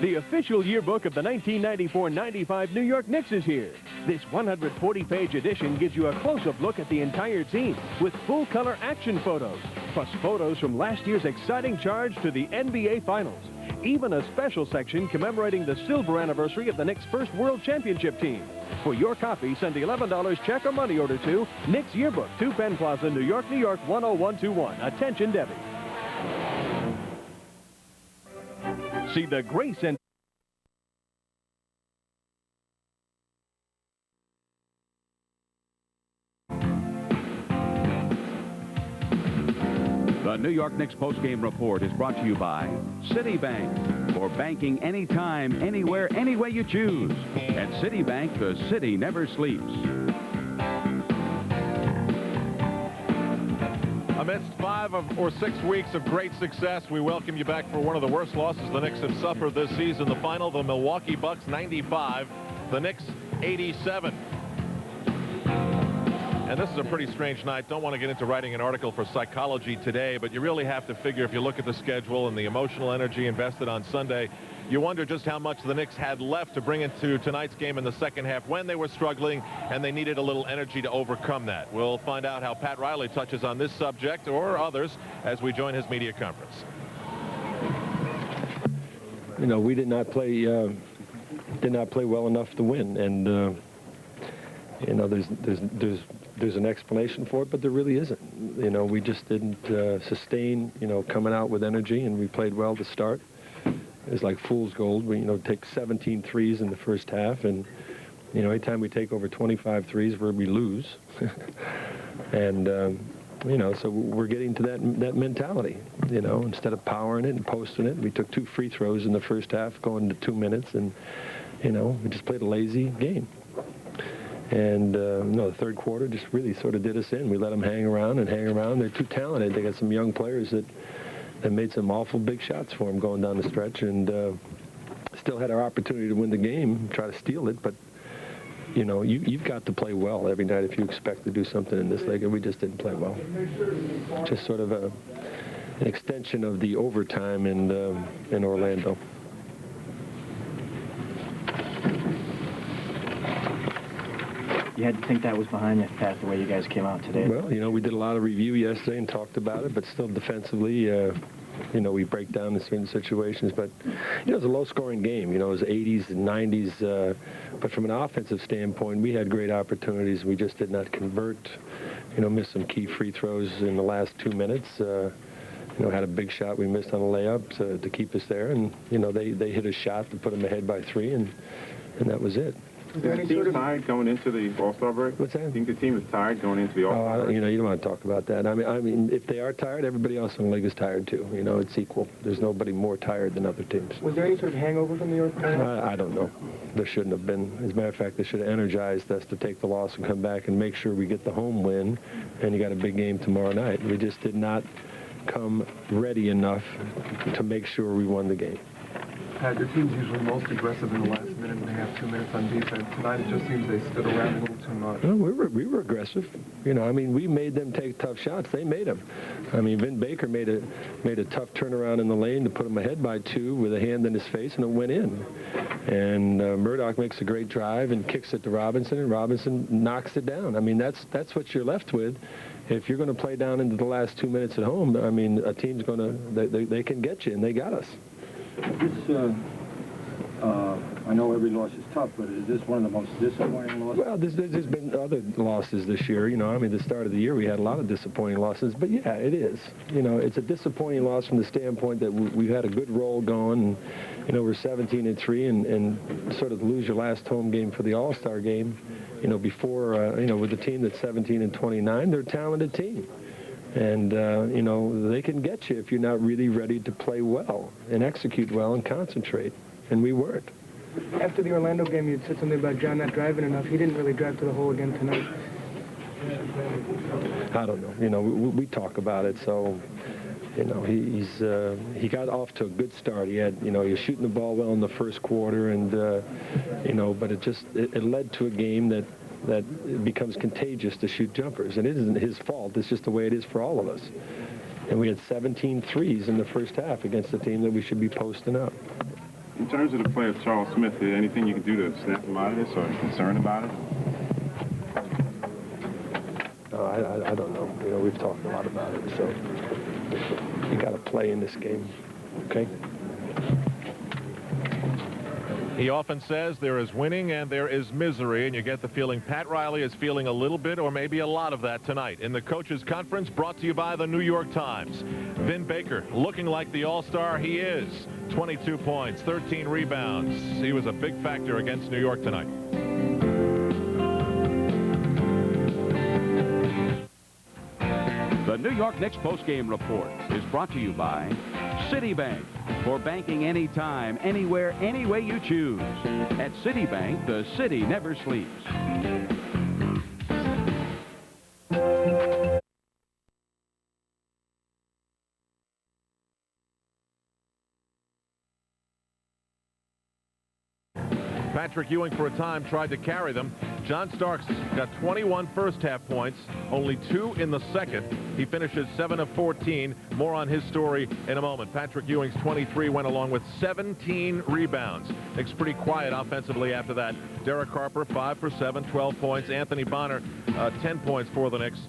the official yearbook of the 1994-95 New York Knicks is here. This 140-page edition gives you a close-up look at the entire team with full-color action photos, plus photos from last year's exciting charge to the NBA Finals. Even a special section commemorating the silver anniversary of the Knicks' first World Championship team. For your copy, send the $11 check or money order to Knicks Yearbook, 2 Penn Plaza, New York, New York, 10121. Attention, Debbie. See the grace and The New York Knicks postgame report is brought to you by Citibank. For banking anytime, anywhere, any way you choose. At Citibank, the city never sleeps. Amidst 5 or 6 weeks of great success, we welcome you back for one of the worst losses the Knicks have suffered this season. The final, the Milwaukee Bucks 95, the Knicks 87. And this is a pretty strange night. Don't want to get into writing an article for Psychology Today, but you really have to figure, if you look at the schedule and the emotional energy invested on Sunday, you wonder just how much the Knicks had left to bring into tonight's game in the second half when they were struggling and they needed a little energy to overcome that. We'll find out how Pat Riley touches on this subject or others as we join his media conference. You know, we did not play well enough to win, and you know, there's an explanation for it, but there really isn't. You know, we just didn't sustain, you know, coming out with energy, and we played well to start. It was like fool's gold. We, you know, take 17 threes in the first half, and, you know, anytime we take over 25 threes, we lose. And, you know, so we're getting to that mentality, you know, instead of powering it and posting it. We took 2 free throws in the first half, going to 2 minutes, and, you know, we just played a lazy game. And, no, the third quarter just really sort of did us in. We let them hang around and hang around. They're too talented. They got some young players that made some awful big shots for them going down the stretch, and still had our opportunity to win the game, try to steal it. But, you know, you've got to play well every night if you expect to do something in this league, and we just didn't play well. Just sort of extension of the overtime in Orlando. You had to think that was behind you, Pat, the way you guys came out today. Well, you know, we did a lot of review yesterday and talked about it, but still defensively, you know, we break down in certain situations. But, you know, it was a low-scoring game. You know, it was 80s and 90s. But from an offensive standpoint, we had great opportunities. We just did not convert. You know, missed some key free throws in the last 2 minutes. You know, had a big shot we missed on a layup to keep us there. And, you know, they hit a shot to put them ahead by 3, and that was it. Is there any sort of tired going into the All-Star break? What's that? You think the team is tired going into the All-Star break? You know, you don't want to talk about that. I mean, if they are tired, everybody else in the league is tired too. You know, it's equal. There's nobody more tired than other teams. Was there any sort of hangover from the York game? I don't know. There shouldn't have been. As a matter of fact, they should have energized us to take the loss and come back and make sure we get the home win. And you got a big game tomorrow night. We just did not come ready enough to make sure we won the game. Pat, your team's usually most aggressive in the last minute and a half, 2 minutes on defense. Tonight, it just seems they stood around a little too much. No, we were aggressive. You know, I mean, we made them take tough shots. They made them. I mean, Vin Baker made a tough turnaround in the lane to put them ahead by 2 with a hand in his face, and it went in. And Murdoch makes a great drive and kicks it to Robinson, and Robinson knocks it down. I mean, that's what you're left with. If you're going to play down into the last 2 minutes at home, I mean, a team's going to, they can get you, and they got us. I know every loss is tough, but is this one of the most disappointing losses? Well, there's been other losses this year. You know, I mean, the start of the year we had a lot of disappointing losses, but yeah, it is. You know, it's a disappointing loss from the standpoint that we've had a good roll going, and, you know, we're 17-3, and sort of lose your last home game for the All-Star game, you know, before, you know, with a team that's 17-29, they're a talented team. And, you know, they can get you if you're not really ready to play well and execute well and concentrate. And we weren't. After the Orlando game, you said something about John not driving enough. He didn't really drive to the hole again tonight. I don't know. You know, we talk about it, so, you know, he got off to a good start. He had, you know, he was shooting the ball well in the first quarter, and, you know, but it led to a game that becomes contagious to shoot jumpers. And it isn't his fault. It's just the way it is for all of us. And we had 17 threes in the first half against a team that we should be posting up. In terms of the play of Charles Smith, is there anything you can do to snap him out of this, or are you concerned about it? I don't know. You know, we've talked a lot about it, so you got to play in this game, okay? He often says there is winning and there is misery, and you get the feeling Pat Riley is feeling a little bit or maybe a lot of that tonight. In the Coaches Conference, brought to you by the New York Times. Vin Baker looking like the all-star he is. 22 points, 13 rebounds. He was a big factor against New York tonight. The New York Knicks postgame report is brought to you by Citibank. For banking anytime, anywhere, any way you choose. At Citibank, the city never sleeps. Patrick Ewing for a time tried to carry them. John Starks got 21 first-half points, only 2 in the second. He finishes 7 of 14. More on his story in a moment. Patrick Ewing's 23 went along with 17 rebounds. Knicks pretty quiet offensively after that. Derek Harper, 5 for 7, 12 points. Anthony Bonner, 10 points for the Knicks.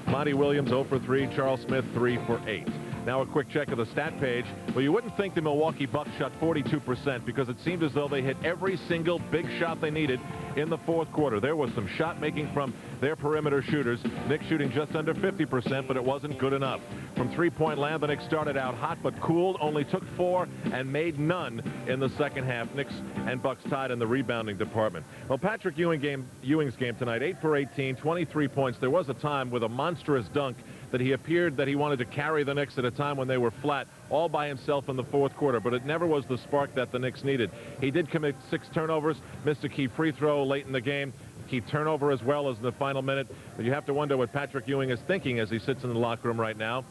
Monty Williams, 0 for 3. Charles Smith, 3 for 8. Now a quick check of the stat page. Well, you wouldn't think the Milwaukee Bucks shot 42% because it seemed as though they hit every single big shot they needed in the fourth quarter. There was some shot making from their perimeter shooters. Knicks shooting just under 50%, but it wasn't good enough. From three-point land, the Knicks started out hot but cooled, only took 4 and made none in the second half. Knicks and Bucks tied in the rebounding department. Well, Patrick Ewing's game tonight, 8 for 18, 23 points. There was a time with a monstrous dunk that he appeared that he wanted to carry the Knicks at a time when they were flat all by himself in the fourth quarter, but it never was the spark that the Knicks needed. He did commit 6 turnovers, missed a key free throw late in the game, key turnover as well as in the final minute. But you have to wonder what Patrick Ewing is thinking as he sits in the locker room right now.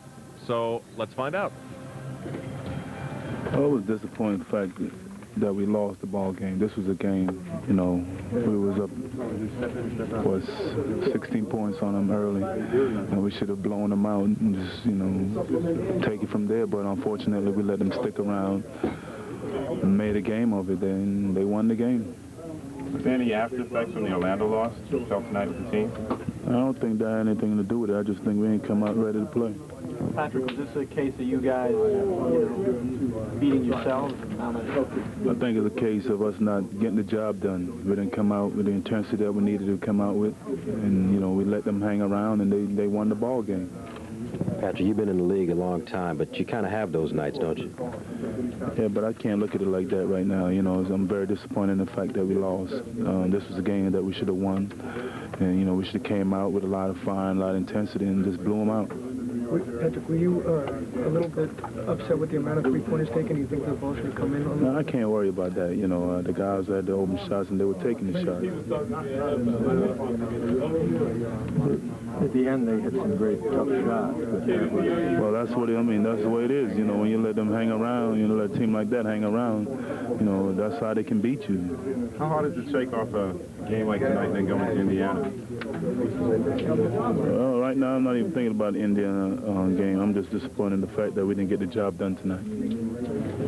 So let's find out. I was disappointed in the fact that that we lost the ball game. This was a game, you know, we was up, 16 points on them early, and we should have blown them out and just, you know, take it from there. But unfortunately, we let them stick around and made a game of it. Then they won the game. Was there any after effects from the Orlando loss you felt tonight with the team? I don't think that had anything to do with it. I just think we ain't come out ready to play. Patrick, was this a case of you guys, beating yourselves? I think it's a case of us not getting the job done. We didn't come out with the intensity that we needed to come out with, and you know, we let them hang around, and they won the ball game. Patrick, you've been in the league a long time, but you kind of have those nights, don't you? Yeah, but I can't look at it like that right now. You know, I'm very disappointed in the fact that we lost. This was a game that we should have won, and you know, we should have came out with a lot of fire, a lot of intensity, and just blew them out. Patrick, were you a little bit upset with the amount of three-pointers taken? Do you think the ball should have come in? No, I can't worry about that. You know, the guys had the open shots, and they were taking the shots. At the end, they hit some great tough shots. Well, that's what I mean. That's the way it is. You know, when you let them hang around, you know, let a team like that hang around, you know, that's how they can beat you. How hard is it to shake off a game like tonight and then go into Indiana? Well, right now I'm not even thinking about the Indiana game. I'm just disappointed in the fact that we didn't get the job done tonight.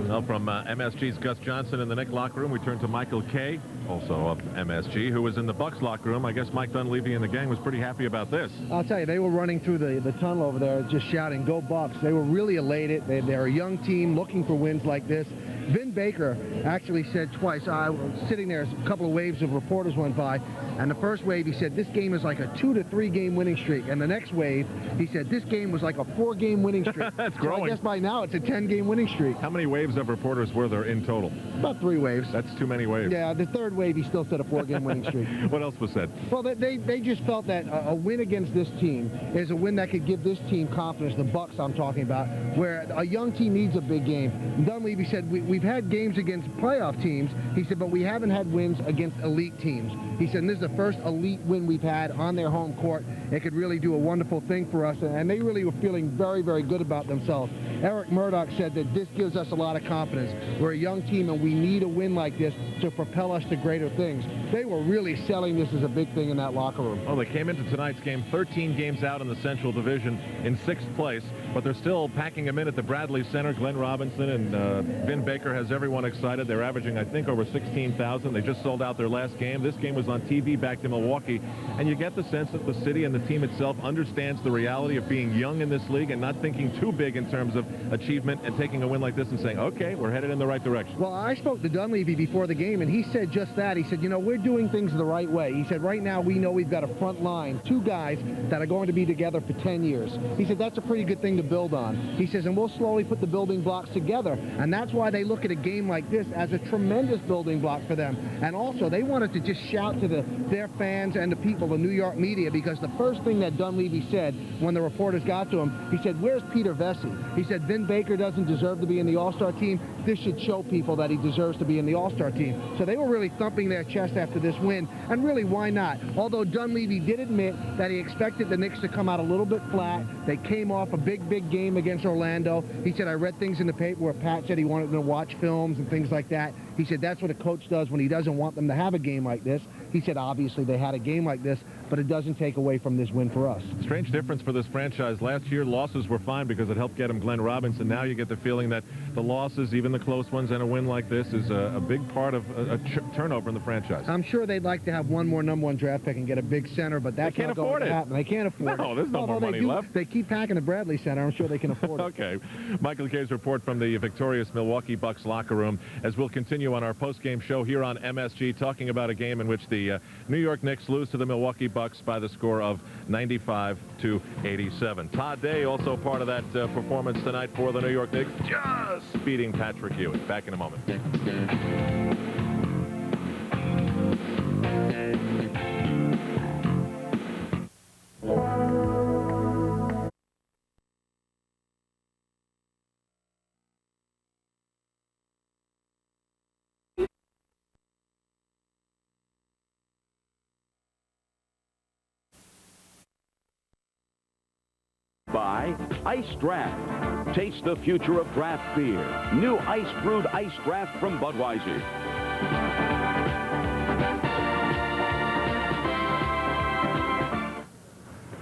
Well, from MSG's Gus Johnson in the Knicks locker room, we turn to Michael Kay, also of MSG, who was in the Bucks locker room. I guess Mike Dunleavy and the gang was pretty happy about this. I'll tell you, they were running through the tunnel over there just shouting, "Go Bucks." They were really elated. They're a young team looking for wins like this. Vin Baker actually said twice, I was sitting there, a couple of waves of reporters went by, and the first wave, he said, this game is like a 2 to 3 game winning streak. And the next wave, he said, this game was like a 4 game winning streak. That's so growing. I guess by now it's a 10 game winning streak. How many waves of reporters were there in total? About 3 waves. That's too many waves. Yeah, the third wave, he still said a 4 game winning streak. What else was said? Well, they just felt that a win against this team is a win that could give this team confidence, the Bucks I'm talking about, where a young team needs a big game. Dunleavy said, we've had games against playoff teams, he said, but we haven't had wins against elite teams. He said, and this is the first elite win we've had on their home court. It could really do a wonderful thing for us, and they really were feeling very, very good about themselves. Eric Murdoch said that this gives us a lot of confidence. We're a young team, and we need a win like this to propel us to greater things. They were really selling this as a big thing in that locker room. Well, they came into tonight's game 13 games out in the Central Division in 6th place, but they're still packing them in at the Bradley Center. Glenn Robinson and Vin Baker has everyone excited. They're averaging, I think, over 16,000. They just sold out their last game. This game was on TV back to Milwaukee, and you get the sense that the city and the team itself understands the reality of being young in this league and not thinking too big in terms of achievement and taking a win like this and saying, okay, we're headed in the right direction. Well, I spoke to Dunleavy before the game, and he said just that. He said, you know, we're doing things the right way. He said, right now we know we've got a front line, 2 guys that are going to be together for 10 years. He said, that's a pretty good thing to build on. He says, and we'll slowly put the building blocks together, and that's why they look at a game like this as a tremendous building block for them. And also, they wanted to just shout to their fans and the people, the New York media, because the first thing that Dunleavy said when the reporters got to him, he said, where's Peter Vesey? He said, Vin Baker doesn't deserve to be in the All-Star team. This should show people that he deserves to be in the All-Star team. So they were really thumping their chest after this win, and really, why not? Although Dunleavy did admit that he expected the Knicks to come out a little bit flat. They came off a big game against Orlando. He said, I read things in the paper where Pat said he wanted them to watch films and things like that. He said that's what a coach does when he doesn't want them to have a game like this. He said obviously they had a game like this, but it doesn't take away from this win for us. Strange difference for this franchise. Last year, losses were fine because it helped get him Glenn Robinson. Now you get the feeling that the losses, even the close ones, and a win like this is a big part of a turnover in the franchise. I'm sure they'd like to have one more #1 draft pick and get a big center, but that's not going to happen. They can't afford it. No, there's no more money left. They keep packing the Bradley Center. I'm sure they can afford it. Okay. Michael Kay's report from the victorious Milwaukee Bucks locker room as we'll continue on our post-game show here on MSG, talking about a game in which the New York Knicks lose to the Milwaukee Bucks by the score of 95-87. Todd Day also part of that performance tonight for the New York Knicks, just beating Patrick Ewing. Back in a moment. by Ice Draft. Taste the future of draft beer. New Ice Brewed Ice Draft from Budweiser.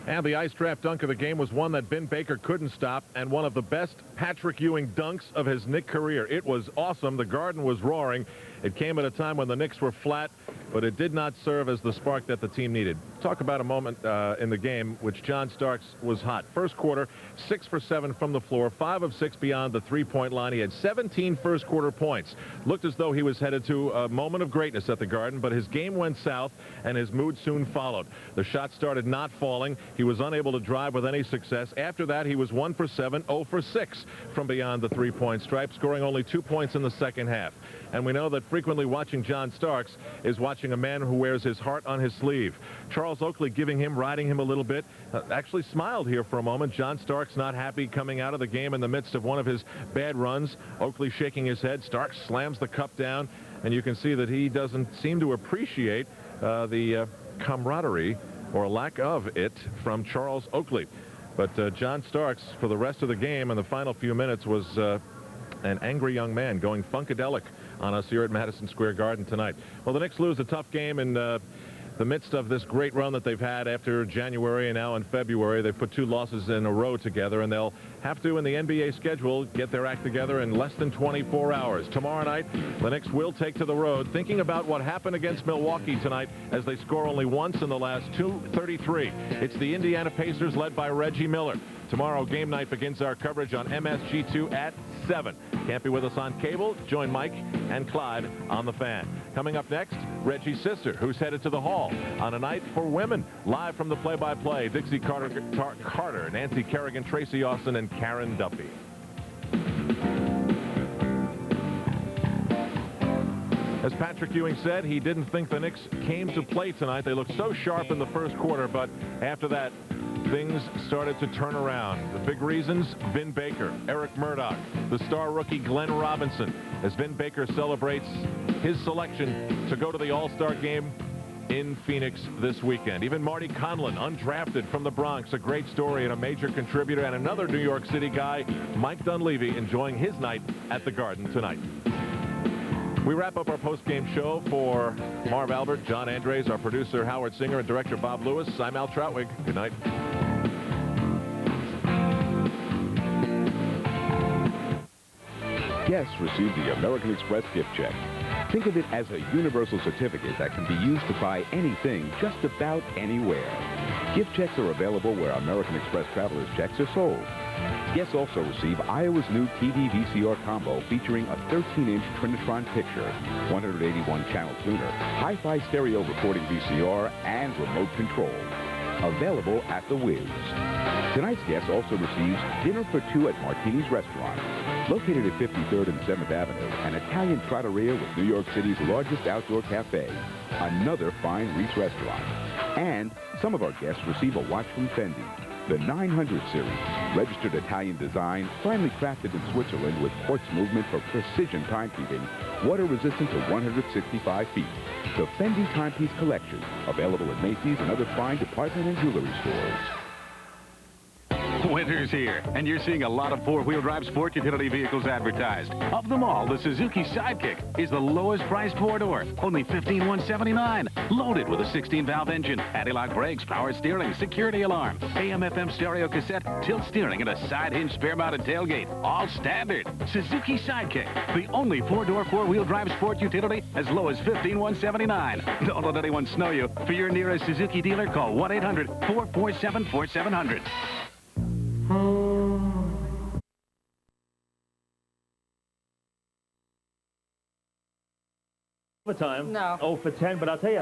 And the ice draft dunk of the game was one that Ben Baker couldn't stop, and one of the best Patrick Ewing dunks of his Knick career. It was awesome. The Garden was roaring. It came at a time when the Knicks were flat, but it did not serve as the spark that the team needed. Talk about a moment in the game which John Starks was hot. First quarter, 6 for 7 from the floor, 5 of 6 beyond the three-point line. He had 17 first-quarter points. Looked as though he was headed to a moment of greatness at the Garden, but his game went south, and his mood soon followed. The shot started not falling. He was unable to drive with any success. After that, he was 1 for 7, 0 for 6 from beyond the three-point stripe, scoring only 2 points in the second half. And we know that frequently watching John Starks is watching a man who wears his heart on his sleeve. Charles Oakley riding him a little bit, actually smiled here for a moment. John Starks not happy coming out of the game in the midst of one of his bad runs. Oakley shaking his head. Starks slams the cup down, and you can see that he doesn't seem to appreciate the camaraderie or lack of it from Charles Oakley. But John Starks, for the rest of the game and the final few minutes, was an angry young man going funkadelic on us here at Madison Square Garden tonight. Well, the Knicks lose a tough game in the midst of this great run that they've had after January and now in February. They've put 2 losses in a row together, and they'll have to, in the NBA schedule, get their act together in less than 24 hours. Tomorrow night, the Knicks will take to the road, thinking about what happened against Milwaukee tonight as they score only once in the last 2:33. It's the Indiana Pacers led by Reggie Miller. Tomorrow, game night begins our coverage on MSG2 at 7. Can't be with us on cable? Join Mike and Clyde on the Fan. Coming up next, Reggie's sister, who's headed to the Hall on a night for women. Live from the play-by-play, Dixie Carter, Nancy Kerrigan, Tracy Austin, and Karen Duffy. As Patrick Ewing said, he didn't think the Knicks came to play tonight. They looked so sharp in the first quarter, but after that, things started to turn around. The big reasons, Vin Baker, Eric Murdoch, the star rookie Glenn Robinson, as Vin Baker celebrates his selection to go to the All-Star game in Phoenix this weekend. Even Marty Conlon, undrafted from the Bronx, a great story and a major contributor, and another New York City guy, Mike Dunleavy, enjoying his night at the Garden tonight. We wrap up our post-game show for Marv Albert, John Andres, our producer Howard Singer, and director Bob Lewis. I'm Al Troutwig. Good night. Guests receive the American Express gift check. Think of it as a universal certificate that can be used to buy anything just about anywhere. Gift checks are available where American Express Travelers checks are sold. Guests also receive Iowa's new TV VCR combo featuring a 13-inch Trinitron picture, 181-channel tuner, hi-fi stereo recording VCR, and remote control. Available at the Wiz. Tonight's guest also receives dinner for 2 at Martini's Restaurant. Located at 53rd and 7th Avenue, an Italian trattoria with New York City's largest outdoor cafe. Another fine Reese restaurant. And some of our guests receive a watch from Fendi. The 900 series, registered Italian design, finely crafted in Switzerland with quartz movement for precision timekeeping, water resistant to 165 feet. The Fendi Timepiece Collection, available at Macy's and other fine department and jewelry stores. Winter's here, and you're seeing a lot of four-wheel drive sport utility vehicles advertised. Of them all, the Suzuki Sidekick is the lowest priced four-door, only $15,179. Loaded with a 16-valve engine, anti-lock brakes, power steering, security alarm, AM/FM stereo cassette, tilt steering, and a side hinge spare-mounted tailgate. All standard. Suzuki Sidekick, the only four-door, four-wheel drive sport utility as low as $15,179. Don't let anyone snow you. For your nearest Suzuki dealer, call 1-800-447-4700. Overtime. No. 0 for 10, but I'll tell you,